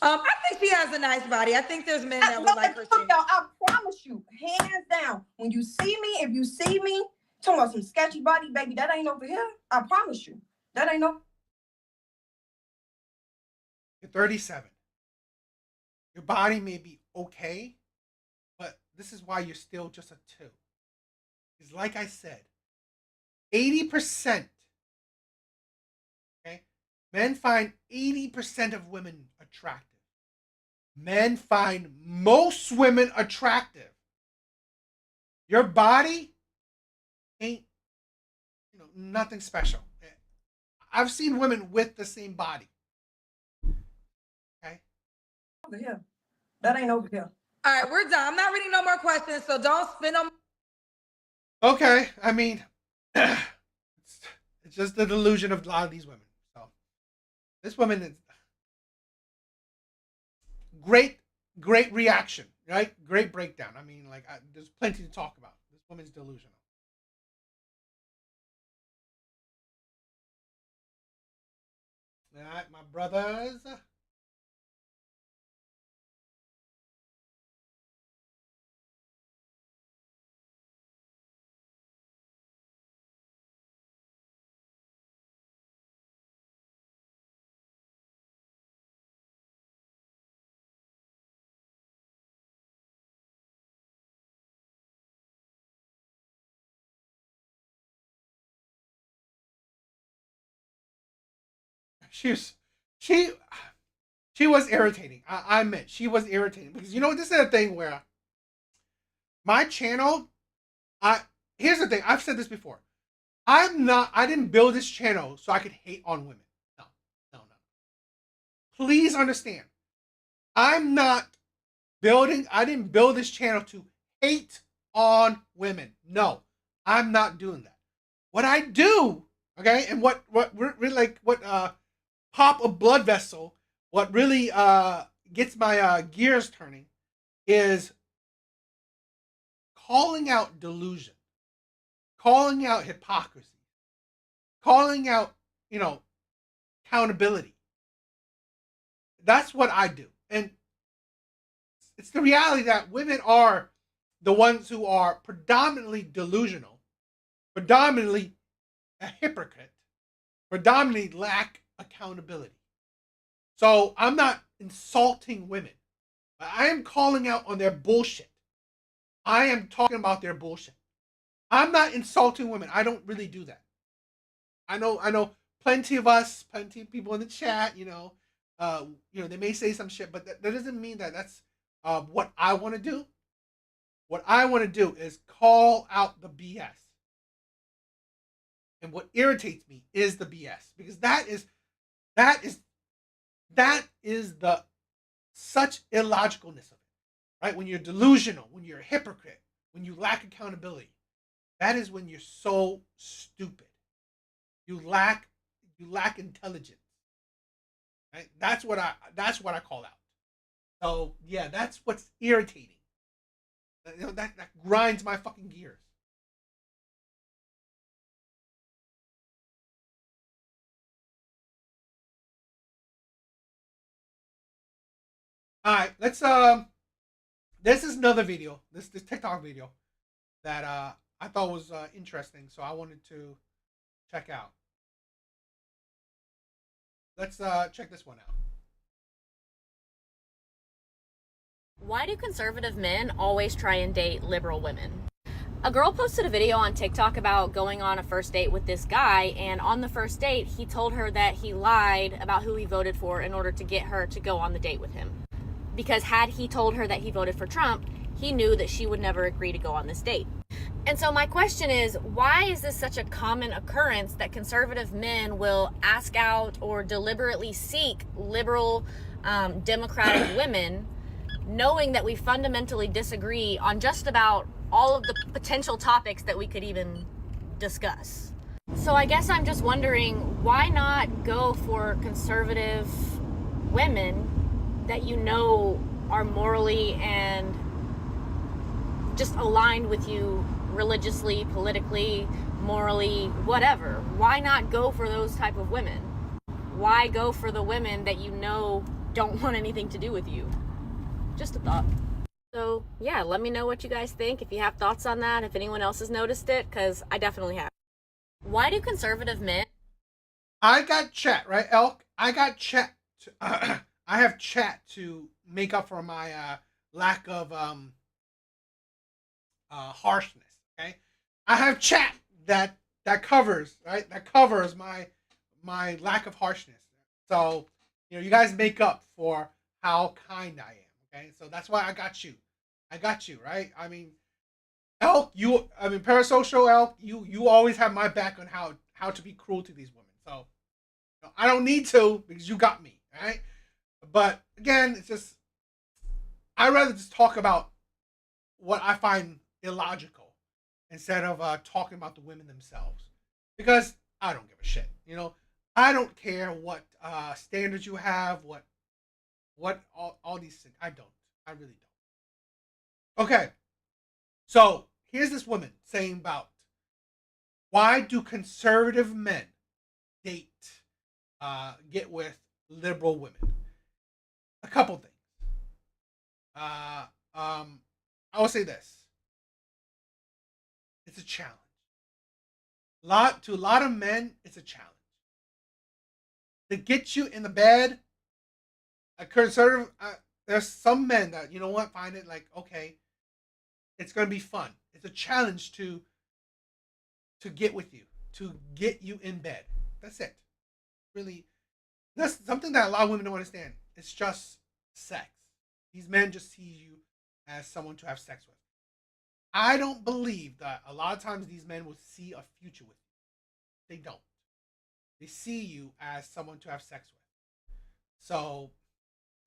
I think she has a nice body. I think there's men that would like her shape. Y'all, I promise you, hands down, when you see me, if you see me, talking about some sketchy body, baby, that ain't over here. I promise you. That ain't no. You're 37. Your body may be okay, but this is why you're still just a 2. Because like I said, 80%, okay? Men find 80% of women attractive. Men find most women attractive. Your body ain't, nothing special. I've seen women with the same body. Okay? Over here. That ain't over here. All right, we're done. I'm not reading no more questions, so don't spin them. Okay, I mean, it's just the delusion of a lot of these women. So, this woman is great reaction, right? Great breakdown. I mean, like, there's plenty to talk about. This woman's delusional. All right, my brothers. She was irritating. I admit she was irritating because this is a thing where my channel. Here's the thing. I've said this before. I didn't build this channel so I could hate on women. No. Please understand. I didn't build this channel to hate on women. No, I'm not doing that. What I do, okay, and what really like what pop a blood vessel, what really gets my gears turning is calling out delusion, calling out hypocrisy, calling out, accountability. that's what I do. And it's the reality that women are the ones who are predominantly delusional, predominantly a hypocrite, predominantly lack accountability. So I'm not insulting women. I am calling out on their bullshit. I am talking about their bullshit. I'm not insulting women. I don't really do that. I know plenty of us, plenty of people in the chat, they may say some shit, but that doesn't mean that that's what I want to do. What I want to do is call out the BS. And what irritates me is the BS, because that is the such illogicalness of it, right? When you're delusional, when you're a hypocrite, when you lack accountability, that is when you're so stupid. You lack intelligence, right? That's what I call out. So yeah, that's what's irritating. That grinds my fucking gears. All right, let's this is another video, this TikTok video that I thought was interesting, so I wanted to check out. Let's check this one out. Why do conservative men always try and date liberal women? A girl posted a video on TikTok about going on a first date with this guy, and on the first date, he told her that he lied about who he voted for in order to get her to go on the date with him. Because had he told her that he voted for Trump, he knew that she would never agree to go on this date. And so my question is, why is this such a common occurrence that conservative men will ask out or deliberately seek liberal, democratic women, knowing that we fundamentally disagree on just about all of the potential topics that we could even discuss? So I guess I'm just wondering, why not go for conservative women that you know are morally and just aligned with you religiously, politically, morally, whatever? Why not go for those type of women? Why go for the women that you know don't want anything to do with you? Just a thought. So yeah, let me know what you guys think, if you have thoughts on that, if anyone else has noticed it, because I definitely have. Why do conservative men... I got chat, right, Elk? I got chat. I have chat to make up for my lack of harshness. Okay, I have chat that covers, right? That covers my lack of harshness. So you guys make up for how kind I am. Okay, so that's why I got you. I got you, right? I mean, Elk, Parasocial Elk, you always have my back on how to be cruel to these women. So I don't need to, because you got me, right? But again, it's just, I'd rather just talk about what I find illogical instead of talking about the women themselves, because I don't give a shit. I don't care what standards you have, what all these things. I really don't. Okay, so here's this woman saying about, why do conservative men get with liberal women? A couple things. I will say this. It's a challenge. To a lot of men, it's a challenge. To get you in the bed, a conservative, there's some men that, find it like, okay, it's going to be fun. It's a challenge to get with you, to get you in bed. That's it. Really, that's something that a lot of women don't understand. It's just sex. These men just see you as someone to have sex with. I don't believe that a lot of times these men will see a future with you. They don't. They see you as someone to have sex with. So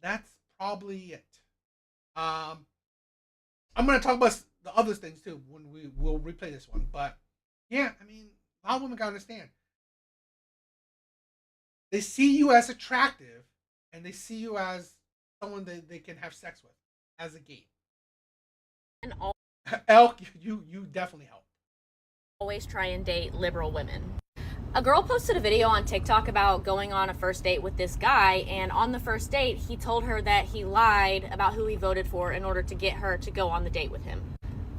that's probably it. I'm going to talk about the other things too when we'll replay this one. But yeah, a lot of women gotta understand. They see you as attractive, and they see you as someone that they can have sex with as a game. And Elk, you definitely help. Always try and date liberal women. A girl posted a video on TikTok about going on a first date with this guy, and on the first date, he told her that he lied about who he voted for in order to get her to go on the date with him.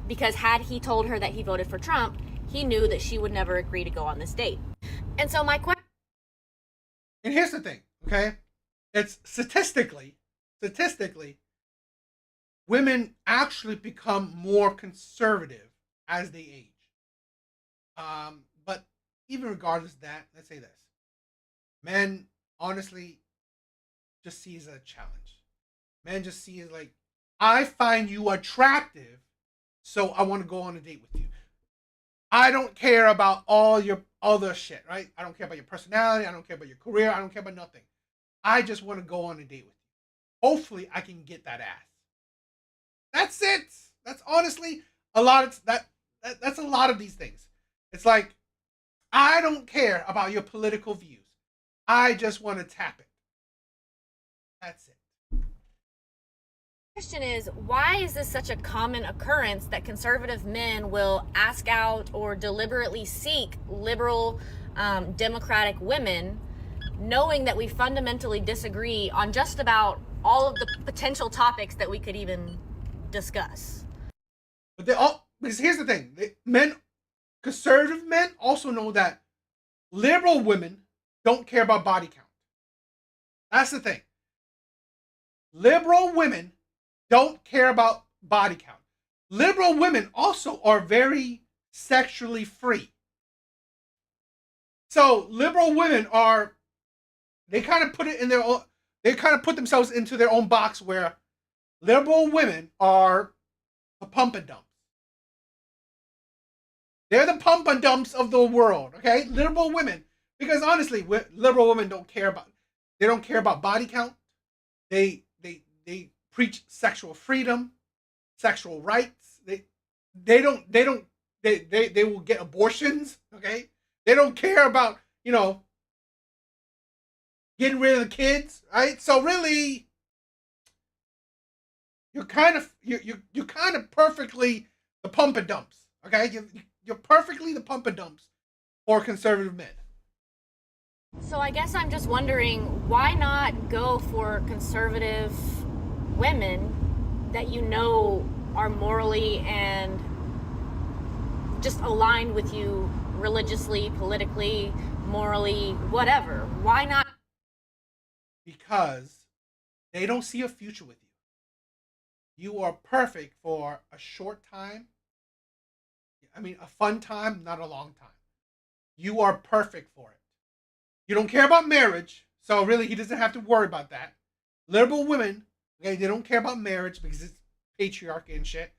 Because had he told her that he voted for Trump, he knew that she would never agree to go on this date. And so my question... And here's the thing, okay? It's statistically, women actually become more conservative as they age. But even regardless of that, let's say this. Men, honestly, just see it as a challenge. Men just see it like, I find you attractive, so I want to go on a date with you. I don't care about all your other shit, right? I don't care about your personality. I don't care about your career. I don't care about nothing. I just want to go on a date with you. Hopefully, I can get that ass. That's it. That's honestly a lot of that's a lot of these things. It's like, I don't care about your political views. I just want to tap it. That's it. Question is, why is this such a common occurrence that conservative men will ask out or deliberately seek liberal democratic women, knowing that we fundamentally disagree on just about all of the potential topics that we could even discuss? But because here's the thing, conservative men also know that liberal women don't care about body count. That's the thing. Liberal women don't care about body count. Liberal women also are very sexually free. So liberal women they kind of put it in their own, they kind of put themselves into their own box where liberal women are the pump and dumps. They're the pump and dumps of the world, okay? Liberal women, because honestly, liberal women don't care about body count. They preach sexual freedom, sexual rights. They will get abortions, okay? They don't care about, getting rid of the kids, right? So really, you're kind of perfectly the pump and dumps, okay? You're perfectly the pump and dumps for conservative men. So I guess I'm just wondering, why not go for conservative women that you know are morally and just aligned with you religiously, politically, morally, whatever? Why not? Because they don't see a future with you. You are perfect for a short time. I mean, a fun time, not a long time. You are perfect for it. You don't care about marriage, so really he doesn't have to worry about that. Liberal women, okay, they don't care about marriage because it's patriarchy and shit.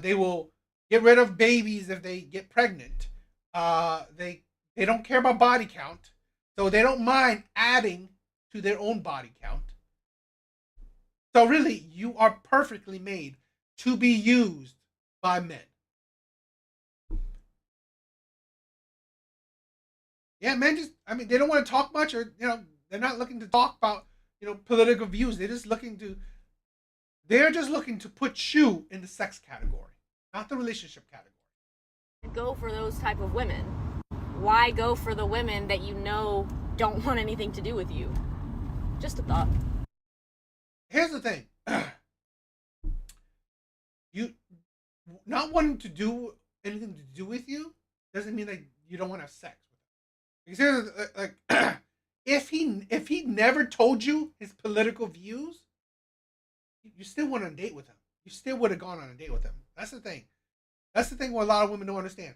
They will get rid of babies if they get pregnant. They don't care about body count, so they don't mind adding to their own body count. So really, you are perfectly made to be used by men. Yeah, men they don't want to talk much, or they're not looking to talk about political views. They're just looking to put you in the sex category, not the relationship category. Go for those type of women. Why go for the women that you know don't want anything to do with you? Just a thought. Here's the thing. You not wanting to do anything to do with you doesn't mean that you don't want to have sex with them. Because like, if he never told you his political views, you still went on a date with him. You still would have gone on a date with him. That's the thing. That's the thing what a lot of women don't understand.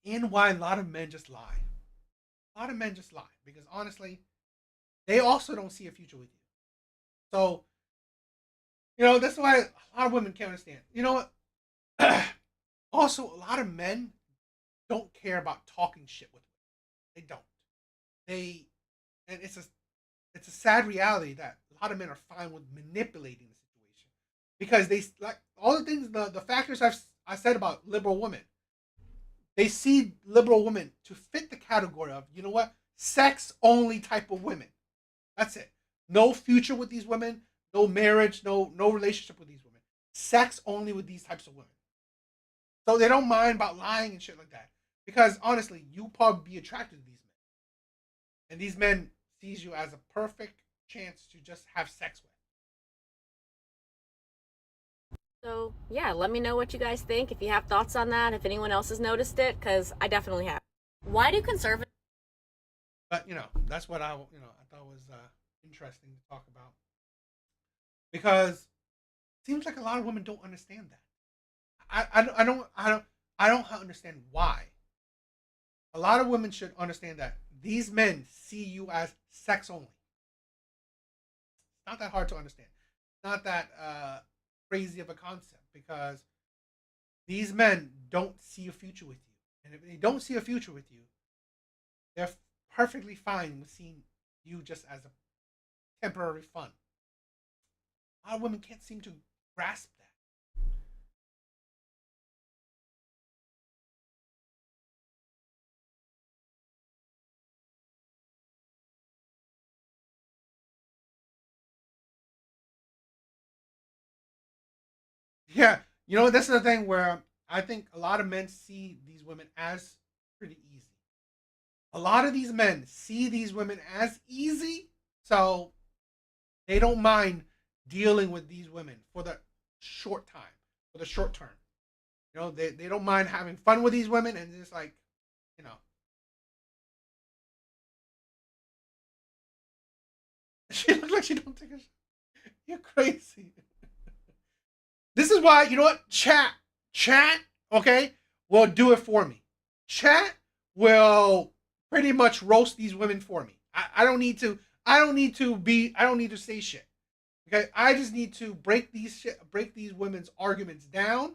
And why a lot of men just lie. A lot of men just lie. Because honestly, they also don't see a future with you. So, that's why a lot of women can't understand. You know what? Also, a lot of men don't care about talking shit with women. They don't. And it's a sad reality that a lot of men are fine with manipulating the situation. Because they, like, all the things, the factors I said about liberal women, they see liberal women to fit the category of, you know what? Sex only type of women. That's it. No future with these women, no marriage, no relationship with these women. Sex only with these types of women. So they don't mind about lying and shit like that. Because honestly, you probably be attracted to these men. And these men sees you as a perfect chance to just have sex with. So, yeah, let me know what you guys think. If you have thoughts on that, if anyone else has noticed it, because I definitely have. Why do conservatives... But, that's what I thought was interesting to talk about. Because it seems like a lot of women don't understand that. I don't understand why. A lot of women should understand that these men see you as sex only. It's not that hard to understand. It's not that crazy of a concept, because these men don't see a future with you. And if they don't see a future with you, they're perfectly fine with seeing you just as a temporary fun. A lot of women can't seem to grasp that. Yeah, this is the thing where I think a lot of men see these women as pretty easy. A lot of these men see these women as easy, so they don't mind dealing with these women for the short time, for the short term. They don't mind having fun with these women, and it's like, she looks like she don't take a shit. You're crazy. This is why, chat, okay, will do it for me. Chat will pretty much roast these women for me. I don't need to say shit. Okay, I just need to break these women's arguments down,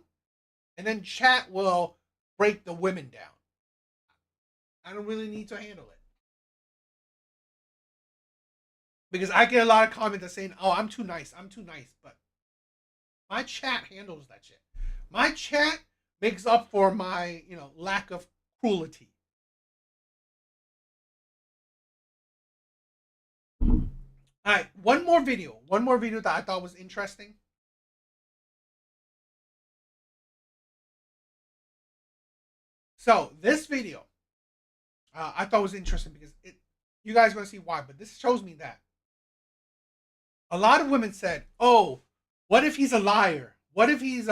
and then chat will break the women down. I don't really need to handle it. Because I get a lot of comments that saying, "Oh, I'm too nice, but my chat handles that shit. My chat makes up for my, lack of cruelty. All right, one more video that I thought was interesting. So this video, I thought was interesting because you guys are gonna see why, but this shows me that a lot of women said, "Oh, what if he's a liar? What if he's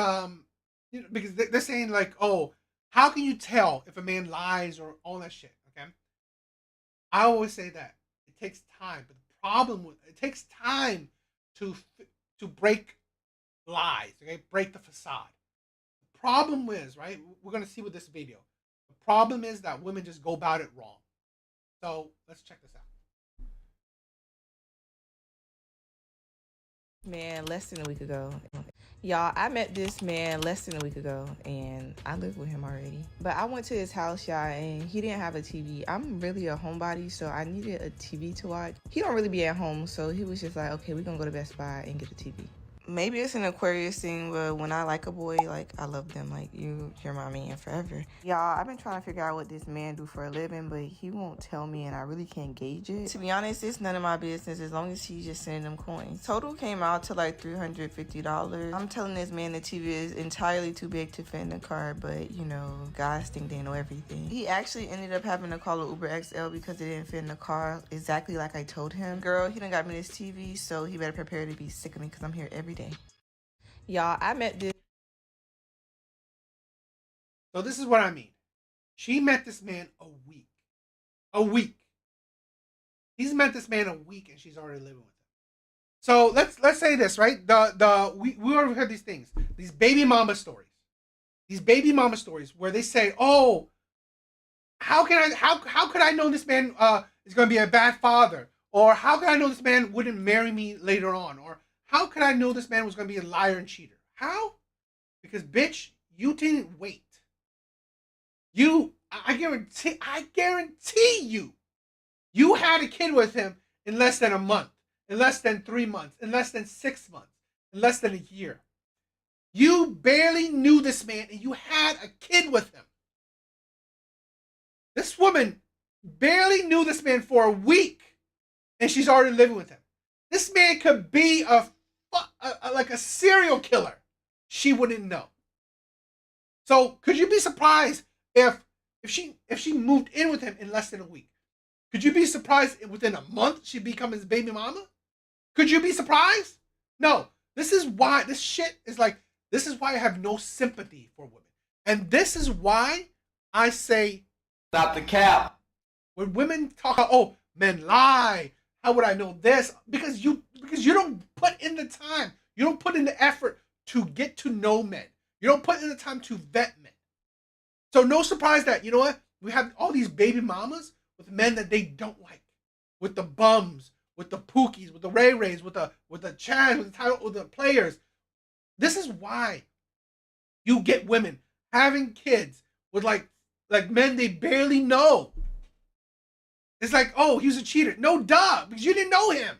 because they're saying like, oh, how can you tell if a man lies or all that shit?" Okay, I always say that it takes time, but the problem with it takes time to break lies, okay, break the facade. The problem is, right, we're gonna see with this video. The problem is that women just go about it wrong. So let's check this out. Man, less than a week ago. Y'all, I met this man less than a week ago, and I live with him already. But I went to his house, y'all, and he didn't have a TV. I'm really a homebody, so I needed a TV to watch. He don't really be at home, so he was just like, okay, we're gonna go to Best Buy and get a TV. Maybe it's an Aquarius thing, but when I like a boy, like, I love them. Like, you're my man forever. Y'all, I've been trying to figure out what this man do for a living, but he won't tell me, and I really can't gauge it. To be honest, it's none of my business as long as he's just sending them coins. Total came out to like $350. I'm telling this man the TV is entirely too big to fit in the car, but, guys think they know everything. He actually ended up having to call an Uber XL because it didn't fit in the car exactly like I told him. Girl, he done got me this TV, so he better prepare to be sick of me because I'm here every day. Y'all, I met this. So this is what I mean. She met this man a week. A week. He's met this man a week and she's already living with him. So let's say this, right? We already heard these things. These baby mama stories. These baby mama stories where they say, "Oh, how could I know this man is going to be a bad father? Or how could I know this man wouldn't marry me later on? Or how could I know this man was going to be a liar and cheater?" How? Because, bitch, you didn't wait. I guarantee you had a kid with him in less than a month, in less than 3 months, in less than 6 months, in less than a year. You barely knew this man and you had a kid with him. This woman barely knew this man for a week and she's already living with him. This man could be like a serial killer. She wouldn't know. So could you be surprised if if she moved in with him in less than a week, could you be surprised if within a month she'd become his baby mama? Could you be surprised? No. This is why this shit is like, this is why I have no sympathy for women. And this is why I say Stop the cap. when women talk about, oh, men lie, how would I know this? Because you don't put in the time. You don't put in the effort to get to know men. You don't put in the time to vet men. So no surprise that, you know what? We have all these baby mamas with men that they don't like. With the bums, with the Pookies, with the Ray Rays, with the Chads, with the players. This is why you get women having kids with like men they barely know. It's like, oh, he's a cheater. No, duh, because you didn't know him.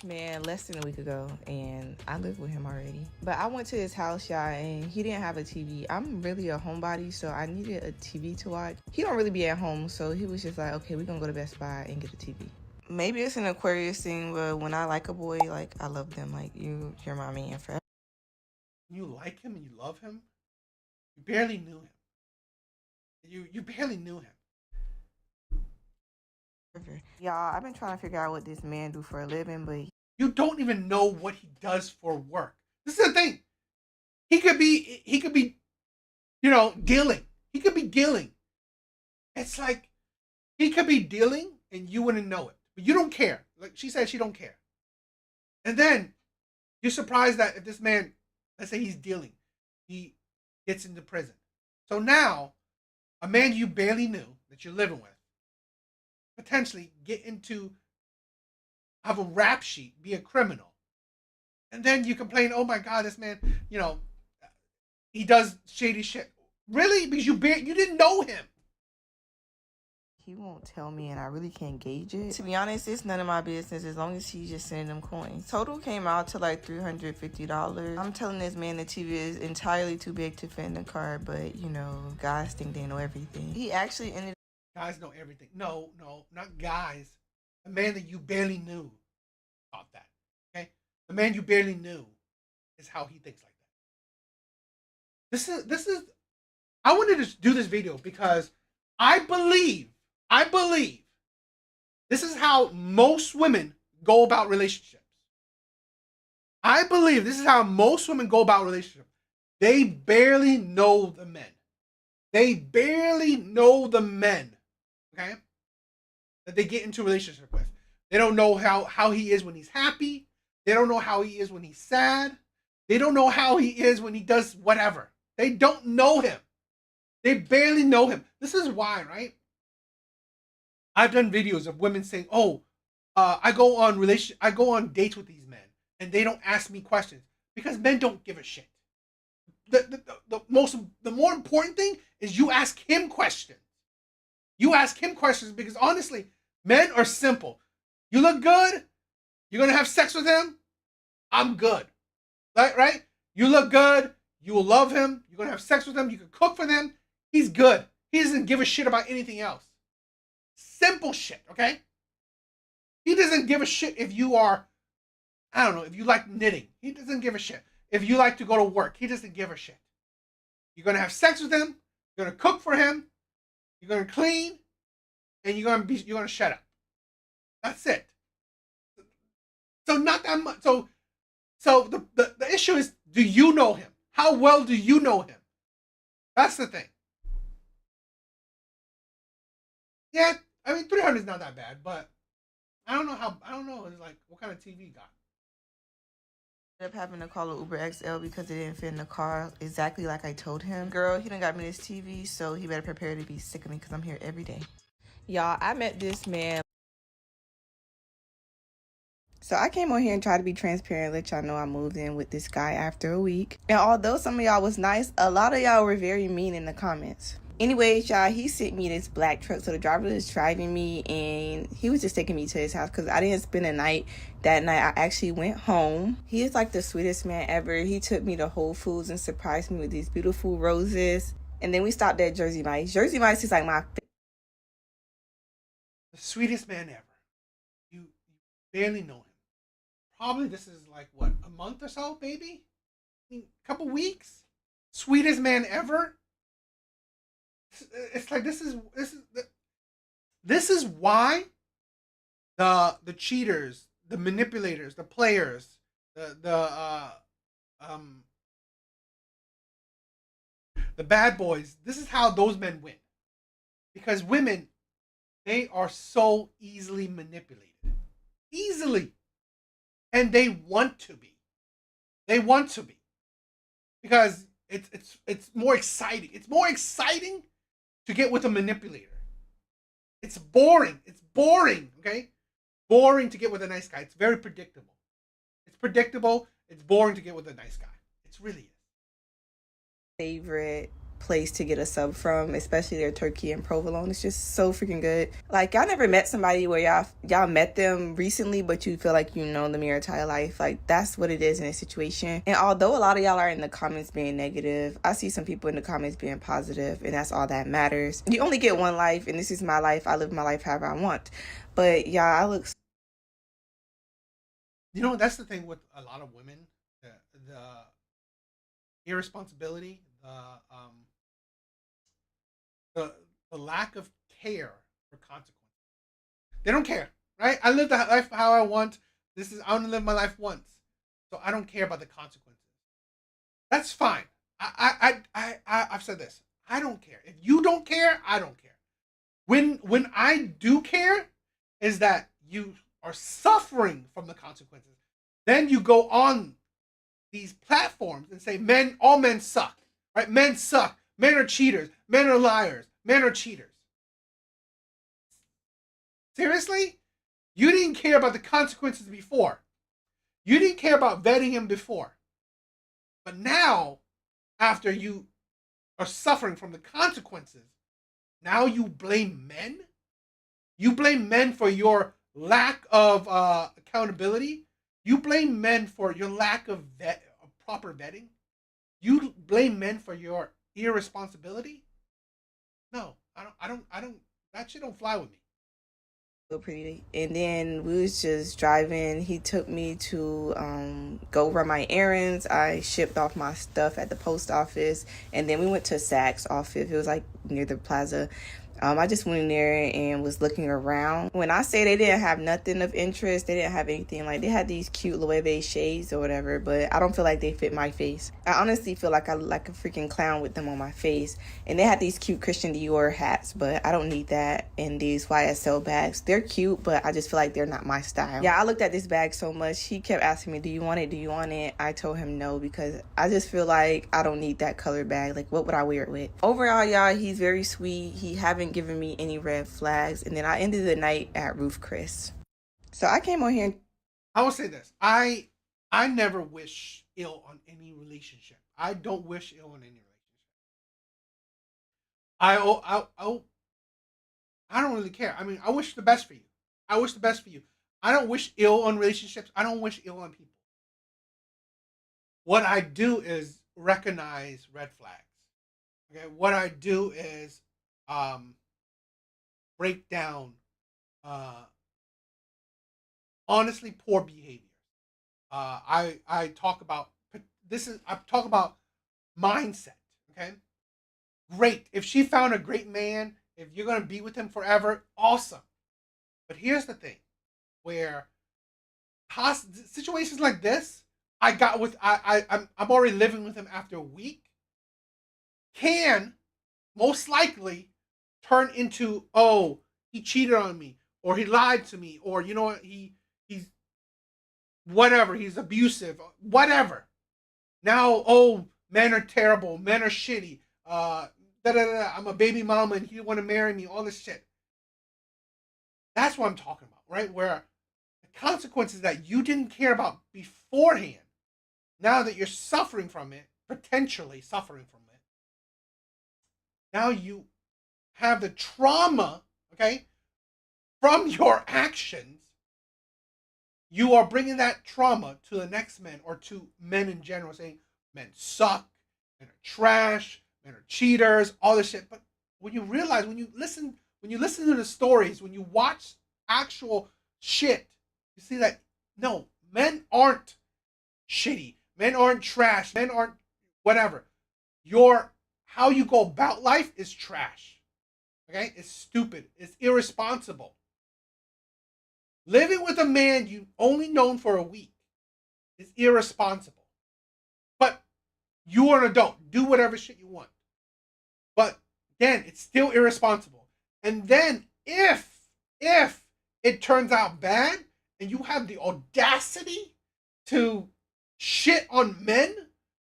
Man less than a week ago, and I live with him already. But I went to his house, y'all, and he didn't have a TV. I'm really a homebody, so I needed a TV to watch. He don't really be at home, so he was just like, okay, we're gonna go to Best Buy and get a TV. Maybe it's an Aquarius thing, but when I like a boy, like, I love them. Like, you're my man forever. You like him and you love him. You barely knew him. You barely knew him. Y'all, I've been trying to figure out what this man do for a living, but you don't even know what he does for work. This is the thing. He could be, you know, dealing. He could be dealing. It's like he could be dealing and you wouldn't know it, but you don't care. Like she said, she don't care. And then you're surprised that if this man, let's say he's dealing, he gets into prison. So now, a man you barely knew that you're living with, potentially get into, have a rap sheet, be a criminal. And then you complain, oh my God, this man, you know, he does shady shit. Really? Because you didn't know him. he won't tell me, and I really can't gauge it. To be honest, it's none of my business as long as he's just sending them coins. Total came out to like $350. I'm telling this man the TV is entirely too big to fit in the car, but you know, guys think they know everything. He actually ended. Guys know everything. No, not guys. A man that you barely knew thought that. Okay? The man you barely knew is how he thinks like that. This is I wanted to do this video because I believe this is how most women go about relationships. I believe this is how most women go about relationships. They barely know the men. They barely know the men. Okay, that they get into a relationship with. They don't know how he is when he's happy. They don't know how he is when he's sad. They don't know how he is when he does whatever. They don't know him. They barely know him. This is why, right? I've done videos of women saying, "Oh, I go on dates with these men, and they don't ask me questions because men don't give a shit." The more important thing is you ask him questions. You ask him questions because honestly, men are simple. You look good. You're going to have sex with him. I'm good. Right? You look good. You will love him. You're going to have sex with him. You can cook for them. He's good. He doesn't give a shit about anything else. Simple shit, okay? He doesn't give a shit if you are, I don't know, if you like knitting. He doesn't give a shit. If you like to go to work, he doesn't give a shit. You're going to have sex with him. You're going to cook for him. You're going to clean, and you're going to shut up. That's it. So not that much. So the issue is, do you know him? How well do you know him? That's the thing. Yeah, I mean 300 is not that bad, but I don't know. It's like what kind of TV you got. Ended up having to call an Uber XL because it didn't fit in the car exactly like I told him. Girl, he done got me this TV, so he better prepare to be sick of me because I'm here every day. Y'all, I met this man. So I came on here and tried to be transparent, let y'all know I moved in with this guy after a week. And although some of y'all was nice, a lot of y'all were very mean in the comments. Anyways, y'all, he sent me this black truck. So the driver was driving me and he was just taking me to his house because I didn't spend the night. That night, I actually went home. He is like the sweetest man ever. He took me to Whole Foods and surprised me with these beautiful roses. And then we stopped at Jersey Mike's. Jersey Mike's is like my the sweetest man ever. You barely know him. Probably this is like, what, a month or so, baby? I mean, a couple weeks? Sweetest man ever? It's like this is why the cheaters, the manipulators, the players, um the bad boys. This is how those men win, because women, they are so easily manipulated, easily, and they want to be. They want to be because it's more exciting. It's more exciting to get with a manipulator. It's boring. It's boring. Okay, boring to get with a nice guy. It's very predictable. It's predictable. It's boring to get with a nice guy. It's really Favorite place to get a sub from, especially their turkey and provolone. It's just so freaking good. Like, y'all never met somebody where y'all met them recently, but you feel like you know them your entire life. Like, that's what it is in a situation. And although a lot of y'all are in the comments being negative, I see some people in the comments being positive, and that's all that matters. You only get one life, and this is my life. I live my life however I want. But yeah, I look. You know, that's the thing with a lot of women. The irresponsibility, the lack of care for consequences. They don't care, right? I live the life how I want. I only live my life once, so I don't care about the consequences. That's fine. I've said this. I don't care. If you don't care, I don't care. When I do care, is that you are suffering from the consequences. Then you go on these platforms and say all men suck, right? Men suck. Men are cheaters. Men are liars. Men are cheaters. Seriously? You didn't care about the consequences before. You didn't care about vetting him before. But now, after you are suffering from the consequences, now you blame men? You blame men for your lack of accountability? You blame men for your lack of proper vetting? You blame men for your irresponsibility? No, I don't. That shit don't fly with me. So pretty. And then we was just driving. He took me to go run my errands. I shipped off my stuff at the post office, and then we went to Saks office. It was like near the plaza. I just went in there and was looking around. When I say they didn't have nothing of interest, they didn't have anything. Like, they had these cute Loewe shades or whatever, but I don't feel like they fit my face. I honestly feel like I look like a freaking clown with them on my face. And they had these cute Christian Dior hats, but I don't need that. And these YSL bags, they're cute, but I just feel like they're not my style. Yeah, I looked at this bag so much. He kept asking me, do you want it? Do you want it? I told him no, because I just feel like I don't need that color bag. Like, what would I wear it with? Overall, y'all, he's very sweet. He haven't given me any red flags. And then I ended the night at Roof Chris. So I came on here and I will say this. I never wish ill on any relationship. I don't wish ill on any relationship. I don't really care. I mean, I wish the best for you. I wish the best for you. I don't wish ill on relationships. I don't wish ill on people. What I do is recognize red flags. Okay, what I do is break down honestly poor behavior. I talk about I talk about mindset. Okay, great. If she found a great man, if you're gonna be with him forever, awesome. But here's the thing, where situations like this, I'm already living with him after a week, can most likely turn into, oh, he cheated on me, or he lied to me, or you know what, he's whatever, he's abusive, whatever. Now, oh, men are terrible, men are shitty, I'm a baby mama and he didn't want to marry me, all this shit. That's what I'm talking about, right? Where the consequences that you didn't care about beforehand, now that you're suffering from it, potentially suffering from it, now you have the trauma, okay, from your actions. You are bringing that trauma to the next man, or to men in general, saying men suck, men are trash, men are cheaters, all this shit. But when you realize, when you listen to the stories, when you watch actual shit, you see that no, men aren't shitty, men aren't trash, men aren't whatever. Your how you go about life is trash. Okay? It's stupid. It's irresponsible. Living with a man you only known for a week is irresponsible. But you are an adult. Do whatever shit you want. But again, it's still irresponsible. And then if it turns out bad and you have the audacity to shit on men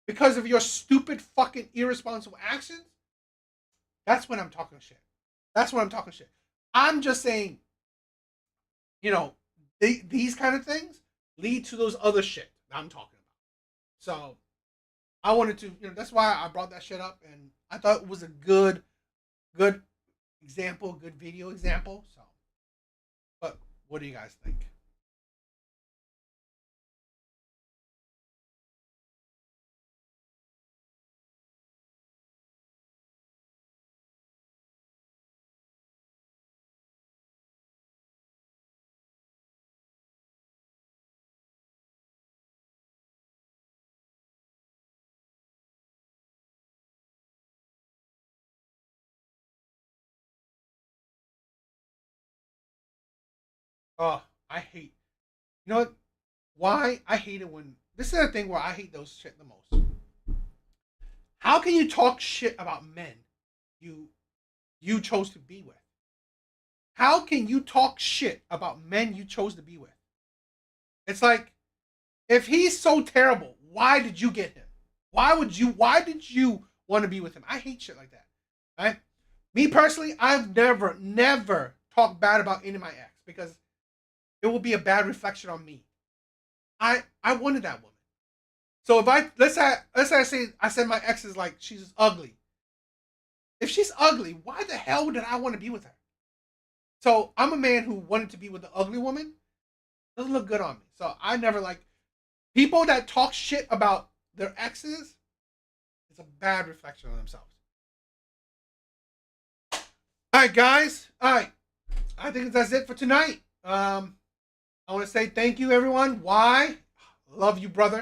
because of your stupid fucking irresponsible actions, that's when I'm talking shit. That's when I'm talking shit. I'm just saying, you know, these kind of things lead to those other shit that I'm talking about. So I wanted to, you know, that's why I brought that shit up, and I thought it was a good example, good video example. So, but what do you guys think? Oh, I hate. You know what? Why I hate it when this is the thing where I hate those shit the most. How can you talk shit about men you chose to be with? How can you talk shit about men you chose to be with? It's like, if he's so terrible, why did you get him? Why did you want to be with him? I hate shit like that. Right? Me personally, I've never talked bad about any of my ex because it will be a bad reflection on me. I wanted that woman. So if let's say I said my ex is like, she's ugly. If she's ugly, why the hell did I want to be with her? So I'm a man who wanted to be with the ugly woman. Doesn't look good on me. So I never like people that talk shit about their exes. It's a bad reflection on themselves. All right, guys. All right. I think that's it for tonight. I want to say thank you, everyone. Why? Love you, brother.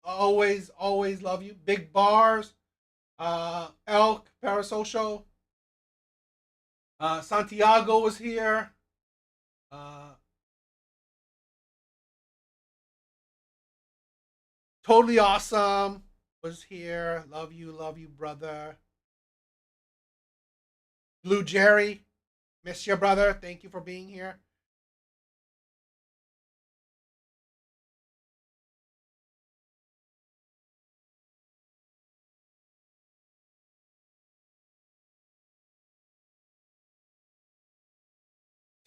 Always love you. Big Bars. Elk, Parasocial. Santiago was here. Totally Awesome was here. Love you, brother. Blue Jerry, miss you, brother. Thank you for being here.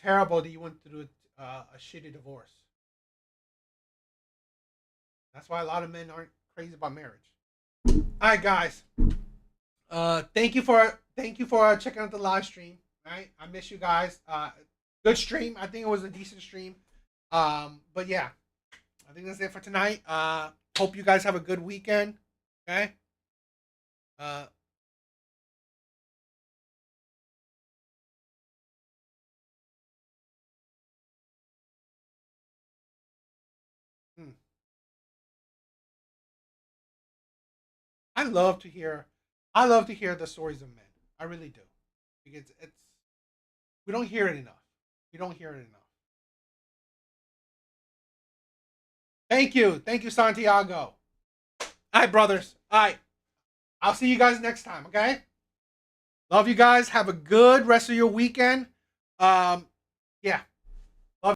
Terrible that you went through a shitty divorce. That's why a lot of men aren't crazy about marriage. All right, guys. Thank you for checking out the live stream. All right, I miss you guys. Good stream. I think it was a decent stream. But yeah, I think that's it for tonight. Hope you guys have a good weekend. Okay. I love to hear the stories of men. I really do. Because we don't hear it enough. We don't hear it enough. Thank you. Thank you, Santiago. All right, brothers. All right. I'll see you guys next time, okay? Love you guys. Have a good rest of your weekend. Yeah.